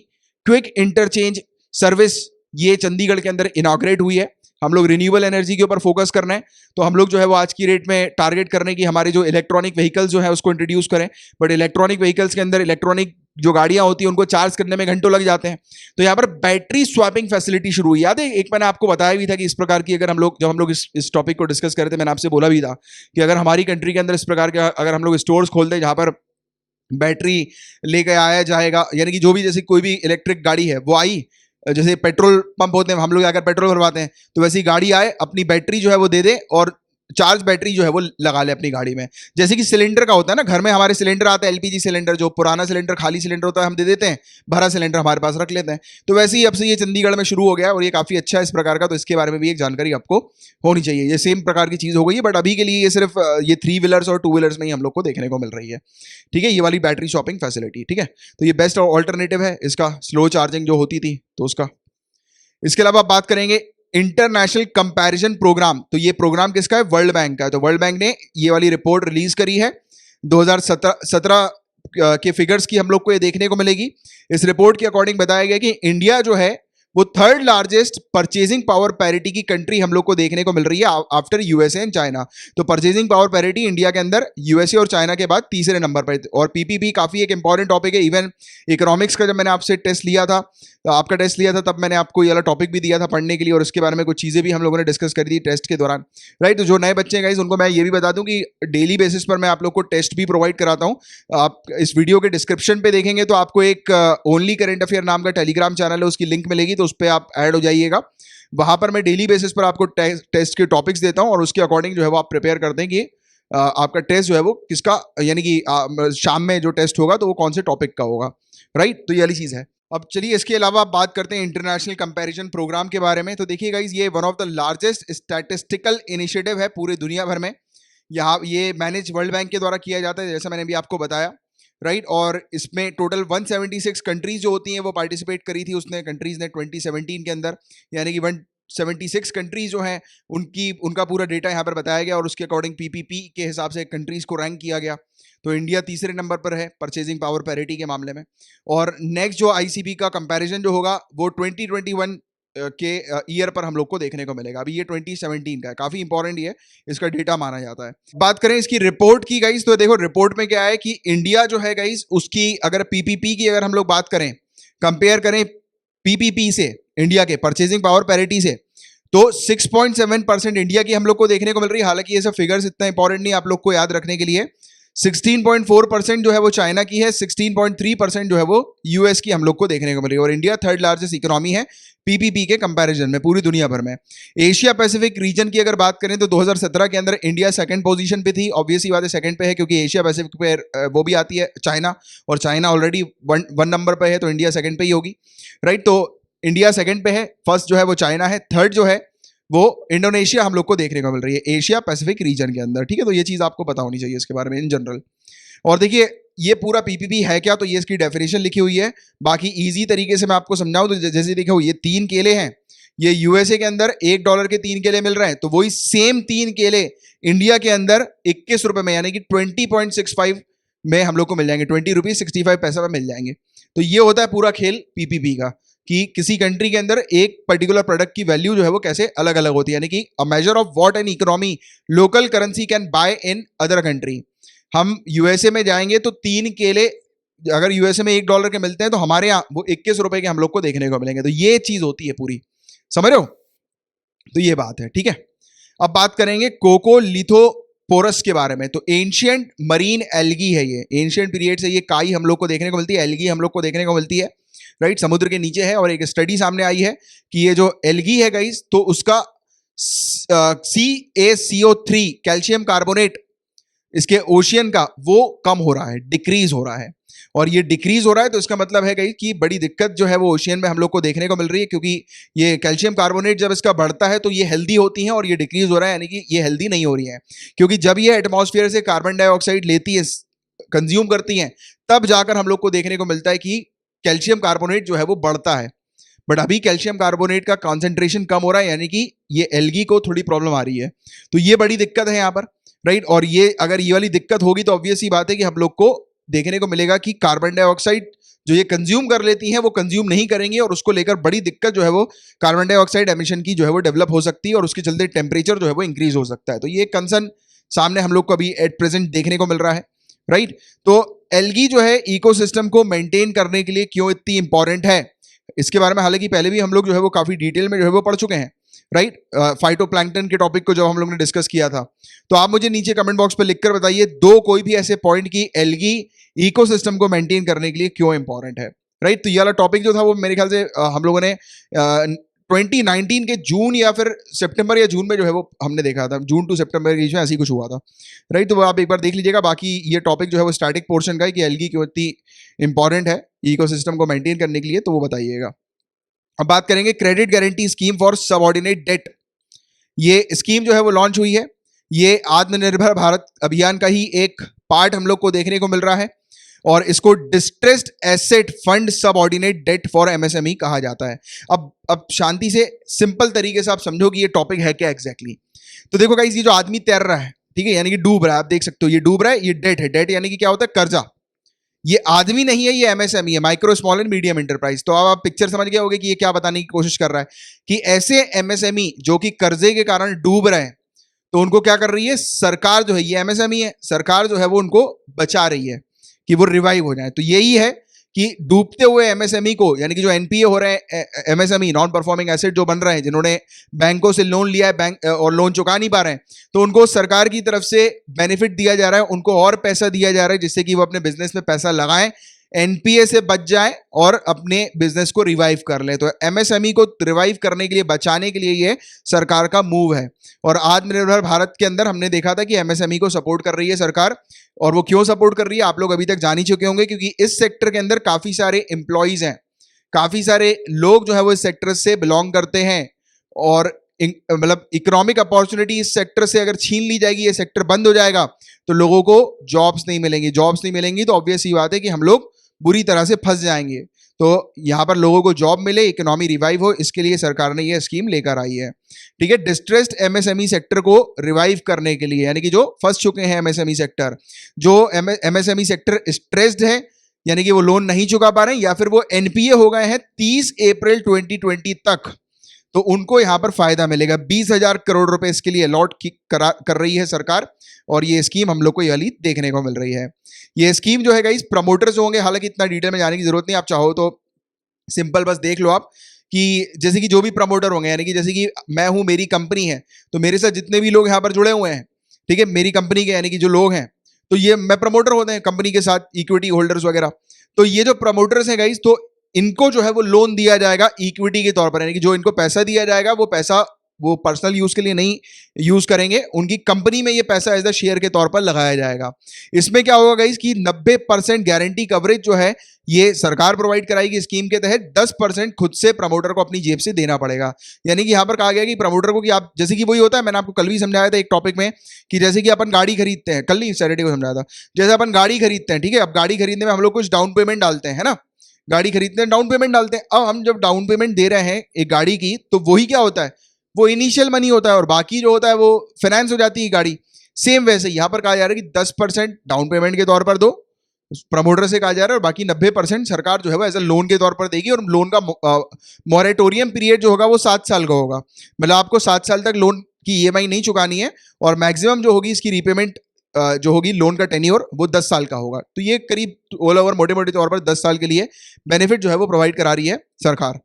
quick interchange service, ये चंडीगढ़ के अंदर इनॉग्रेट हुई है। हम लोग रिन्यूएबल एनर्जी के ऊपर फोकस करना है, तो हम लोग जो है वो आज की रेट में टारगेट करने की हमारे जो इलेक्ट्रॉनिक व्हीकल्स जो है उसको इंट्रोड्यूस करें। बट इलेक्ट्रॉनिक व्हीकल्स के अंदर इलेक्ट्रॉनिक जो गाड़ियां होती हैं उनको चार्ज करने में घंटों लग जाते हैं। तो यहाँ पर बैटरी स्वैपिंग फैसिलिटी शुरू हुई। याद है, एक मैंने आपको बताया भी था कि इस प्रकार की अगर हम लोग, जब हम लोग इस टॉपिक को डिस्कस करते, मैंने आपसे बोला भी था कि अगर हमारी कंट्री के अंदर इस प्रकार के अगर हम लोग स्टोर्स खोलते हैं जहाँ पर बैटरी लेके आया जाएगा, यानी कि जो भी, जैसे कोई भी इलेक्ट्रिक गाड़ी है वो आई, जैसे पेट्रोल पंप होते हैं, हम लोग अगर पेट्रोल भरवाते हैं, तो वैसी गाड़ी आए, अपनी बैटरी जो है वो दे दे और चार्ज बैटरी जो है वो लगा ले अपनी गाड़ी में। जैसे कि सिलेंडर का होता है ना, घर में हमारे सिलेंडर आता है, एलपीजी सिलेंडर, जो पुराना सिलेंडर खाली सिलेंडर होता है हम दे देते हैं, भरा सिलेंडर हमारे पास रख लेते हैं। तो वैसे ही अब से ये चंडीगढ़ में शुरू हो गया और ये काफ़ी अच्छा है इस प्रकार का, तो इसके बारे में भी एक जानकारी आपको होनी चाहिए। ये सेम प्रकार की चीज़ हो गई है, बट अभी के लिए ये सिर्फ ये 3 व्हीलर्स और 2 व्हीलर्स में ही हम लोग को देखने को मिल रही है। ठीक है, ये वाली बैटरी शॉपिंग फैसिलिटी। ठीक है, तो ये बेस्ट ऑल्टरनेटिव है इसका, स्लो चार्जिंग जो होती थी तो उसका। इसके अलावा बात करेंगे इंटरनेशनल कंपैरिजन प्रोग्राम, तो ये प्रोग्राम किसका है, वर्ल्ड बैंक का है। तो वर्ल्ड बैंक ने ये वाली रिपोर्ट रिलीज करी है 2017 के फिगर्स की हम लोग को ये देखने को मिलेगी। इस रिपोर्ट के अकॉर्डिंग बताया गया कि इंडिया जो है वो 3rd largest purchasing power parity की कंट्री हम लोग को देखने को मिल रही है आफ्टर यूएसए एंड चाइना। तो परचेजिंग पावर पैरिटी इंडिया के अंदर यूएसए और चाइना के बाद तीसरे नंबर पर। और पीपीपी काफी एक इंपॉर्टेंट टॉपिक है। इवन इकोनॉमिक्स का जब मैंने आपसे टेस्ट लिया था, आपका टेस्ट लिया था, तब मैंने आपको ये वाला टॉपिक भी दिया था पढ़ने के लिए, और उसके बारे में कुछ चीज़ें भी हम लोगों ने डिस्कस करी थी टेस्ट के दौरान, राइट। तो जो नए बच्चे हैं गाइस, उनको मैं ये भी बता दूं कि डेली बेसिस पर मैं आप लोग को टेस्ट भी प्रोवाइड कराता हूं। आप इस वीडियो के डिस्क्रिप्शन पे देखेंगे तो आपको एक ओनली करेंट अफेयर नाम का टेलीग्राम चैनल है, उसकी लिंक मिलेगी, तो उस पर आप ऐड हो जाइएगा। वहां पर मैं डेली बेसिस पर आपको टेस्ट के टॉपिक्स देता हूँ, और उसके अकॉर्डिंग जो है वो आप प्रिपेयर करते हैं कि आपका टेस्ट जो है वो किसका, यानी कि शाम में जो टेस्ट होगा तो वो कौन से टॉपिक का होगा, राइट। तो ये वाली चीज़ है। अब चलिए इसके अलावा आप बात करते हैं इंटरनेशनल कंपैरिजन प्रोग्राम के बारे में। तो देखिए गाइस, ये one of the largest statistical initiative है पूरे दुनिया भर में। यहाँ ये मैनेज वर्ल्ड बैंक के द्वारा किया जाता है, जैसा मैंने भी आपको बताया, राइट। और इसमें टोटल 176 कंट्रीज जो होती हैं वो पार्टिसिपेट करी थी उसने कंट्रीज ने 2017 के अंदर, यानी कि 176 कंट्रीज जो हैं उनका पूरा डेटा यहाँ पर बताया गया, और उसके अकॉर्डिंग पीपीपी के हिसाब से कंट्रीज को रैंक किया गया। तो इंडिया तीसरे नंबर पर है परचेजिंग पावर पैरिटी के मामले में। और नेक्स्ट जो आईसीपी का कंपैरिजन जो होगा वो 2021 के ईयर पर हम लोग को देखने को मिलेगा। अभी ये 2017 का है, काफ़ी इंपॉर्टेंट ये इसका डेटा माना जाता है। बात करें इसकी रिपोर्ट की गाइस, तो देखो रिपोर्ट में क्या है कि इंडिया जो है गाइस, उसकी अगर पीपीपी की अगर हम लोग बात करें, कंपेयर करें पीपीपी से, इंडिया के परचेजिंग पावर पैरिटी से, तो 6.7% इंडिया की हम लोग को देखने को मिल रही है। हालांकि ये सब फिगर्स इतना इंपॉर्टेंट नहीं आप लोग को याद रखने के लिए। 16.4% जो है वो चाइना की है, 16.3% जो है वो यूएस की हम लोग को देखने को मिल रही है। और इंडिया 3rd लार्जेस्ट इकोनॉमी है पीपीपी के कंपैरिजन में पूरी दुनिया भर में। एशिया पैसिफिक रीजन की अगर बात करें तो 2017 के अंदर इंडिया 2nd पोजीशन पे थी। ऑब्वियसली बात है 2nd पे है, क्योंकि एशिया पैसिफिक पे वो भी आती है चाइना, और चाइना ऑलरेडी 1 नंबर पे है, तो इंडिया 2nd पे ही होगी, राइट। तो इंडिया 2nd पे है, फर्स्ट जो है वो चाइना है, 3rd जो है वो इंडोनेशिया हम लोग को देखने को मिल रही है एशिया पैसिफिक रीजन के अंदर। ठीक है, तो ये चीज़ आपको पता होनी चाहिए इसके बारे में इन जनरल। और देखिए ये पूरा पीपीपी है क्या, तो ये इसकी डेफिनेशन लिखी हुई है। बाकी इजी तरीके से मैं आपको समझाऊं तो जैसे देखो ये 3 केले हैं, ये यूएसए के अंदर $1 के 3 केले मिल रहे हैं, तो वही सेम 3 केले इंडिया के अंदर 21 रुपए में यानी कि 20.65 में हम लोग को मिल जाएंगे, 20 रुपीज 65 पैसा में मिल जाएंगे। तो ये होता है पूरा खेल पीपीपी का कि किसी कंट्री के अंदर एक पर्टिकुलर प्रोडक्ट की वैल्यू जो है वो कैसे अलग अलग होती है, यानी कि a measure of what an economy local currency can buy in other country. हम यूएसए में जाएंगे तो 3 केले अगर यूएसए में $1 के मिलते हैं तो हमारे यहाँ वो 21 रुपए के हम लोग को देखने को मिलेंगे। तो ये चीज होती है पूरी, समझ रहे हो? तो ये बात है, ठीक है। अब बात करेंगे कोकोलिथोपोरस के बारे में। तो एंशियंट मरीन एल्गी है ये, एंशियंट पीरियड से ये काई हम लोग को देखने को मिलती है, एल्गी हम लोग को देखने को मिलती है, राइट, समुद्र के नीचे है। और एक स्टडी सामने आई है कि ये जो एल्गी है गाइस, तो उसका CaCO3 कैल्शियम कार्बोनेट इसके ओशियन का वो कम हो रहा है, डिक्रीज हो रहा है। और ये डिक्रीज हो रहा है तो इसका मतलब है कि बड़ी दिक्कत जो है वो ओशियन में हम लोग को देखने को मिल रही है, क्योंकि ये कैल्शियम कार्बोनेट जब इसका बढ़ता है तो ये हेल्दी होती हैं और ये डिक्रीज हो रहा है यानी कि ये हेल्दी नहीं हो रही है। क्योंकि जब ये एटमॉस्फेयर से कार्बन डाइऑक्साइड लेती है, कंज्यूम करती हैं, तब जाकर हम लोग को देखने को मिलता है कि कैल्शियम कार्बोनेट जो है वो बढ़ता है। बट अभी कैल्शियम कार्बोनेट का कॉन्सेंट्रेशन कम हो रहा है यानी कि ये एल्गी को थोड़ी प्रॉब्लम आ रही है। तो ये बड़ी दिक्कत है यहाँ पर, राइट। और ये अगर ये वाली दिक्कत होगी तो ऑब्वियस ही बात है कि हम लोग को देखने को मिलेगा कि कार्बन डाइऑक्साइड जो ये कंज्यूम कर लेती हैं वो कंज्यूम नहीं करेंगी और उसको लेकर बड़ी दिक्कत जो है वो कार्बन डाइऑक्साइड एमिशन की जो है वो डेवलप हो सकती है और उसके चलते टेम्परेचर जो है वो इंक्रीज हो सकता है। तो ये कंसर्न सामने हम लोग को अभी एट प्रेजेंट देखने को मिल रहा है, राइट। तो एल्गी जो है इकोसिस्टम को मेंटेन करने के लिए क्यों इतनी इंपॉर्टेंट है, इसके बारे में हालांकि पहले भी हम लोग जो है वो काफी डिटेल में जो है वो पढ़ चुके हैं, राइट। फाइटोप्लैंक्टन के टॉपिक को जब हम लोग ने डिस्कस किया था। तो आप मुझे नीचे कमेंट बॉक्स पे लिखकर बताइए दो कोई भी ऐसे पॉइंट की एल्गी इकोसिस्टम को मेंटेन करने के लिए क्यों इंपॉर्टेंट है, राइट। तो ये वाला टॉपिक जो था वो मेरे ख्याल से हम लोगों ने 2019 के जून या फिर सितंबर या जून में जो है वो हमने देखा था, जून टू सितंबर के बीच में ऐसी कुछ हुआ था, राइट। तो वो आप एक बार देख लीजिएगा। बाकी ये टॉपिक जो है वो स्टैटिक पोर्शन का है कि एल्गी क्यों इतनी इंपॉर्टेंट है इकोसिस्टम को मेंटेन करने के लिए, तो वो बताइएगा। अब बात करेंगे credit guarantee scheme for subordinate debt. ये स्कीम जो है वो लॉन्च हुई है, ये आत्मनिर्भर भारत अभियान का ही एक पार्ट हम लोग को देखने को मिल रहा है और इसको distressed asset fund subordinate debt for MSME कहा जाता है। अब शांति से सिंपल तरीके से आप समझो कि ये टॉपिक है क्या एग्जैक्टली। तो देखो गाइस, ये जो आदमी तैर रहा है, ठीक है, यानी कि डूब रहा है, आप देख सकते हो ये डूब रहा है, ये डेट है। डेट यानी कि क्या होता है, कर्जा। ये आदमी नहीं है, ये एमएसएमई है, micro small and medium enterprise. तो अब आप पिक्चर समझ गए होंगे कि ये क्या बताने की कोशिश कर रहा है कि ऐसे एमएसएमई जो कि कर्जे के कारण डूब रहे हैं, तो उनको क्या कर रही है सरकार, जो है ये एमएसएमई है, सरकार जो है वो उनको बचा रही है कि वो रिवाइव हो जाए। तो यही है कि डूबते हुए एमएसएमई को, यानी कि जो एनपीए हो रहे हैं, एमएसएमई नॉन परफॉर्मिंग एसेट जो बन रहे हैं, जिन्होंने बैंकों से लोन लिया है, बैंक और लोन चुका नहीं पा रहे हैं, तो उनको सरकार की तरफ से बेनिफिट दिया जा रहा है, उनको और पैसा दिया जा रहा है जिससे कि वो अपने बिजनेस में पैसा लगाएं, एनपीए से बच जाए और अपने बिजनेस को रिवाइव कर ले। तो एमएसएमई को रिवाइव करने के लिए, बचाने के लिए ये सरकार का मूव है। और आत्मनिर्भर भारत के अंदर हमने देखा था कि एमएसएमई को सपोर्ट कर रही है सरकार। और वो क्यों सपोर्ट कर रही है आप लोग अभी तक जान ही चुके होंगे, क्योंकि इस सेक्टर के अंदर काफी सारे एम्प्लॉइज हैं, काफी सारे लोग जो है वो इस सेक्टर से बिलोंग करते हैं। और मतलब इकोनॉमिक अपॉर्चुनिटी इस सेक्टर से अगर छीन ली जाएगी, ये सेक्टर बंद हो जाएगा, तो लोगों को जॉब्स नहीं मिलेंगी। जॉब्स नहीं मिलेंगी तो ऑब्वियस ही बात है कि हम लोग बुरी तरह से फंस जाएंगे। तो यहां पर लोगों को जॉब मिले, इकोनॉमी रिवाइव हो, इसके लिए सरकार ने यह स्कीम लेकर आई है, ठीक है। डिस्ट्रेस्ड एमएसएमई सेक्टर को रिवाइव करने के लिए, यानी कि जो फंस चुके हैं एमएसएमई सेक्टर, जो एमएसएमई सेक्टर स्ट्रेस्ड है, यानी कि वो लोन नहीं चुका पा रहे हैं या फिर वो एनपीए हो गए हैं 30 अप्रैल 2020 तक, तो उनको यहां पर फायदा मिलेगा। 20,000 करोड़ रुपए इसके लिए अलॉट कर रही है सरकार और ये स्कीम हम लोग को ये वाली देखने को मिल रही है। ये स्कीम जो है गाइस, प्रमोटर्स होंगे, हालांकि इतना डिटेल में जाने की जरूरत नहीं, आप चाहो तो सिंपल बस देख लो आप कि जैसे कि जो भी प्रमोटर होंगे, यानी कि जैसे कि मैं हूं, मेरी कंपनी है, तो मेरे साथ जितने भी लोग यहाँ पर जुड़े हुए हैं, ठीक है, मेरी कंपनी के यानी कि जो लोग हैं, तो ये मैं प्रमोटर होते हैं कंपनी के साथ, इक्विटी होल्डर्स वगैरह। तो ये जो प्रमोटर्स हैं गाइस, तो इनको जो है वो लोन दिया जाएगा इक्विटी के तौर पर, यानी कि जो इनको पैसा दिया जाएगा वो पैसा वो पर्सनल यूज के लिए नहीं यूज करेंगे, उनकी कंपनी में ये पैसा एज अ शेयर के तौर पर लगाया जाएगा। इसमें क्या होगा गाइस कि 90% गारंटी कवरेज जो है ये सरकार प्रोवाइड कराएगी स्कीम के तहत, 10% खुद से प्रमोटर को अपनी जेब से देना पड़ेगा। यानी कि यहां पर कहा गया कि प्रमोटर को, कि आप जैसे कि वही होता है, मैंने आपको कल भी समझाया था एक टॉपिक में, कि जैसे कि अपन गाड़ी खरीदते हैं, कल नहीं सैटरडे को समझाया था, जैसे अपन गाड़ी खरीदते हैं, ठीक है, अब गाड़ी खरीदने में हम लोग कुछ डाउन पेमेंट डालते हैं, है ना, गाड़ी खरीदते हैं डाउन पेमेंट डालते हैं। अब हम जब डाउन पेमेंट दे रहे हैं एक गाड़ी की, तो वही क्या होता है, वो इनिशियल मनी होता है, और बाकी जो होता है वो फाइनेंस हो जाती है गाड़ी। सेम वैसे यहां पर कहा जा रहा है कि 10% डाउन पेमेंट के तौर पर दो, प्रमोटर से कहा जा रहा है, और बाकी 90% सरकार जो है वो एज अ लोन के तौर पर देगी। और लोन का मॉरेटोरियम पीरियड जो होगा वो 7 साल का होगा, मतलब आपको 7 साल तक लोन की ईएमआई नहीं चुकानी है, और मैक्सिमम जो होगी इसकी रीपेमेंट जो होगी लोन का टेन्योर वो 10 साल का होगा। तो ये करीब ऑल ओवर मोटे मोटे तौर पर 10 साल के लिए बेनिफिट जो है वो प्रोवाइड करा रही है सरकार,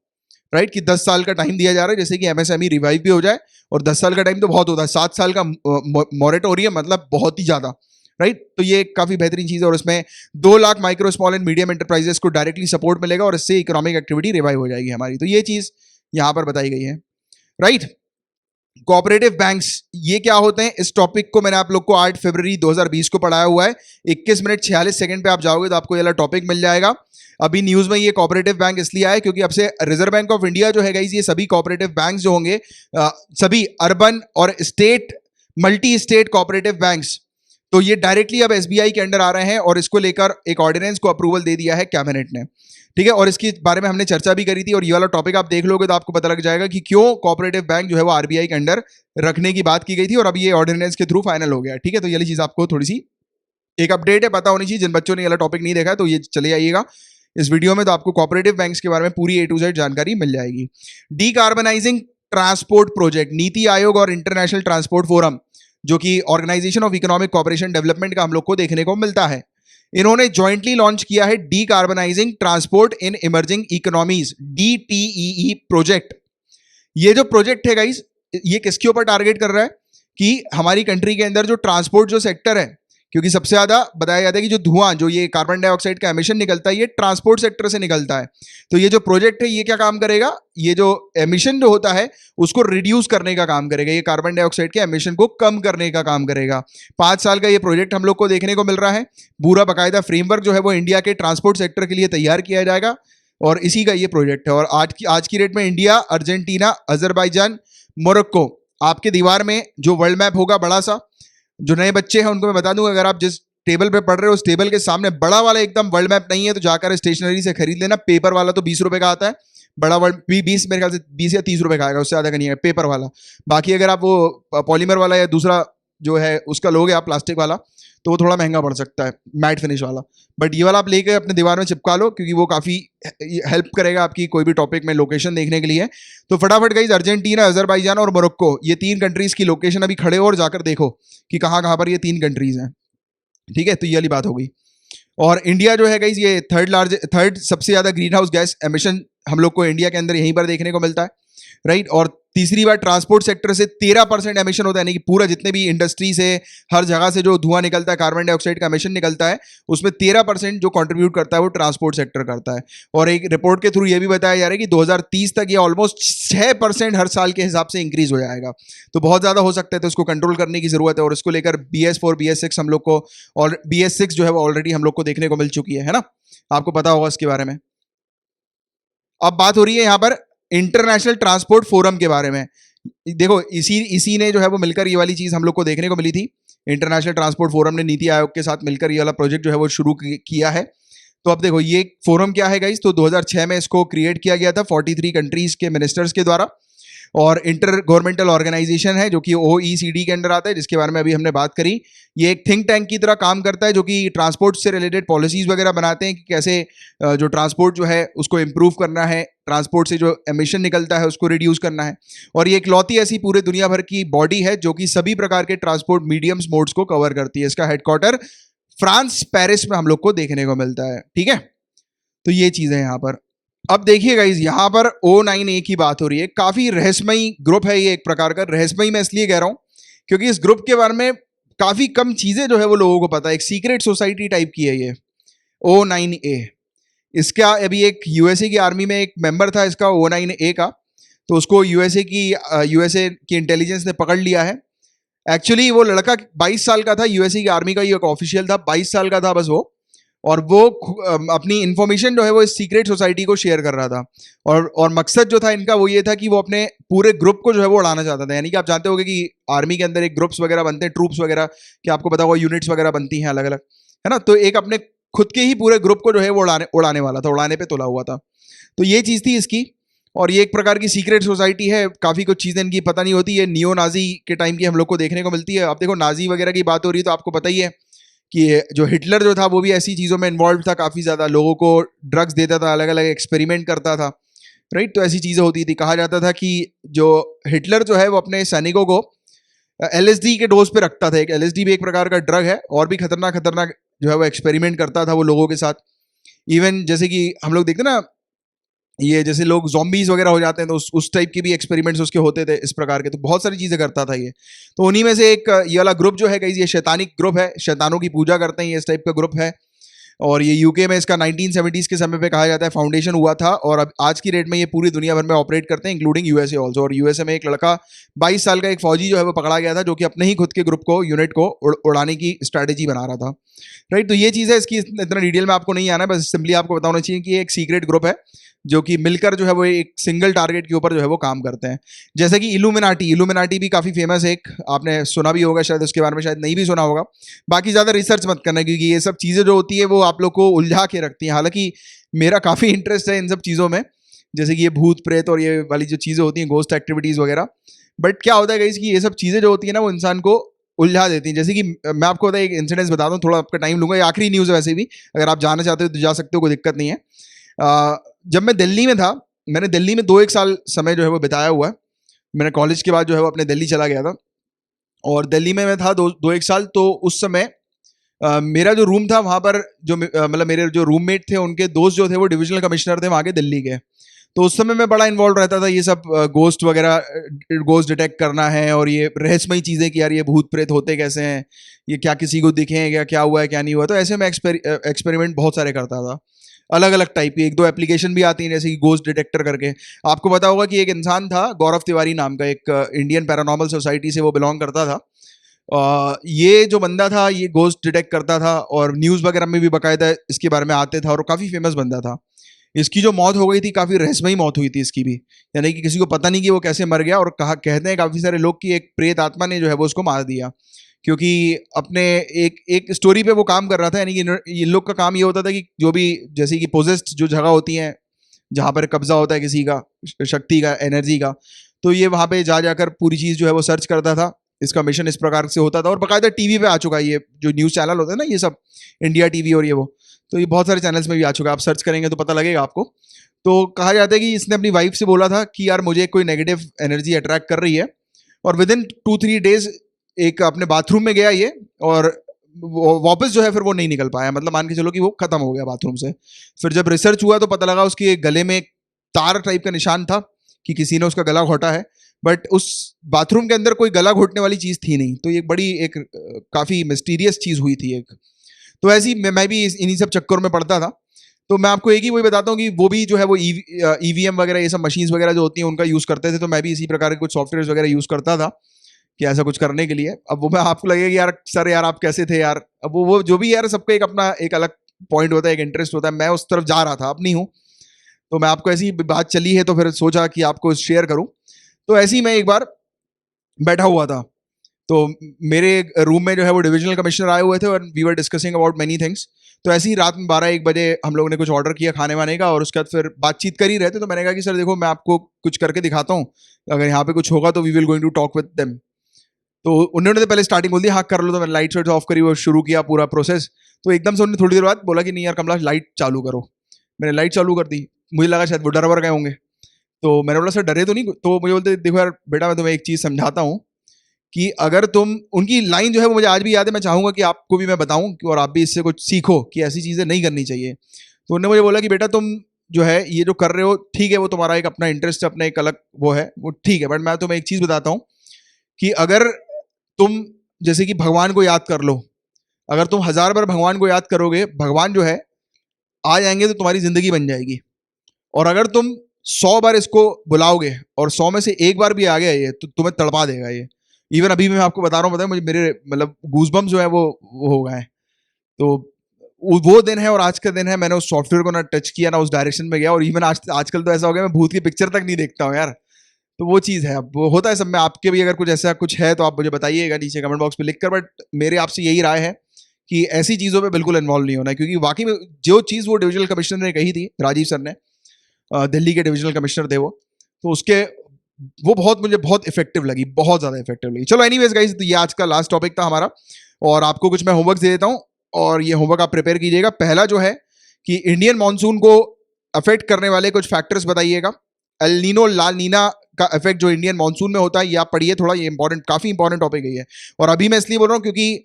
राइट, कि 10 साल का टाइम दिया जा रहा है, जैसे कि एमएसएमई रिवाइव भी हो जाए। और 10 साल का टाइम तो बहुत होता है, 7 साल का मॉरेटोरियम मतलब बहुत ही ज्यादा, राइट। तो ये काफी बेहतरीन चीज है, और इसमें 2 lakh micro small and medium enterprises को डायरेक्टली सपोर्ट मिलेगा, और इससे इकोनॉमिक एक्टिविटी रिवाइव हो जाएगी हमारी। तो ये चीज यहां पर बताई गई है, राइट। कोऑपरेटिव बैंक्स ये क्या होते हैं, इस टॉपिक को मैंने आप लोग को 8 फरवरी 2020 को पढ़ाया हुआ है। 21 मिनट 46 सेकंड पे आप जाओगे तो आपको ये वाला टॉपिक मिल जाएगा। अभी न्यूज में ये कोऑपरेटिव बैंक इसलिए आया क्योंकि अब से रिजर्व बैंक ऑफ इंडिया जो है गाइस, ये सभी कोऑपरेटिव बैंक जो होंगे, सभी अर्बन और state, multi state cooperative banks, तो ये डायरेक्टली अब एसबीआई के अंडर आ रहे हैं, और इसको लेकर एक ऑर्डिनेंस को अप्रूवल दे दिया है कैबिनेट ने, ठीक है। और इसके बारे में हमने चर्चा भी करी थी, और ये वाला टॉपिक आप देख लोगे तो आपको पता लग जाएगा कि क्यों कोऑपरेटिव बैंक जो है वो आरबीआई के अंडर रखने की बात की गई थी, और अब ये ऑर्डिनेंस के थ्रू फाइनल हो गया, ठीक है। तो ये वाली चीज आपको थोड़ी सी एक अपडेट है, पता होनी चाहिए। जिन बच्चों ने ये वाला टॉपिक नहीं देखा है तो ये चले आइएगा इस वीडियो में, तो आपको कोऑपरेटिव बैंक्स के बारे में पूरी A to Z जानकारी मिल जाएगी। डीकार्बनाइजिंग ट्रांसपोर्ट प्रोजेक्ट, नीति आयोग और इंटरनेशनल ट्रांसपोर्ट फोरम, जो कि organisation of economic cooperation development का हम लोग को देखने को मिलता है, इन्होंने जॉइंटली लॉन्च किया है decarbonising transport in emerging economies, DTEE project. ये जो प्रोजेक्ट है गाइस, ये किसके ऊपर टारगेट कर रहा है कि हमारी कंट्री के अंदर जो ट्रांसपोर्ट जो सेक्टर है, क्योंकि सबसे ज्यादा बताया जाता है कि जो धुआं, जो ये कार्बन डाइऑक्साइड का एमिशन निकलता है, ये ट्रांसपोर्ट सेक्टर से निकलता है। तो ये जो प्रोजेक्ट है ये क्या काम करेगा, ये जो एमिशन जो होता है उसको रिड्यूस करने का काम करेगा, ये कार्बन डाइऑक्साइड के एमिशन को कम करने का काम करेगा। 5 साल का ये प्रोजेक्ट हम लोग को देखने को मिल रहा है। पूरा बाकायदा फ्रेमवर्क जो है वो इंडिया के ट्रांसपोर्ट सेक्टर के लिए तैयार किया जाएगा, और इसी का ये प्रोजेक्ट है। और आज की डेट में इंडिया, अर्जेंटीना, अजरबैजान, मोरक्को, आपके दीवार में जो वर्ल्ड मैप होगा बड़ा सा, जो नए बच्चे हैं उनको मैं बता दूंगा, अगर आप जिस टेबल पे पढ़ रहे हो उस टेबल के सामने बड़ा वाला एकदम वर्ल्ड मैप नहीं है तो जाकर स्टेशनरी से खरीद लेना। पेपर वाला तो 20 रुपए का आता है, बड़ा वर्ल्ड 20, मेरे ख्याल से 20 या 30 रुपए का आएगा, उससे ज्यादा का नहीं है पेपर वाला। बाकी अगर आप वो पॉलीमर वाला या दूसरा जो है उसका लोगे आप, प्लास्टिक वाला, तो वो थोड़ा महंगा पड़ सकता है, मैट फिनिश वाला। बट ये वाला आप लेके अपने दीवार में चिपका लो, क्योंकि वो काफी हेल्प करेगा आपकी कोई भी टॉपिक में लोकेशन देखने के लिए। तो फटाफट गाइस, अर्जेंटीना, अजरबैजान और मोरक्को, ये 3 कंट्रीज की लोकेशन अभी खड़े हो और जाकर देखो कि कहाँ कहाँ पर ये 3 कंट्रीज हैं, ठीक है। तो ये वाली बात हो गई। और इंडिया जो है गाइस, ये थर्ड सबसे ज्यादा ग्रीन हाउस गैस एमिशन हम लोग को इंडिया के अंदर यहीं पर देखने को मिलता है, राइट। और तीसरी बात, ट्रांसपोर्ट सेक्टर से 13% एमिशन होता है, यानी कि पूरा जितने भी इंडस्ट्री से, हर जगह से जो धुआं निकलता है, कार्बन डाइऑक्साइड का एमिशन निकलता है, उसमें 13% जो कंट्रीब्यूट करता है वो ट्रांसपोर्ट सेक्टर करता है। और एक रिपोर्ट के थ्रू ये भी बताया जा रहा है कि 2030 तक ये ऑलमोस्ट 6% हर साल के हिसाब से इंक्रीज हो जाएगा। तो बहुत ज्यादा हो सकता है, तो इसको कंट्रोल करने की जरूरत है। और इसको लेकर BS4 BS6 हम लोग को, और BS6 जो है वो ऑलरेडी हम लोग को देखने को मिल चुकी है ना, आपको पता होगा इसके बारे में। अब बात हो रही है यहाँ पर इंटरनेशनल ट्रांसपोर्ट फोरम के बारे में। देखो इसी ने जो है वो मिलकर ये वाली चीज हम लोग को देखने को मिली थी। इंटरनेशनल ट्रांसपोर्ट फोरम ने नीति आयोग के साथ मिलकर ये वाला प्रोजेक्ट जो है वो शुरू किया है। तो अब देखो ये फोरम क्या है गाइस, तो 2006 में इसको क्रिएट किया गया था 43 कंट्रीज के मिनिस्टर्स के द्वारा, और इंटर गवर्नमेंटल ऑर्गेनाइजेशन है जो कि OECD के अंडर आता है, जिसके बारे में अभी हमने बात करी। ये एक थिंक टैंक की तरह काम करता है, जो कि ट्रांसपोर्ट से रिलेटेड पॉलिसीज वगैरह बनाते हैं कि कैसे जो ट्रांसपोर्ट जो है उसको इम्प्रूव करना है, ट्रांसपोर्ट से जो एमिशन निकलता है उसको रिड्यूस करना है। और ये इकलौती ऐसी पूरे दुनिया भर की बॉडी है जो कि सभी प्रकार के ट्रांसपोर्ट मीडियम्स मोड्स को कवर करती है। इसका हेडक्वार्टर फ्रांस, पेरिस में हम लोग को देखने को मिलता है, ठीक है। तो ये चीज है यहाँ पर। अब देखिए गाइस, यहाँ पर O9A की बात हो रही है। काफी रहस्यमयी ग्रुप है ये, एक प्रकार का रहस्यमयी मैं इसलिए कह रहा हूं क्योंकि इस ग्रुप के बारे में काफी कम चीजें जो है वो लोगों को पता है। एक सीक्रेट सोसाइटी टाइप की है ये O9A। इसका अभी एक USA की आर्मी में एक मेंबर था इसका O9A का, तो उसको यूएसए की इंटेलिजेंस ने पकड़ लिया है। एक्चुअली वो लड़का 22 साल का था, यूएसए की आर्मी का ये एक ऑफिशियल था, 22 साल का था बस वो। और वो अपनी इंफॉर्मेशन जो है वो इस सीक्रेट सोसाइटी को शेयर कर रहा था। और मकसद जो था इनका वो ये था कि वो अपने पूरे ग्रुप को जो है वो उड़ाना चाहता था। यानी कि आप जानते होंगे कि आर्मी के अंदर एक ग्रुप्स वगैरह बनते हैं, ट्रूप्स वगैरह, कि आपको पता होगा यूनिट्स वगैरह बनती हैं अलग अलग, है ना। तो एक अपने खुद के ही पूरे ग्रुप को जो है वो उड़ाने वाला था, उड़ाने पे तुला हुआ था। तो ये चीज़ थी इसकी। और ये एक प्रकार की सीक्रेट सोसाइटी है, काफ़ी कुछ चीज़ें इनकी पता नहीं होती। ये नियो नाजी के टाइम की हम लोग को देखने को मिलती है। आप देखो नाजी वगैरह की बात हो रही है तो आपको पता ही है कि जो हिटलर जो था वो भी ऐसी चीज़ों में इन्वॉल्व था, काफ़ी ज़्यादा लोगों को ड्रग्स देता था, अलग अलग एक्सपेरिमेंट करता था, राइट। तो ऐसी चीज़ें होती थी। कहा जाता था कि जो हिटलर जो है वो अपने सैनिकों को एलएसडी के डोज पे रखता था। एक एलएसडी भी एक प्रकार का ड्रग है, और भी खतरनाक खतरनाक जो है वो एक्सपेरिमेंट करता था वो लोगों के साथ। इवन जैसे कि हम लोग देखते ना, ये जैसे लोग zombies वगैरह हो जाते हैं तो उस टाइप के भी एक्सपेरिमेंट्स उसके होते थे इस प्रकार के। तो बहुत सारी चीज़ें करता था ये। तो उन्हीं में से एक ये वाला ग्रुप जो है गाइस, ये शैतानिक ग्रुप है, शैतानों की पूजा करते हैं, ये इस टाइप का ग्रुप है। और ये यूके में इसका 1970s के समय पे कहा जाता है फाउंडेशन हुआ था, और अब आज की डेट में ये पूरी दुनिया भर में ऑपरेट करते हैं, इंक्लूडिंग यूएसए ऑल्सो। और यूएसए में एक लड़का 22 साल का एक फौजी जो है वो पकड़ा गया था, जो कि अपने ही खुद के ग्रुप को, यूनिट को उड़ाने की स्ट्रैटेजी बना रहा था, राइट। तो ये चीज़ है, इसकी इतना डिटेल में आपको नहीं आना है, बस सिंपली आपको बताना चाहिए कि ये एक सीक्रेट ग्रुप है जो कि मिलकर जो है वो एक सिंगल टारगेट के ऊपर जो है वो काम करते हैं। जैसे कि इल्यूमिनाटी भी काफ़ी फेमस है, एक आपने सुना भी होगा शायद, उसके बारे में शायद नहीं भी सुना होगा। बाकी ज़्यादा रिसर्च मत करना, क्योंकि ये सब चीज़ें जो होती है वो आप लोग को उलझा के रखती हैं। हालांकि मेरा काफ़ी इंटरेस्ट है इन सब चीज़ों में, जैसे कि ये भूत प्रेत और ये वाली जो चीज़ें होती हैं, गोस्ट एक्टिविटीज़ वगैरह। बट क्या होता है गाइस कि ये सब चीज़ें जो होती है ना वो इंसान को उलझा देती हैं। जैसे कि मैं आपको बता एक इंसिडेंस बताता हूँ, थोड़ा आपका टाइम लूँगा, ये आखिरी न्यूज़ है वैसे भी, अगर आप जाना चाहते हो तो जा सकते हो, कोई दिक्कत नहीं है। जब मैं दिल्ली में था, मैंने दिल्ली में 2-1 साल समय जो है वो बिताया हुआ है। मैंने कॉलेज के बाद जो है वो अपने दिल्ली चला गया था, और दिल्ली में मैं था 2-1 साल। तो उस समय मेरा जो रूम था वहाँ पर जो मतलब मेरे जो रूममेट थे उनके दोस्त जो थे वो डिविजनल कमिश्नर थे वहाँ के दिल्ली के। तो उस समय मैं बड़ा इन्वॉल्व रहता था ये सब गोस्ट वगैरह, गोस्ट डिटेक्ट करना है, और ये रहस्यमयी चीज़ें कि यार ये भूत प्रेत होते कैसे हैं, ये क्या किसी को दिखे हैं, क्या हुआ है क्या नहीं हुआ। तो ऐसे मैं एक्सपेरिमेंट बहुत सारे करता था, अलग अलग टाइप की। 1-2 एप्लीकेशन भी आती हैं जैसे कि गोस्ट डिटेक्टर करके। आपको पता होगा कि एक इंसान था गौरव तिवारी नाम का, एक इंडियन पैरानॉर्मल सोसाइटी से वो बिलोंग करता था। ये जो बंदा था ये गोस्ट डिटेक्ट करता था, और न्यूज़ वगैरह में भी बाकायदा इसके बारे में आते था, और काफ़ी फेमस बंदा था। इसकी जो मौत हो गई थी काफ़ी रहस्यमयी मौत हुई थी इसकी भी, यानी कि किसी को पता नहीं कि वो कैसे मर गया। और कहा कहते हैं काफ़ी सारे लोग कि एक प्रेत आत्मा ने जो है वो उसको मार दिया, क्योंकि अपने एक एक स्टोरी पे वो काम कर रहा था। यानी कि इन लोग का काम ये होता था कि जो भी जैसे कि पोजेस्ड जो जगह होती हैं जहाँ पर कब्जा होता है किसी का, शक्ति का, एनर्जी का, तो ये वहाँ पे जा जाकर पूरी चीज़ जो है वो सर्च करता था। इसका मिशन इस प्रकार से होता था, और बाकायदा टीवी पे आ चुका है ये जो न्यूज़ चैनल होते हैं ना, ये सब इंडिया टीवी और ये वो, तो ये बहुत सारे चैनल्स में भी आ चुका है, आप सर्च करेंगे तो पता लगेगा आपको। तो कहा जाता है कि इसने अपनी वाइफ से बोला था कि यार मुझे कोई नेगेटिव एनर्जी अट्रैक्ट कर रही है, और विद इन 2-3 डेज एक अपने बाथरूम में गया ये, और वापस जो है फिर वो नहीं निकल पाया। मतलब मान के चलो कि वो खत्म हो गया बाथरूम से। फिर जब रिसर्च हुआ तो पता लगा उसके गले में एक तार टाइप का निशान था कि किसी ने उसका गला घोटा है, बट उस बाथरूम के अंदर कोई गला घोटने वाली चीज़ थी नहीं। तो ये बड़ी एक काफ़ी मिस्टीरियस चीज़ हुई थी एक। तो ऐसी मैं भी इन्हीं सब चक्करों में पड़ता था। तो मैं आपको एक ही वही बताता हूँ कि वो भी जो है वो ईवीएम वगैरह, ये सब मशीन्स वगैरह जो होती हैं उनका यूज़ करते थे। तो मैं भी इसी प्रकार के कुछ सॉफ्टवेयर वगैरह यूज़ करता था कि ऐसा कुछ करने के लिए। अब वो मैं आपको लगेगा कि यार सर यार आप कैसे थे यार। अब वो जो भी यार सबका एक अपना एक अलग पॉइंट होता है, एक इंटरेस्ट होता है। मैं उस तरफ जा रहा था, अब नहीं हूँ। तो मैं आपको ऐसी बात चली है तो फिर सोचा कि आपको शेयर करूँ। तो ऐसे ही मैं एक बार बैठा हुआ था, तो मेरे रूम में जो है वो डिविजनल कमिश्नर आए हुए थे, और we were discussing about many things. तो ऐसे ही रात में 12-1 बजे हम लोगों ने कुछ ऑर्डर किया खाने वाने का, और उसके बाद फिर बातचीत कर ही रहे थे। तो मैंने कहा कि सर देखो मैं आपको कुछ करके दिखाता हूँ, अगर यहाँ पे कुछ होगा तो we will going to talk with them. तो उन्होंने तो पहले स्टार्टिंग बोल दिया हाँ कर लो। तो मैंने लाइट वाइट ऑफ करी, वो शुरू किया पूरा प्रोसेस। तो एकदम से उन्होंने थोड़ी देर बाद बोला कि नहीं यार कमलाश लाइट चालू करो। मैंने लाइट चालू कर दी, मुझे लगा शायद वो डर वर गए होंगे। तो मैंने बोला सर डरे तो नहीं? तो मुझे बोलते देखो यार बेटा मैं तुम्हें एक चीज़ समझाता हूँ कि अगर तुम, उनकी लाइन जो है वो मुझे आज भी याद है, मैं चाहूँगा कि आपको भी मैं बताऊँ और आप भी इससे कुछ सीखो कि ऐसी चीज़ें नहीं करनी चाहिए। तो उन्होंने मुझे बोला कि बेटा तुम जो है ये जो कर रहे हो ठीक है, वो तुम्हारा एक अपना इंटरेस्ट है, अपना एक अलग वो है, वो ठीक है, बट मैं तुम्हें एक चीज़ बताता हूँ कि अगर तुम जैसे कि भगवान को याद कर लो, अगर तुम 1000 बार भगवान को याद करोगे, भगवान जो है आ जाएंगे तो तुम्हारी ज़िंदगी बन जाएगी। और अगर तुम 100 बार इसको बुलाओगे और 100 में से एक बार भी आ गया ये तो तुम्हें तड़पा देगा ये। इवन अभी मैं आपको बता रहा हूँ, पता है मुझे, मेरे मतलब गूजबम्स जो है वो हो गए हैं। तो वो दिन है और आज का दिन है, मैंने उस सॉफ्टवेयर को ना टच किया ना उस डायरेक्शन में गया, और इवन आजकल तो ऐसा हो गया मैं भूत की पिक्चर तक नहीं देखता हूँ यार। तो वो चीज़ है, अब वो होता है सब में। आपके भी अगर कुछ ऐसा कुछ है तो आप मुझे बताइएगा नीचे कमेंट बॉक्स में लिखकर। बट मेरे आपसे यही राय है कि ऐसी चीज़ों पे बिल्कुल इन्वॉल्व नहीं होना है, क्योंकि वाकई में जो चीज़ वो डिविजनल कमिश्नर ने कही थी, राजीव सर ने, दिल्ली के डिविजनल कमिश्नर थे वो, तो उसके वो मुझे बहुत इफेक्टिव लगी, बहुत ज़्यादा इफेक्टिव लगी। चलो एनीवेज गाइस, तो ये आज का लास्ट टॉपिक था हमारा, और आपको कुछ मैं होमवर्क दे देता हूँ और ये होमवर्क आप प्रिपेयर कीजिएगा। पहला जो है कि इंडियन मॉनसून को अफेक्ट करने वाले कुछ फैक्टर्स बताइएगा। एल नीनो ला नीना का इफेक्ट जो इंडियन मॉनसून में होता है, ये आप पढ़िए थोड़ा, ये इंपॉर्टेंट, काफी इंपॉर्टेंट टॉपिक है ये। और अभी मैं इसलिए बोल रहा हूँ क्योंकि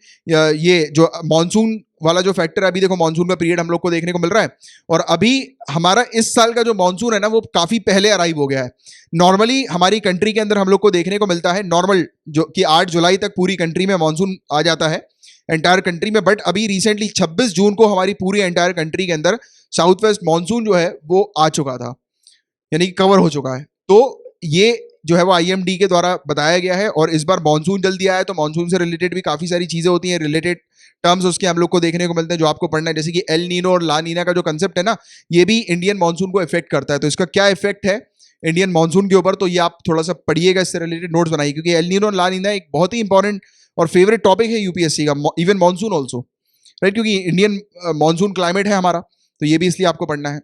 ये जो मॉनसून वाला जो फैक्टर है, अभी देखो मॉनसून का पीरियड हम लोग को देखने को मिल रहा है, और अभी हमारा इस साल का जो मॉनसून है ना वो काफी पहले अराइव हो गया है। नॉर्मली हमारी कंट्री के अंदर हम लोग को देखने को मिलता है नॉर्मल जो कि 8 जुलाई तक पूरी कंट्री में मॉनसून आ जाता है, एंटायर कंट्री में। बट अभी रिसेंटली 26 जून को हमारी पूरी एंटायर कंट्री के अंदर साउथ वेस्ट मॉनसून जो है वो आ चुका था, यानी कि कवर हो चुका है। तो ये जो है वो आईएमडी के द्वारा बताया गया है, और इस बार मॉनसून जल्दी आया है, तो मॉनसून से रिलेटेड भी काफी सारी चीजें होती हैं, रिलेटेड टर्म्स उसके हम लोग को देखने को मिलते हैं जो आपको पढ़ना है। जैसे कि एल नीनो और ला नीना का जो कंसेप्ट है ना, ये भी इंडियन मॉनसून को इफेक्ट करता है। तो इसका क्या इफेक्ट है इंडियन मॉनसून के ऊपर, तो ये आप थोड़ा सा पढ़िएगा, इससे रिलेटेड नोट्स बनाइए, क्योंकि एल नीनो और ला नीना एक बहुत ही इंपॉर्टेंट और फेवरेट टॉपिक है यूपीएससी का, इवन मॉनसून ऑल्सो, राइट, क्योंकि इंडियन मॉनसून क्लाइमेट है हमारा, तो ये भी इसलिए आपको पढ़ना है।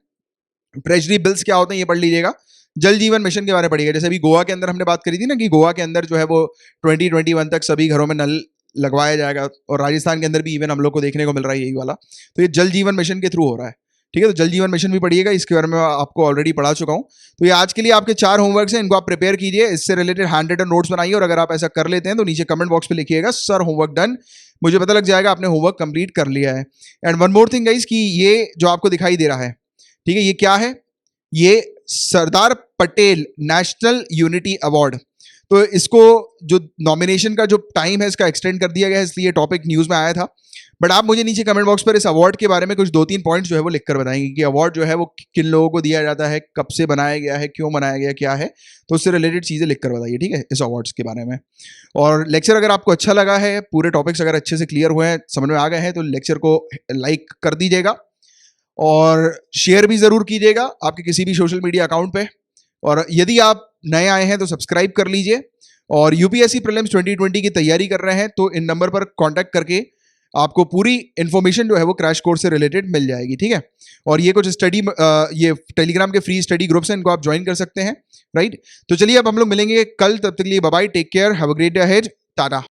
ट्रेजरी बिल्स क्या होते हैं ये पढ़ लीजिएगा। जल जीवन मिशन के बारे में पढ़िएगा। जैसे अभी गोवा के अंदर हमने बात करी थी ना कि गोवा के अंदर जो है वो 2021 तक सभी घरों में नल लगवाया जाएगा, और राजस्थान के अंदर भी इवन हम लोग को देखने को मिल रहा है यही वाला। तो ये जल जीवन मिशन के थ्रू हो रहा है, ठीक है। तो जल जीवन मिशन भी पढ़िएगा, इसके बारे में आपको ऑलरेडी पढ़ा चुका हूँ। तो ये आज के लिए आपके 4 होमवर्क्स हैं, इनको आप प्रिपेयर कीजिए, इससे रिलेटेड हैंड रिटन नोट्स बनाइए, और अगर आप ऐसा कर लेते हैं तो नीचे कमेंट बॉक्स पे लिखिएगा सर होमवर्क डन, मुझे पता लग जाएगा आपने होमवर्क कंप्लीट कर लिया है। And one more thing guys, कि ये जो आपको दिखाई दे रहा है, ठीक है, ये क्या है, ये Sardar Patel national unity award. तो इसको जो नॉमिनेशन का जो टाइम है इसका एक्सटेंड कर दिया गया है, इसलिए टॉपिक न्यूज में आया था। बट आप मुझे नीचे कमेंट बॉक्स पर इस अवार्ड के बारे में कुछ 2-3 पॉइंट्स जो है वो लिखकर बताएंगे कि अवार्ड जो है वो किन लोगों को दिया जाता है, कब से बनाया गया है, क्यों बनाया गया, क्या है, तो उससे रिलेटेड चीज़ें लिखकर बताइए, ठीक है, इस अवार्ड्स के बारे में। और लेक्चर अगर आपको अच्छा लगा है, पूरे टॉपिक्स अगर अच्छे से क्लियर हुए हैं, समझ में आ गए हैं, तो लेक्चर को लाइक कर दीजिएगा और शेयर भी ज़रूर कीजिएगा आपके किसी भी सोशल मीडिया अकाउंट पे। और यदि आप नए आए हैं तो सब्सक्राइब कर लीजिए, और यूपीएससी प्रीलिम्स 2020 की तैयारी कर रहे हैं तो इन नंबर पर कांटेक्ट करके आपको पूरी इन्फॉर्मेशन जो है वो क्रैश कोर्स से रिलेटेड मिल जाएगी, ठीक है। और ये कुछ स्टडी, ये टेलीग्राम के फ्री स्टडी ग्रुप्स हैं, इनको आप ज्वाइन कर सकते हैं, राइट। तो चलिए अब हम लोग मिलेंगे कल, तब तक के लिए bye bye, take care, have a great day ahead, Tata.